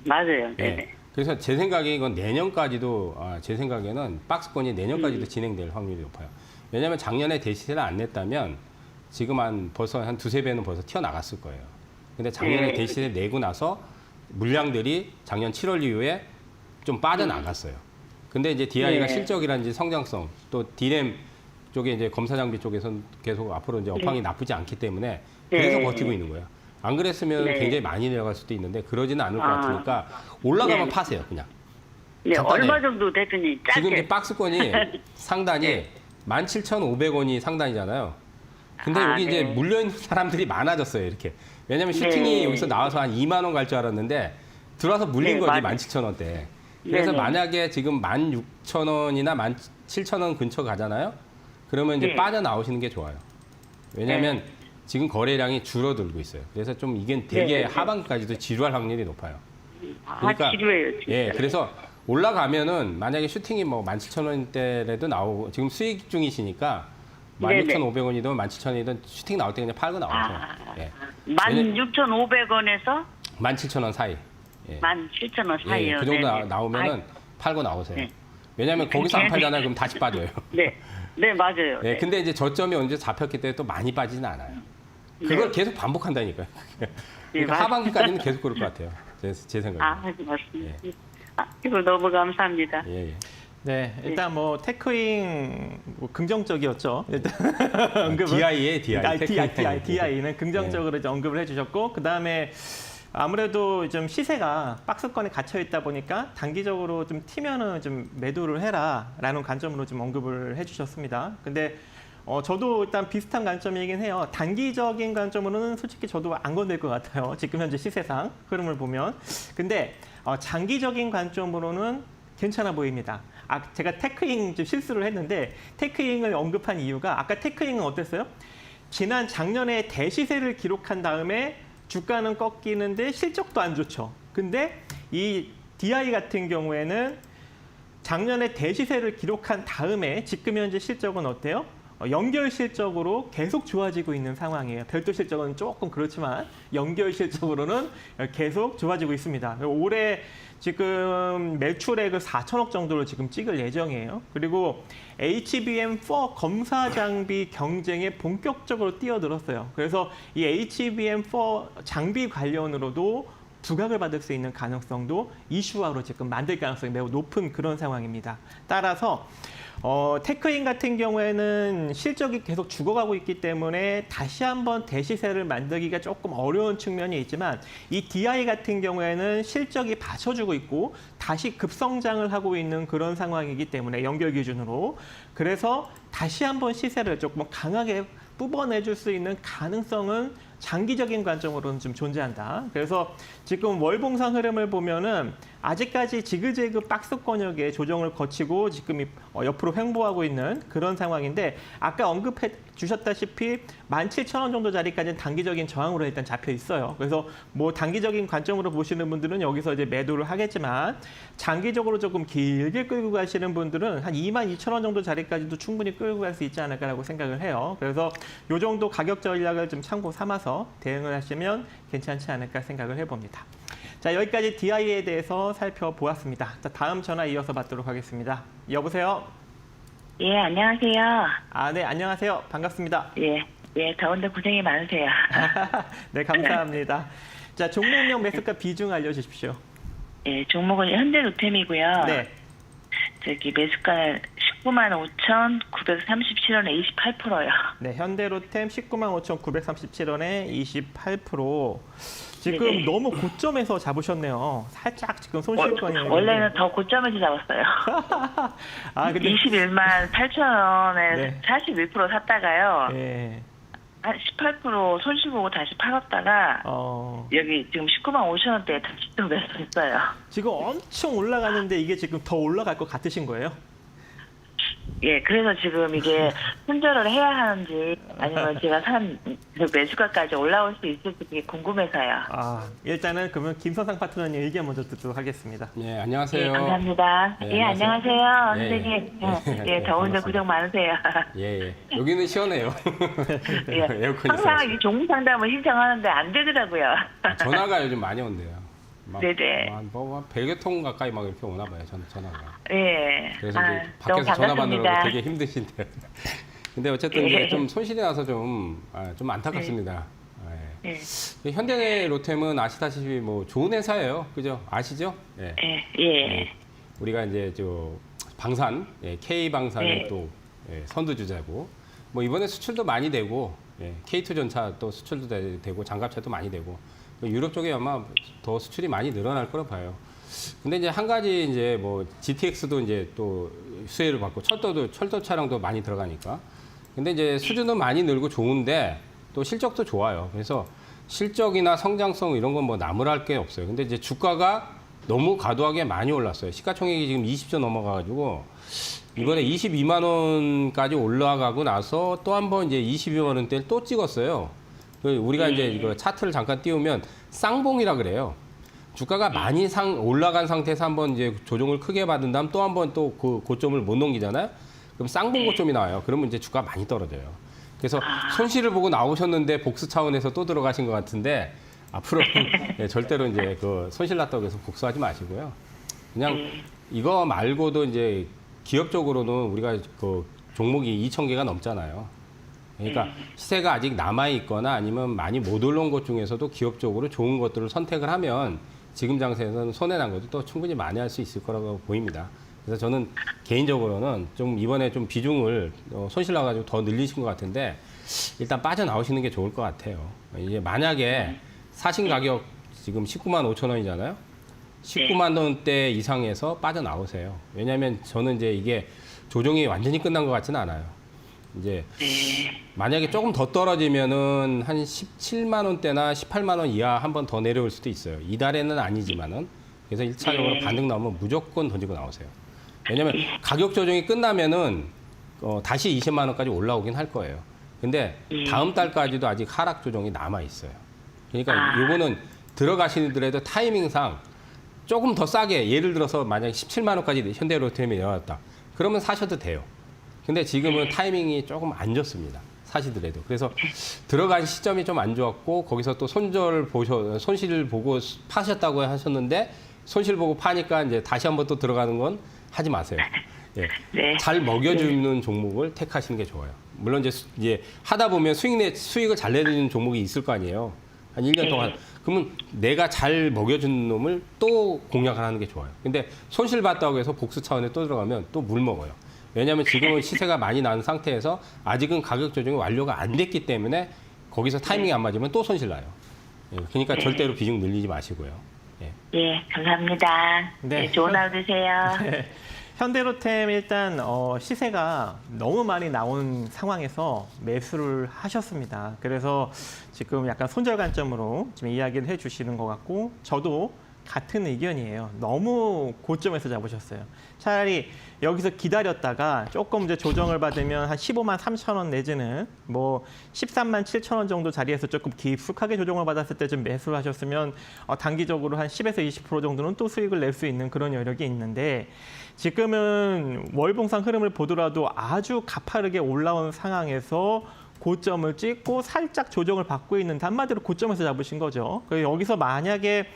맞아요. 네. 예. 그래서 제 생각에 이건 내년까지도 제 생각에는 박스권이 내년까지도 진행될 확률이 높아요. 왜냐하면 작년에 대시세를 안 냈다면 지금 벌써 한 두세 배는 벌써 튀어나갔을 거예요. 근데 작년에 네. 대시세 내고 나서 물량들이 작년 7월 이후에 좀 빠져나갔어요. 근데 이제 DI가 네. 실적이라든지 성장성 또 D램 쪽에 이제 검사 장비 쪽에서는 계속 앞으로 이제 업황이 나쁘지 않기 때문에 그래서 네. 버티고 있는 거예요. 안 그랬으면 네. 굉장히 많이 내려갈 수도 있는데 그러지는 않을 것 아. 같으니까 올라가면 네. 파세요, 그냥. 네, 간단해요. 얼마 정도 대표님 짧게. 지금 이제 박스권이 상단이 네. 17,500원이 상단이잖아요. 근데 아, 여기 이제 네. 물려있는 사람들이 많아졌어요, 이렇게. 왜냐면 슈팅이 네. 여기서 나와서 한 2만 원 갈 줄 알았는데 들어와서 물린 네, 거지, 맞아요. 17,000원대. 그래서 네네. 만약에 지금 16,000원이나 17,000원 근처 가잖아요. 그러면 이제 네. 빠져나오시는 게 좋아요. 왜냐면 지금 거래량이 줄어들고 있어요. 그래서 좀 이게 되게 네. 하반기까지도 지루할 확률이 높아요. 아, 지루해요. 진짜. 예, 그래서 올라가면은 만약에 슈팅이 뭐 17,000원대라도 나오고 지금 수익 중이시니까 네네. 16,500원이든 17,000원이든 슈팅 나올 때 그냥 팔고 나오세요. 예. 16,500원에서 17,000원 사이. 예. 17,000원 예, 사이요. 그 정도 네네. 나오면은 팔고 나오세요. 네. 왜냐하면 거기서 안 네. 팔잖아요. 그럼 다시 빠져요. 네, 네 맞아요. 예, 네. 근데 이제 저점이 언제 잡혔기 때문에 또 많이 빠지진 않아요. 그걸 계속 반복한다니까요. 그러니까 맞아요. 하반기까지는 계속 그럴 것 같아요. 제 생각에. 아, 맞습니다. 아, 이거 너무 감사합니다. 예, 예. 네, 일단 뭐 테크잉 뭐 긍정적이었죠. 일단 언급은 DI에 DI. DI는 긍정적으로 이제 언급을 해주셨고, 그 다음에 아무래도 좀 시세가 박스권에 갇혀 있다 보니까 단기적으로 좀 튀면은 좀 매도를 해라라는 관점으로 좀 언급을 해주셨습니다. 근데 저도 일단 비슷한 관점이긴 해요. 단기적인 관점으로는 솔직히 저도 안 건들 것 같아요. 지금 현재 시세상 흐름을 보면. 근데 장기적인 관점으로는 괜찮아 보입니다. 제가 테크잉 좀 실수를 했는데 테크잉을 언급한 이유가 아까 테크잉은 어땠어요? 작년에 대시세를 기록한 다음에 주가는 꺾이는데 실적도 안 좋죠. 근데 이 DI 같은 경우에는 작년에 대시세를 기록한 다음에 지금 현재 실적은 어때요? 연결 실적으로 계속 좋아지고 있는 상황이에요. 별도 실적은 조금 그렇지만 연결 실적으로는 계속 좋아지고 있습니다. 올해 지금 매출액을 4천억 정도로 지금 찍을 예정이에요. 그리고 HBM4 검사 장비 경쟁에 본격적으로 뛰어들었어요. 그래서 이 HBM4 장비 관련으로도 부각을 받을 수 있는 가능성도 이슈화로 지금 만들 가능성이 매우 높은 그런 상황입니다. 따라서 테크인 같은 경우에는 실적이 계속 죽어가고 있기 때문에 다시 한번 대시세를 만들기가 조금 어려운 측면이 있지만 이 DI 같은 경우에는 실적이 받쳐주고 있고 다시 급성장을 하고 있는 그런 상황이기 때문에 연결 기준으로 그래서 다시 한번 시세를 조금 강하게 뽑아내줄 수 있는 가능성은 장기적인 관점으로는 좀 존재한다. 그래서 지금 월봉상 흐름을 보면은 아직까지 지그재그 박스권역의 조정을 거치고 지금 옆으로 횡보하고 있는 그런 상황인데 아까 언급해 주셨다시피 17,000원 정도 자리까지는 단기적인 저항으로 일단 잡혀 있어요. 그래서 뭐 단기적인 관점으로 보시는 분들은 여기서 이제 매도를 하겠지만 장기적으로 조금 길게 끌고 가시는 분들은 한 22,000원 정도 자리까지도 충분히 끌고 갈 수 있지 않을까라고 생각을 해요. 그래서 이 정도 가격 전략을 좀 참고 삼아서 대응을 하시면 괜찮지 않을까 생각을 해봅니다. 자, 여기까지 DI에 대해서 살펴보았습니다. 자, 다음 전화 이어서 받도록 하겠습니다. 여보세요? 예, 안녕하세요. 네, 안녕하세요. 반갑습니다. 예, 더운데 고생이 많으세요. 네, 감사합니다. 자, 종목명 매수가 비중 알려주십시오. 예, 종목은 현대로템이고요. 네. 저기 매수가는 195,937원에 28%요. 네, 현대로템 195,937원에 28%. 지금 네네. 너무 고점에서 잡으셨네요. 살짝 지금 손실권이 원래는 더 고점에서 잡았어요. 근데 21만 8천원에 네. 41% 샀다가요. 예. 한 18% 손실 보고 다시 팔았다가 여기 지금 19만 5천원대에 다시 또 매수했어요. 지금 엄청 올라가는데 이게 지금 더 올라갈 것 같으신 거예요? 예, 그래서 지금 이게 손절을 해야 하는지 아니면 제가 산 그 매수가까지 올라올 수 있을지 그게 궁금해서요. 일단은 그러면 김선상 파트너님 의견 먼저 듣도록 하겠습니다. 네, 안녕하세요. 예, 감사합니다. 네, 예, 안녕하세요. 예, 선생님. 예. 예, 더운데 고생 많으세요. 예. 여기는 시원해요. 예. 에어컨이 항상 있어서. 이 종목 상담을 신청하는데 안 되더라고요. 전화가 요즘 많이 온대요. 네네. 뭐 100여 통 가까이 막 이렇게 오나 봐요. 전화가. 예. 그래서 이제 너무 밖에서 전화 받느라고 반갑습니다. 되게 힘드신데. 근데 어쨌든 예. 이제 좀 손실이 나서 좀 안타깝습니다. 예. 네. 현대로템은 아시다시피 뭐 좋은 회사예요. 그죠? 아시죠? 예. 예. 우리가 이제 방산, K 방산의 네. 또 선두주자고, 뭐 이번에 수출도 많이 되고, K2 전차 또 수출도 되고, 장갑차도 많이 되고, 유럽 쪽에 아마 더 수출이 많이 늘어날 거라 봐요. 근데 이제 한 가지 이제 뭐 GTX도 이제 또 수혜를 받고, 철도 차량도 많이 들어가니까. 근데 이제 수주는 많이 늘고 좋은데 또 실적도 좋아요. 그래서 실적이나 성장성 이런 건 뭐 나무랄 게 없어요. 근데 이제 주가가 너무 과도하게 많이 올랐어요. 시가총액이 지금 20조 넘어가가지고 이번에 22만 원까지 올라가고 나서 또 한 번 이제 22만 원대를 또 찍었어요. 우리가 이제 이거 차트를 잠깐 띄우면 쌍봉이라 그래요. 주가가 많이 올라간 상태에서 한번 이제 조정을 크게 받은 다음 또 한 번 또 그 고점을 못 넘기잖아요. 그럼 쌍봉 고점이 나와요. 그러면 이제 주가가 많이 떨어져요. 그래서 손실을 보고 나오셨는데 복수 차원에서 또 들어가신 것 같은데 앞으로는 절대로 이제 그 손실 났다고 해서 복수하지 마시고요. 그냥 이거 말고도 이제 기업적으로는 우리가 그 종목이 2,000개가 넘잖아요. 그러니까 시세가 아직 남아 있거나 아니면 많이 못 올라온 것 중에서도 기업적으로 좋은 것들을 선택을 하면 지금 장세에서는 손해 난 것도 또 충분히 만회할 수 있을 거라고 보입니다. 그래서 저는 개인적으로는 좀 이번에 좀 비중을 손실 나가지고 더 늘리신 것 같은데 일단 빠져나오시는 게 좋을 것 같아요. 이제 만약에 사신 가격 지금 19만 5천 원이잖아요. 19만 원대 이상에서 빠져나오세요. 왜냐하면 저는 이제 이게 조정이 완전히 끝난 것 같지는 않아요. 이제 만약에 조금 더 떨어지면은 한 17만 원대나 18만 원 이하 한 번 더 내려올 수도 있어요. 이달에는 아니지만은. 그래서 1차적으로 반등 나오면 무조건 던지고 나오세요. 왜냐면 가격 조정이 끝나면은 다시 20만 원까지 올라오긴 할 거예요. 근데 다음 달까지도 아직 하락 조정이 남아 있어요. 그러니까 요거는 들어가시더라도 타이밍상 조금 더 싸게, 예를 들어서 만약에 17만 원까지 현대로템이 내려왔다. 그러면 사셔도 돼요. 근데 지금은 타이밍이 조금 안 좋습니다. 사시더라도. 그래서 들어간 시점이 좀 안 좋았고 거기서 또 손실을 보고 파셨다고 하셨는데 손실 보고 파니까 이제 다시 한번 또 들어가는 건 하지 마세요. 예. 네. 잘 먹여주는 종목을 택하시는 게 좋아요. 물론 이제 하다 보면 수익을 잘 내는 종목이 있을 거 아니에요. 한 1년 동안. 그러면 내가 잘 먹여주는 놈을 또 공략을 하는 게 좋아요. 근데 손실 봤다고 해서 복수 차원에 또 들어가면 또 물 먹어요. 왜냐하면 지금은 시세가 많이 난 상태에서 아직은 가격 조정이 완료가 안 됐기 때문에 거기서 타이밍이 안 맞으면 또 손실 나요. 예, 그러니까 절대로 비중 늘리지 마시고요. 예, 감사합니다. 네. 좋은 하루 되세요. 네. 현대로템 일단 시세가 너무 많이 나온 상황에서 매수를 하셨습니다. 그래서 지금 약간 손절 관점으로 지금 이야기를 해주시는 것 같고 저도 같은 의견이에요. 너무 고점에서 잡으셨어요. 차라리 여기서 기다렸다가 조금 이제 조정을 받으면 한 15만 3천 원 내지는 뭐 13만 7천 원 정도 자리에서 조금 깊숙하게 조정을 받았을 때 좀 매수를 하셨으면 단기적으로 한 10에서 20% 정도는 또 수익을 낼 수 있는 그런 여력이 있는데 지금은 월봉상 흐름을 보더라도 아주 가파르게 올라온 상황에서 고점을 찍고 살짝 조정을 받고 있는데 한마디로 고점에서 잡으신 거죠. 여기서 만약에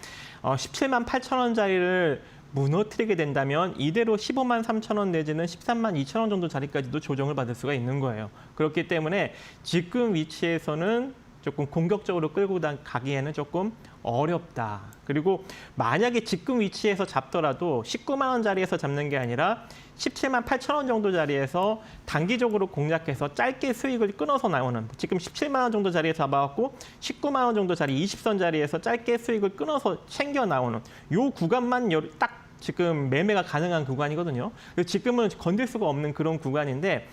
17만 8천 원짜리를 무너뜨리게 된다면 이대로 15만 3천 원 내지는 13만 2천 원 정도 자리까지도 조정을 받을 수가 있는 거예요. 그렇기 때문에 지금 위치에서는 조금 공격적으로 끌고 가기에는 조금 어렵다. 그리고 만약에 지금 위치에서 잡더라도 19만 원 자리에서 잡는 게 아니라 17만 8천 원 정도 자리에서 단기적으로 공략해서 짧게 수익을 끊어서 나오는 지금 17만 원 정도 자리에 잡아왔고 19만 원 정도 자리 20선 자리에서 짧게 수익을 끊어서 챙겨 나오는 요 구간만 딱 지금 매매가 가능한 구간이거든요. 지금은 건들 수가 없는 그런 구간인데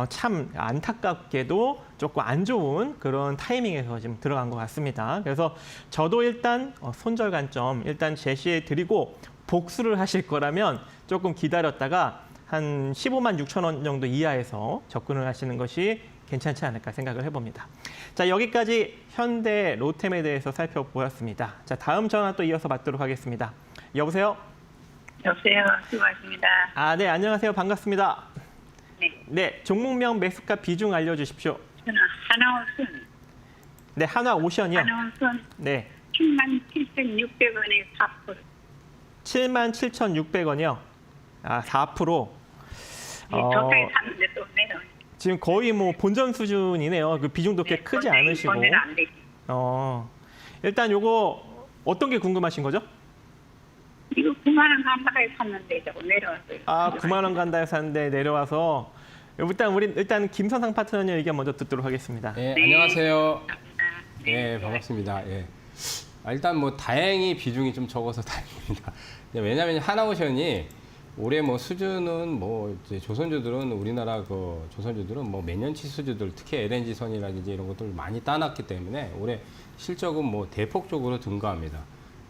참 안타깝게도 조금 안 좋은 그런 타이밍에서 지금 들어간 것 같습니다. 그래서 저도 일단 손절 관점 일단 제시해 드리고 복수를 하실 거라면 조금 기다렸다가 한 15만 6천 원 정도 이하에서 접근을 하시는 것이 괜찮지 않을까 생각을 해봅니다. 자, 여기까지 현대로템에 대해서 살펴보았습니다. 자, 다음 전화 또 이어서 받도록 하겠습니다. 여보세요? 여보세요. 수고하십니다. 네, 안녕하세요. 반갑습니다. 네. 네, 종목명 매수가 비중 알려주십시오. 저는 하나원순. 네, 한화오션이요. 하나원순 네, 77,600원에 4%. 77,600원이요. 4%. 저까지 샀는데 또 내려. 지금 거의 뭐 본전 수준이네요. 그 비중도 꽤 크지 않으시고. 본전 안 되지. 일단 요거 어떤 게 궁금하신 거죠? 이거 9만 원 한바가지 샀는데 저거 내려왔어요. 9만 원 간다 해서 샀는데 내려와서 일단 김선상 파트너님 의견 먼저 듣도록 하겠습니다. 네, 안녕하세요. 감사합니다. 네, 반갑습니다. 예. 일단 뭐 다행히 비중이 좀 적어서 다행입니다. 왜냐하면 하나오션이 올해 뭐 수주는 뭐 이제 조선주들은 우리나라 그 조선주들은 뭐 매년치 수주들 특히 LNG 선이라든지 이런 것들 많이 따놨기 때문에 올해 실적은 뭐 대폭적으로 증가합니다.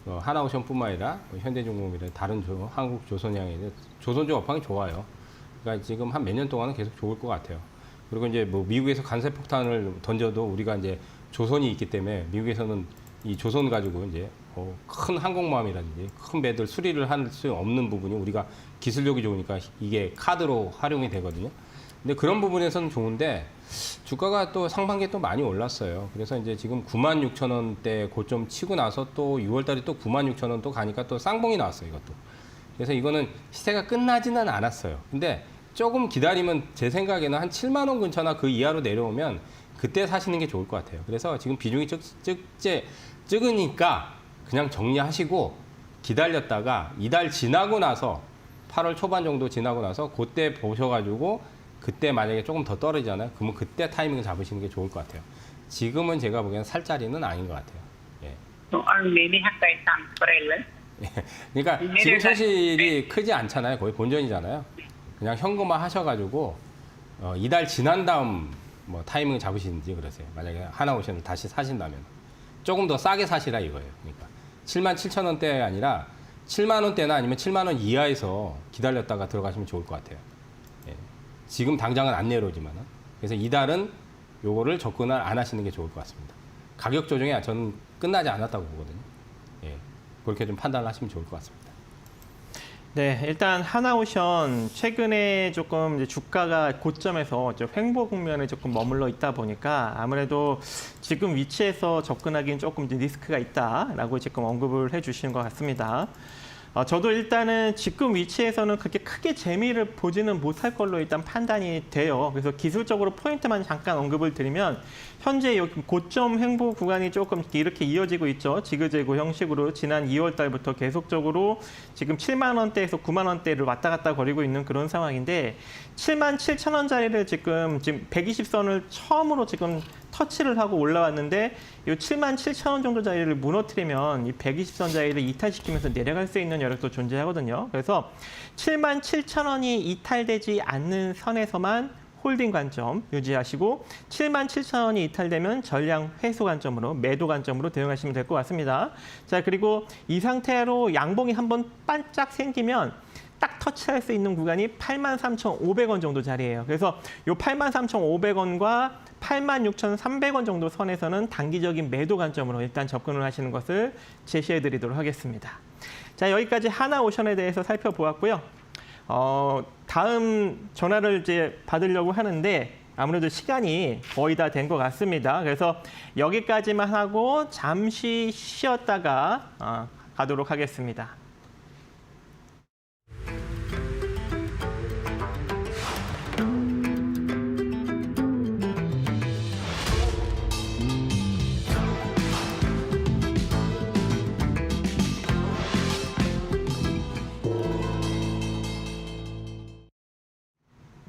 하나오션뿐만 아니라 뭐 현대중공업이나 다른 한국 조선양이 조선주 업황이 좋아요. 그러니까 지금 한 몇 년 동안은 계속 좋을 것 같아요. 그리고 이제 뭐 미국에서 간세폭탄을 던져도 우리가 이제 조선이 있기 때문에 미국에서는 이 조선 가지고 이제 큰 항공모함이라든지 큰 배들 수리를 할 수 없는 부분이 우리가 기술력이 좋으니까 이게 카드로 활용이 되거든요. 근데 그런 부분에서는 좋은데 주가가 또 상반기에 또 많이 올랐어요. 그래서 이제 지금 96,000원대 고점 치고 나서 또 6월달에 또 96,000원 또 가니까 또 쌍봉이 나왔어요, 이것도. 그래서 이거는 시세가 끝나지는 않았어요. 근데 조금 기다리면 제 생각에는 한 7만 원 근처나 그 이하로 내려오면 그때 사시는 게 좋을 것 같아요. 그래서 지금 비중이 적으니까 그냥 정리하시고 기다렸다가 이달 지나고 나서 8월 초반 정도 지나고 나서 그때 보셔가지고 그때 만약에 조금 더 떨어지잖아요. 그러면 그때 타이밍을 잡으시는 게 좋을 것 같아요. 지금은 제가 보기에는 살 자리는 아닌 것 같아요. 예. 오늘 매매할까요? 그래요? 그러니까 지금 손실이 크지 않잖아요. 거의 본전이잖아요. 그냥 현금화 하셔가지고 이달 지난 다음 뭐 타이밍을 잡으시는지 그러세요. 만약에 하나오션을 다시 사신다면 조금 더 싸게 사시라 이거예요. 그러니까 77,000원대 아니라 7만 원대나 아니면 7만 원 이하에서 기다렸다가 들어가시면 좋을 것 같아요. 예. 지금 당장은 안 내려오지만은 그래서 이달은 요거를 접근을 안 하시는 게 좋을 것 같습니다. 가격 조정이 저는 끝나지 않았다고 보거든요. 예. 그렇게 좀 판단을 하시면 좋을 것 같습니다. 네, 일단 하나오션 최근에 조금 이제 주가가 고점에서 횡보 국면에 조금 머물러 있다 보니까 아무래도 지금 위치에서 접근하기는 조금 이제 리스크가 있다라고 지금 언급을 해주시는 것 같습니다. 저도 일단은 지금 위치에서는 그렇게 크게 재미를 보지는 못할 걸로 일단 판단이 돼요. 그래서 기술적으로 포인트만 잠깐 언급을 드리면 현재 여기 고점 횡보 구간이 조금 이렇게 이어지고 있죠. 지그재그 형식으로 지난 2월 달부터 계속적으로 지금 7만 원대에서 9만 원대를 왔다 갔다 거리고 있는 그런 상황인데 7만 7천 원짜리를 지금 120선을 처음으로 지금 터치를 하고 올라왔는데 이 7만 7천 원 정도 자리를 무너뜨리면 이 120선 자리를 이탈시키면서 내려갈 수 있는 여력도 존재하거든요. 그래서 7만 7천 원이 이탈되지 않는 선에서만 홀딩 관점 유지하시고 7만 7천 원이 이탈되면 전량 회수 관점으로 매도 관점으로 대응하시면 될 것 같습니다. 자, 그리고 이 상태로 양봉이 한번 반짝 생기면 딱 터치할 수 있는 구간이 83,500원 정도 자리예요. 그래서 이 83,500원과 86,300원 정도 선에서는 단기적인 매도 관점으로 일단 접근을 하시는 것을 제시해 드리도록 하겠습니다. 자, 여기까지 하나오션에 대해서 살펴보았고요. 다음 전화를 이제 받으려고 하는데 아무래도 시간이 거의 다 된 것 같습니다. 그래서 여기까지만 하고 잠시 쉬었다가 가도록 하겠습니다.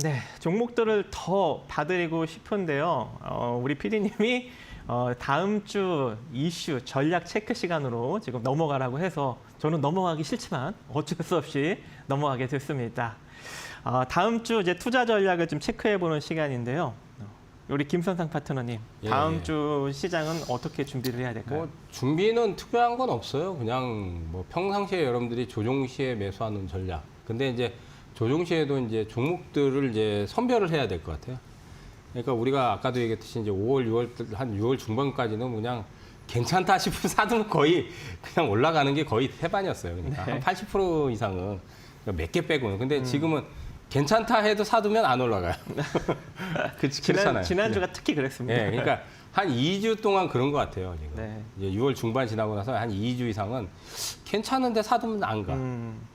네, 종목들을 더 봐드리고 싶은데요. 우리 PD님이 다음 주 이슈 전략 체크 시간으로 지금 넘어가라고 해서 저는 넘어가기 싫지만 어쩔 수 없이 넘어가게 됐습니다. 다음 주 이제 투자 전략을 좀 체크해보는 시간인데요. 우리 김선상 파트너님, 다음 주 시장은 어떻게 준비를 해야 될까요? 뭐 준비는 특별한 건 없어요. 그냥 뭐 평상시에 여러분들이 조정 시에 매수하는 전략. 근데 이제 조정 시에도 이제 종목들을 이제 선별을 해야 될 것 같아요. 그러니까 우리가 아까도 얘기했듯이 이제 5월, 6월 한 6월 중반까지는 그냥 괜찮다 싶으면 사두면 거의 그냥 올라가는 게 거의 태반이었어요. 그러니까 네. 한 80% 이상은 몇 개 빼고는. 근데 지금은 괜찮다 해도 사두면 안 올라가요. 그렇잖아요. 지난주가 특히 그랬습니다. 네, 그러니까 한 2주 동안 그런 것 같아요. 지금. 네. 이제 6월 중반 지나고 나서 한 2주 이상은 괜찮은데 사두면 안 가.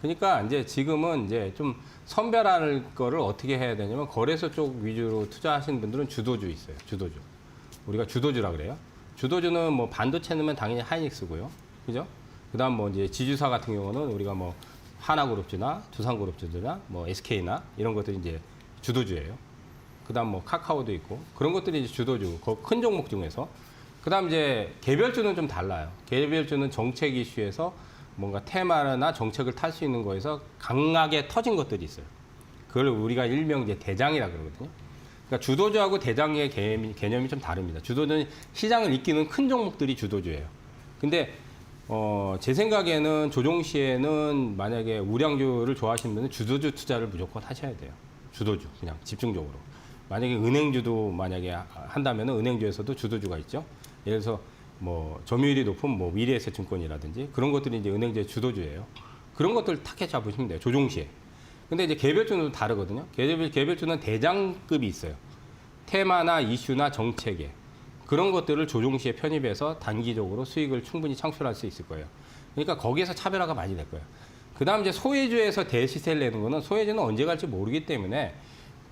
그러니까 이제 지금은 이제 좀 선별할 거를 어떻게 해야 되냐면 거래소 쪽 위주로 투자하시는 분들은 주도주 있어요. 주도주. 우리가 주도주라 그래요. 주도주는 뭐 반도체 넣으면 당연히 하이닉스고요. 그죠? 그다음 뭐 이제 지주사 같은 경우는 우리가 뭐 하나그룹주나 두산그룹주나 뭐 SK나 이런 것들이 이제 주도주예요. 그다음 뭐 카카오도 있고 그런 것들이 이제 주도주, 큰 종목 중에서. 그다음 이제 개별주는 좀 달라요. 개별주는 정책 이슈에서 뭔가 테마나 정책을 탈 수 있는 거에서 강하게 터진 것들이 있어요. 그걸 우리가 일명 이제 대장이라 그러거든요. 그러니까 주도주하고 대장의 개념이 좀 다릅니다. 주도주는 시장을 이끄는 큰 종목들이 주도주예요. 근데 제 생각에는 조정 시에는 만약에 우량주를 좋아하시는 분은 주도주 투자를 무조건 하셔야 돼요. 주도주 그냥 집중적으로. 만약에 은행주도 만약에 한다면 은행주에서도 주도주가 있죠. 예를 들어서 뭐 점유율이 높은 뭐 미래에셋증권이라든지 그런 것들이 이제 은행주의 주도주예요. 그런 것들 타겟 잡으시면 돼요. 조정 시에. 근데 이제 개별주는 다르거든요. 개별주는 대장급이 있어요. 테마나 이슈나 정책에 그런 것들을 조정 시에 편입해서 단기적으로 수익을 충분히 창출할 수 있을 거예요. 그러니까 거기에서 차별화가 많이 될 거예요. 그다음 이제 소외주에서 대시세를 내는 거는 소외주는 언제 갈지 모르기 때문에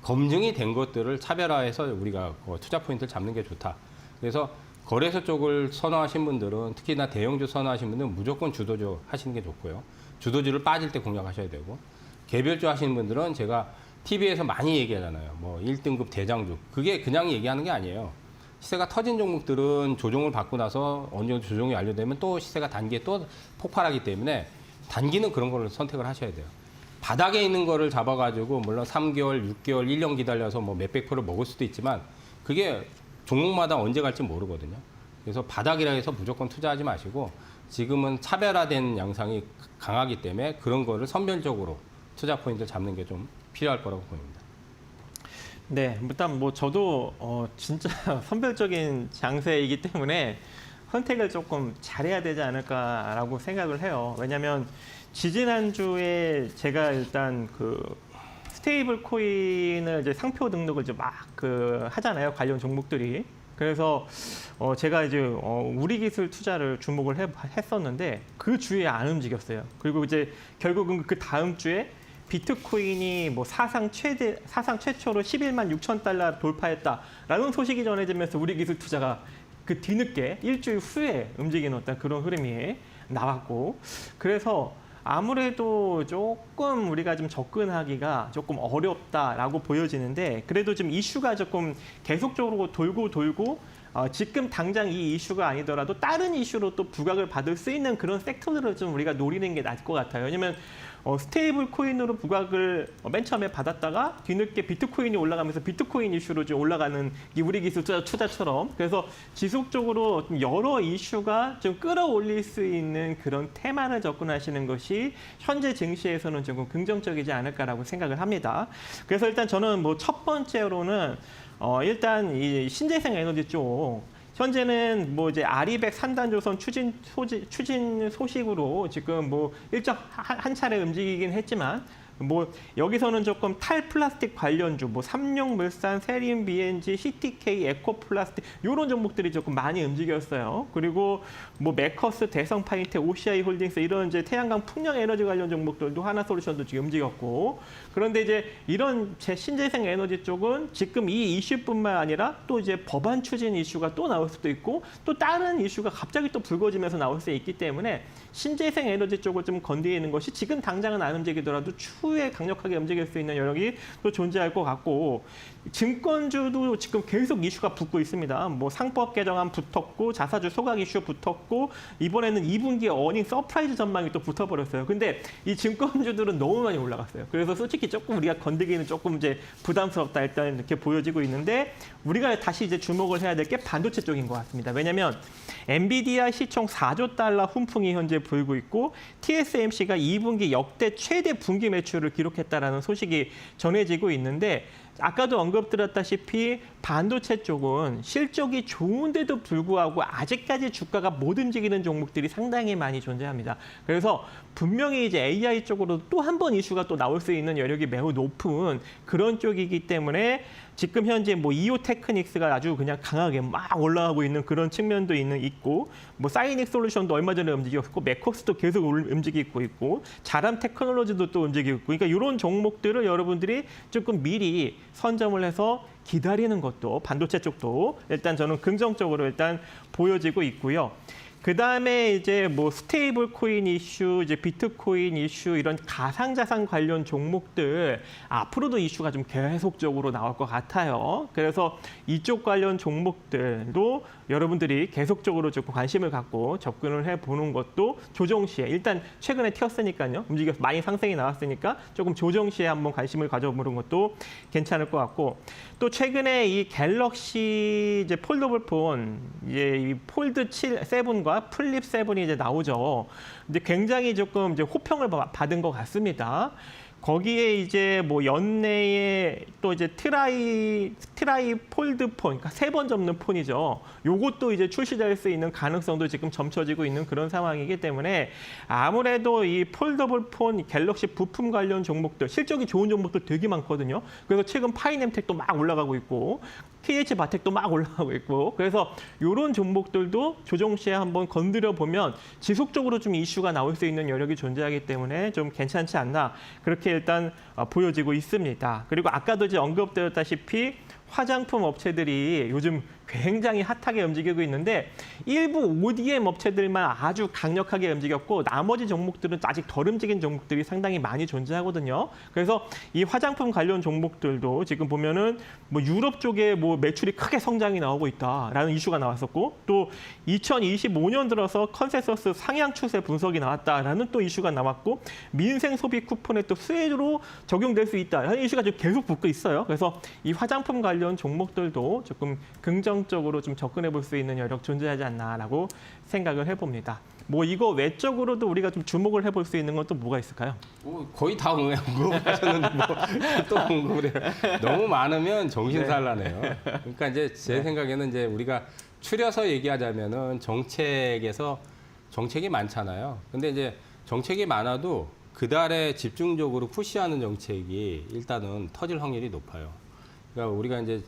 검증이 된 것들을 차별화해서 우리가 투자 포인트를 잡는 게 좋다. 그래서 거래소 쪽을 선호하신 분들은 특히나 대형주 선호하신 분들은 무조건 주도주 하시는 게 좋고요. 주도주를 빠질 때 공략하셔야 되고 개별주 하시는 분들은 제가 TV에서 많이 얘기하잖아요. 뭐 1등급 대장주. 그게 그냥 얘기하는 게 아니에요. 시세가 터진 종목들은 조정을 받고 나서 어느 정도 조정이 완료되면 또 시세가 단기에 또 폭발하기 때문에 단기는 그런 거를 선택을 하셔야 돼요. 바닥에 있는 거를 잡아가지고 물론 3개월, 6개월, 1년 기다려서 뭐 몇백 프로 먹을 수도 있지만 그게 종목마다 언제 갈지 모르거든요. 그래서 바닥이라 해서 무조건 투자하지 마시고 지금은 차별화된 양상이 강하기 때문에 그런 거를 선별적으로 투자 포인트 잡는 게 좀 필요할 거라고 보입니다. 네, 일단 뭐 저도 진짜 선별적인 장세이기 때문에 선택을 조금 잘해야 되지 않을까라고 생각을 해요. 왜냐하면 지지난주에 제가 일단 그 스테이블 코인을 이제 상표 등록을 이제 막 하잖아요. 관련 종목들이. 그래서 제가 이제 우리 기술 투자를 주목을 했었는데 그 주에 안 움직였어요. 그리고 이제 결국은 그 다음 주에 비트코인이 뭐 사상 최초로 11만 6천 달러 돌파했다라는 소식이 전해지면서 우리 기술 투자가 그 뒤늦게 일주일 후에 움직이는 어떤 그런 흐름이 나왔고, 그래서 아무래도 조금 우리가 좀 접근하기가 조금 어렵다라고 보여지는데, 그래도 좀 이슈가 조금 계속적으로 돌고 지금 당장 이 이슈가 아니더라도 다른 이슈로 또 부각을 받을 수 있는 그런 섹터들을 좀 우리가 노리는 게 나을 것 같아요. 왜냐면 스테이블 코인으로 부각을 맨 처음에 받았다가 뒤늦게 비트코인이 올라가면서 비트코인 이슈로 좀 올라가는 이 우리 기술 투자처럼, 그래서 지속적으로 여러 이슈가 좀 끌어올릴 수 있는 그런 테마를 접근하시는 것이 현재 증시에서는 조금 긍정적이지 않을까라고 생각을 합니다. 그래서 일단 저는 뭐 첫 번째로는 일단 이 신재생 에너지 쪽, 현재는 뭐 이제 아리백 산단조선 추진 소식으로 지금 뭐 일정 한 차례 움직이긴 했지만, 뭐 여기서는 조금 탈플라스틱 관련주, 뭐 삼룡물산, 세린 BNG, CTK, 에코플라스틱 이런 종목들이 조금 많이 움직였어요. 그리고 뭐 메커스, 대성파인텍, OCI 홀딩스 이런 이제 태양광 풍력 에너지 관련 종목들도 하나솔루션도 지금 움직였고, 그런데 이제 이런 신재생 에너지 쪽은 지금 이 이슈뿐만 아니라 또 이제 법안 추진 이슈가 또 나올 수도 있고 또 다른 이슈가 갑자기 또 불거지면서 나올 수 있기 때문에 신재생 에너지 쪽을 좀 건드리는 것이 지금 당장은 안 움직이더라도 추후에 강력하게 움직일 수 있는 여력이 또 존재할 것 같고, 증권주도 지금 계속 이슈가 붙고 있습니다. 뭐 상법 개정안 붙었고 자사주 소각 이슈 붙었고 이번에는 2분기 어닝 서프라이즈 전망이 또 붙어버렸어요. 근데 이 증권주들은 너무 많이 올라갔어요. 그래서 솔직히 조금 우리가 건드기는 조금 이제 부담스럽다 일단 이렇게 보여지고 있는데, 우리가 다시 이제 주목을 해야 될 게 반도체 쪽인 것 같습니다. 왜냐하면 엔비디아 시총 4조 달러 훈풍이 현재 불고 있고 TSMC가 2분기 역대 최대 분기 매출을 기록했다라는 소식이 전해지고 있는데, 아까도 언급드렸다시피 반도체 쪽은 실적이 좋은데도 불구하고 아직까지 주가가 못 움직이는 종목들이 상당히 많이 존재합니다. 그래서 분명히 이제 AI 쪽으로 또 한 번 이슈가 또 나올 수 있는 여력이 매우 높은 그런 쪽이기 때문에 지금 현재 뭐 이오테크닉스가 아주 그냥 강하게 막 올라가고 있는 그런 측면도 있고, 뭐 사이닉 솔루션도 얼마 전에 움직였고, 메커스도 계속 움직이고 있고, 자람 테크놀로지도 또 움직이고 있고, 그러니까 이런 종목들을 여러분들이 조금 미리 선점을 해서 기다리는 것도 반도체 쪽도 일단 저는 긍정적으로 일단 보여지고 있고요. 그 다음에 이제 뭐 스테이블 코인 이슈, 이제 비트코인 이슈 이런 가상자산 관련 종목들 앞으로도 이슈가 좀 계속적으로 나올 것 같아요. 그래서 이쪽 관련 종목들도 여러분들이 계속적으로 조금 관심을 갖고 접근을 해보는 것도 조정 시에 일단 최근에 튀었으니까요. 움직여서 많이 상승이 나왔으니까 조금 조정 시에 한번 관심을 가져보는 것도 괜찮을 것 같고 또 최근에 이 갤럭시 이제 폴더블 폰 이제 이 폴드 7과 플립 7이 이제 나오죠. 근데 굉장히 조금 이제 호평을 받은 것 같습니다. 거기에 이제 뭐 연내에 또 이제 트라이 폴드 폰, 그러니까 3번 접는 폰이죠. 요것도 이제 출시될 수 있는 가능성도 지금 점쳐지고 있는 그런 상황이기 때문에 아무래도 이 폴더블 폰, 갤럭시 부품 관련 종목들, 실적이 좋은 종목들 되게 많거든요. 그래서 최근 파이넴텍도 막 올라가고 있고 KH 바텍도 막 올라가고 있고 그래서 이런 종목들도 조정 시에 한번 건드려 보면 지속적으로 좀 이슈가 나올 수 있는 여력이 존재하기 때문에 좀 괜찮지 않나 그렇게 일단 보여지고 있습니다. 그리고 아까도 이제 언급되었다시피 화장품 업체들이 요즘 굉장히 핫하게 움직이고 있는데 일부 ODM 업체들만 아주 강력하게 움직였고 나머지 종목들은 아직 덜 움직인 종목들이 상당히 많이 존재하거든요. 그래서 이 화장품 관련 종목들도 지금 보면은 뭐 유럽 쪽에 뭐 매출이 크게 성장이 나오고 있다라는 이슈가 나왔었고 또 2025년 들어서 컨센서스 상향 추세 분석이 나왔다라는 또 이슈가 나왔고 민생 소비 쿠폰에 또 수혜로 적용될 수 있다라는 이슈가 좀 계속 붙고 있어요. 그래서 이 화장품 관련 종목들도 조금 긍정적으로 좀 접근해 볼 수 있는 여력 존재하지 않나라고 생각을 해봅니다. 뭐 이거 외적으로도 우리가 좀 주목을 해볼 수 있는 건 또 뭐가 있을까요? 거의 다 언급하셨는데 또 언급을 해요. 너무 많으면 정신살라네요. 그러니까 이제 제 생각에는 이제 우리가 추려서 얘기하자면은 정책이 많잖아요. 근데 이제 정책이 많아도 그달에 집중적으로 푸시하는 정책이 일단은 터질 확률이 높아요. 그러니까 우리가 이제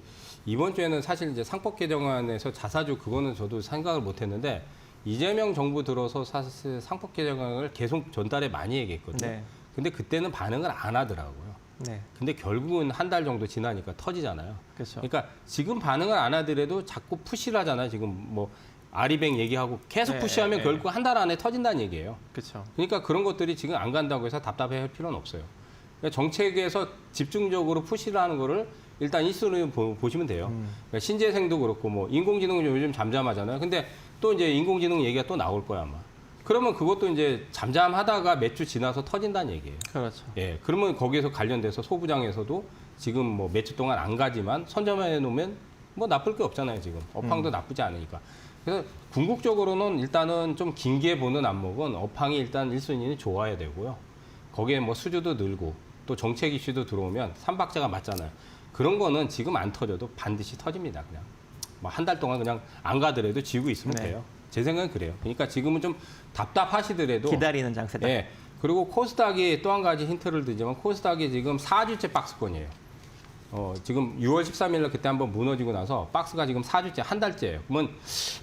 이번 주에는 사실 이제 상법 개정안에서 자사주 그거는 저도 생각을 못했는데 이재명 정부 들어서 사실 상법 개정안을 계속 전달에 많이 얘기했거든요. 네. 근데 그때는 반응을 안 하더라고요. 네, 근데 결국은 한 달 정도 지나니까 터지잖아요. 그렇죠. 그러니까 지금 반응을 안 하더라도 자꾸 푸시를 하잖아요. 지금 뭐 아리뱅 얘기하고 계속 네, 푸시하면 네. 결국 한 달 안에 터진다는 얘기예요. 그렇죠. 그러니까 그런 것들이 지금 안 간다고 해서 답답해할 필요는 없어요. 그러니까 정책에서 집중적으로 푸시를 하는 거를 일단 일순위로 보시면 돼요. 그러니까 신재생도 그렇고 뭐 인공지능은 요즘 잠잠하잖아요. 근데 또 이제 인공지능 얘기가 또 나올 거야 아마. 그러면 그것도 이제 잠잠하다가 몇 주 지나서 터진다는 얘기예요. 그렇죠. 예, 그러면 거기에서 관련돼서 소부장에서도 지금 뭐 몇 주 동안 안 가지만 선점해 놓으면 뭐 나쁠 게 없잖아요 지금. 업황도 나쁘지 않으니까. 그래서 궁극적으로는 일단은 좀 길게 보는 안목은 업황이 일단 1순위는 좋아야 되고요. 거기에 뭐 수주도 늘고 또 정책 이슈도 들어오면 삼박자가 맞잖아요. 그런 거는 지금 안 터져도 반드시 터집니다. 그냥 뭐 한 달 동안 그냥 안 가더라도 지우고 있으면 네. 돼요. 제 생각은 그래요. 그러니까 지금은 좀 답답하시더라도 기다리는 장세다. 예. 그리고 코스닥이 또 한 가지 힌트를 드리자면 코스닥이 지금 4주째 박스권이에요. 지금 6월 13일 날 그때 한번 무너지고 나서 박스가 지금 4주째, 한 달째예요. 그러면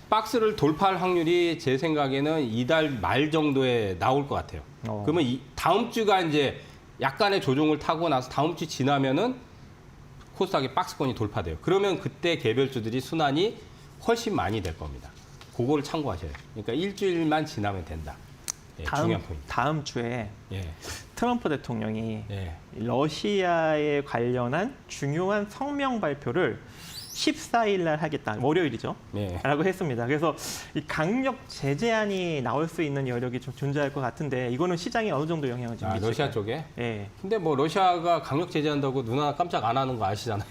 박스를 돌파할 확률이 제 생각에는 이달 말 정도에 나올 것 같아요. 그러면 다음 주가 이제 약간의 조정을 타고 나서 다음 주 지나면은 코스닥이 박스권이 돌파돼요. 그러면 그때 개별주들이 순환이 훨씬 많이 될 겁니다. 그거를 참고하셔야 돼요. 그러니까 일주일만 지나면 된다. 예, 중요한 포인트. 다음 주에 예, 트럼프 대통령이 예. 러시아에 관련한 중요한 성명 발표를 14일 날 하겠다. 월요일이죠. 예. 라고 했습니다. 그래서 이 강력 제재안이 나올 수 있는 여력이 좀 존재할 것 같은데 이거는 시장에 어느 정도 영향을 좀 미칠까요? 러시아 쪽에? 예. 근데 뭐 러시아가 강력 제재한다고 누나 깜짝 안 하는 거 아시잖아요.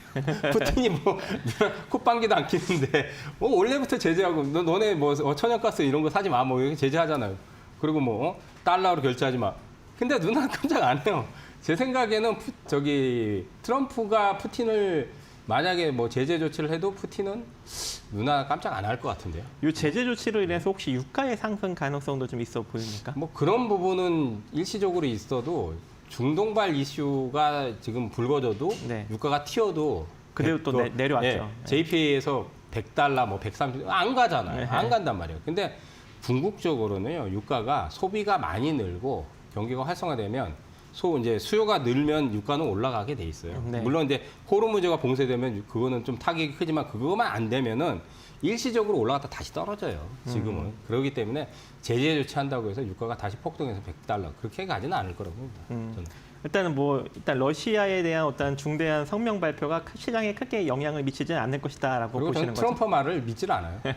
푸틴이 뭐 누나 콧방귀도 안 끼는데 뭐 원래부터 제재하고 너네 뭐 천연가스 이런 거 사지 마 뭐 이렇게 제재하잖아요. 그리고 뭐 달러로 결제하지 마. 근데 누나는 깜짝 안 해요. 제 생각에는 트럼프가 푸틴을 만약에 뭐 제재 조치를 해도 푸틴은 누나 깜짝 안 할 것 같은데요. 이 제재 조치로 인해서 혹시 유가의 상승 가능성도 좀 있어 보입니까? 뭐 그런 부분은 일시적으로 있어도 중동발 이슈가 지금 불거져도 네. 유가가 튀어도 그대로 또 내려왔죠. 예, JPA에서 100달러 뭐 130, 안 가잖아요. 네. 안 간단 말이에요. 근데 궁극적으로는요, 유가가 소비가 많이 늘고 경기가 활성화되면 이제 수요가 늘면 유가는 올라가게 돼 있어요. 네. 물론 이제 호르무즈가 봉쇄되면 그거는 좀 타격이 크지만 그거만 안 되면은 일시적으로 올라갔다 다시 떨어져요. 지금은. 그렇기 때문에 제재 조치한다고 해서 유가가 다시 폭등해서 $100 그렇게 가지는 않을 거라고 봅니다. 저는. 일단은 일단 러시아에 대한 어떤 중대한 성명 발표가 시장에 크게 영향을 미치지는 않을 것이다라고 그리고 보시는 저는 거죠. 트럼프 말을 믿질 않아요. 네.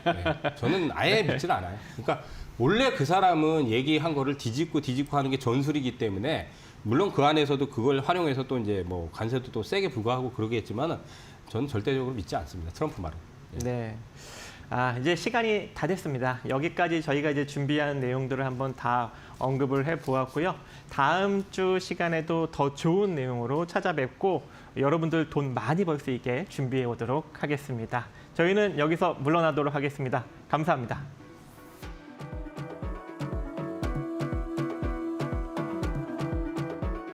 저는 아예 믿질 않아요. 그러니까 원래 그 사람은 얘기한 거를 뒤집고 하는 게 전술이기 때문에 물론 그 안에서도 그걸 활용해서 또 이제 뭐 관세도 또 세게 부과하고 그러겠지만은 저는 절대적으로 믿지 않습니다. 트럼프 말은. 네. 이제 시간이 다 됐습니다. 여기까지 저희가 이제 준비한 내용들을 한번 다 언급을 해 보았고요. 다음 주 시간에도 더 좋은 내용으로 찾아뵙고 여러분들 돈 많이 벌 수 있게 준비해 오도록 하겠습니다. 저희는 여기서 물러나도록 하겠습니다. 감사합니다.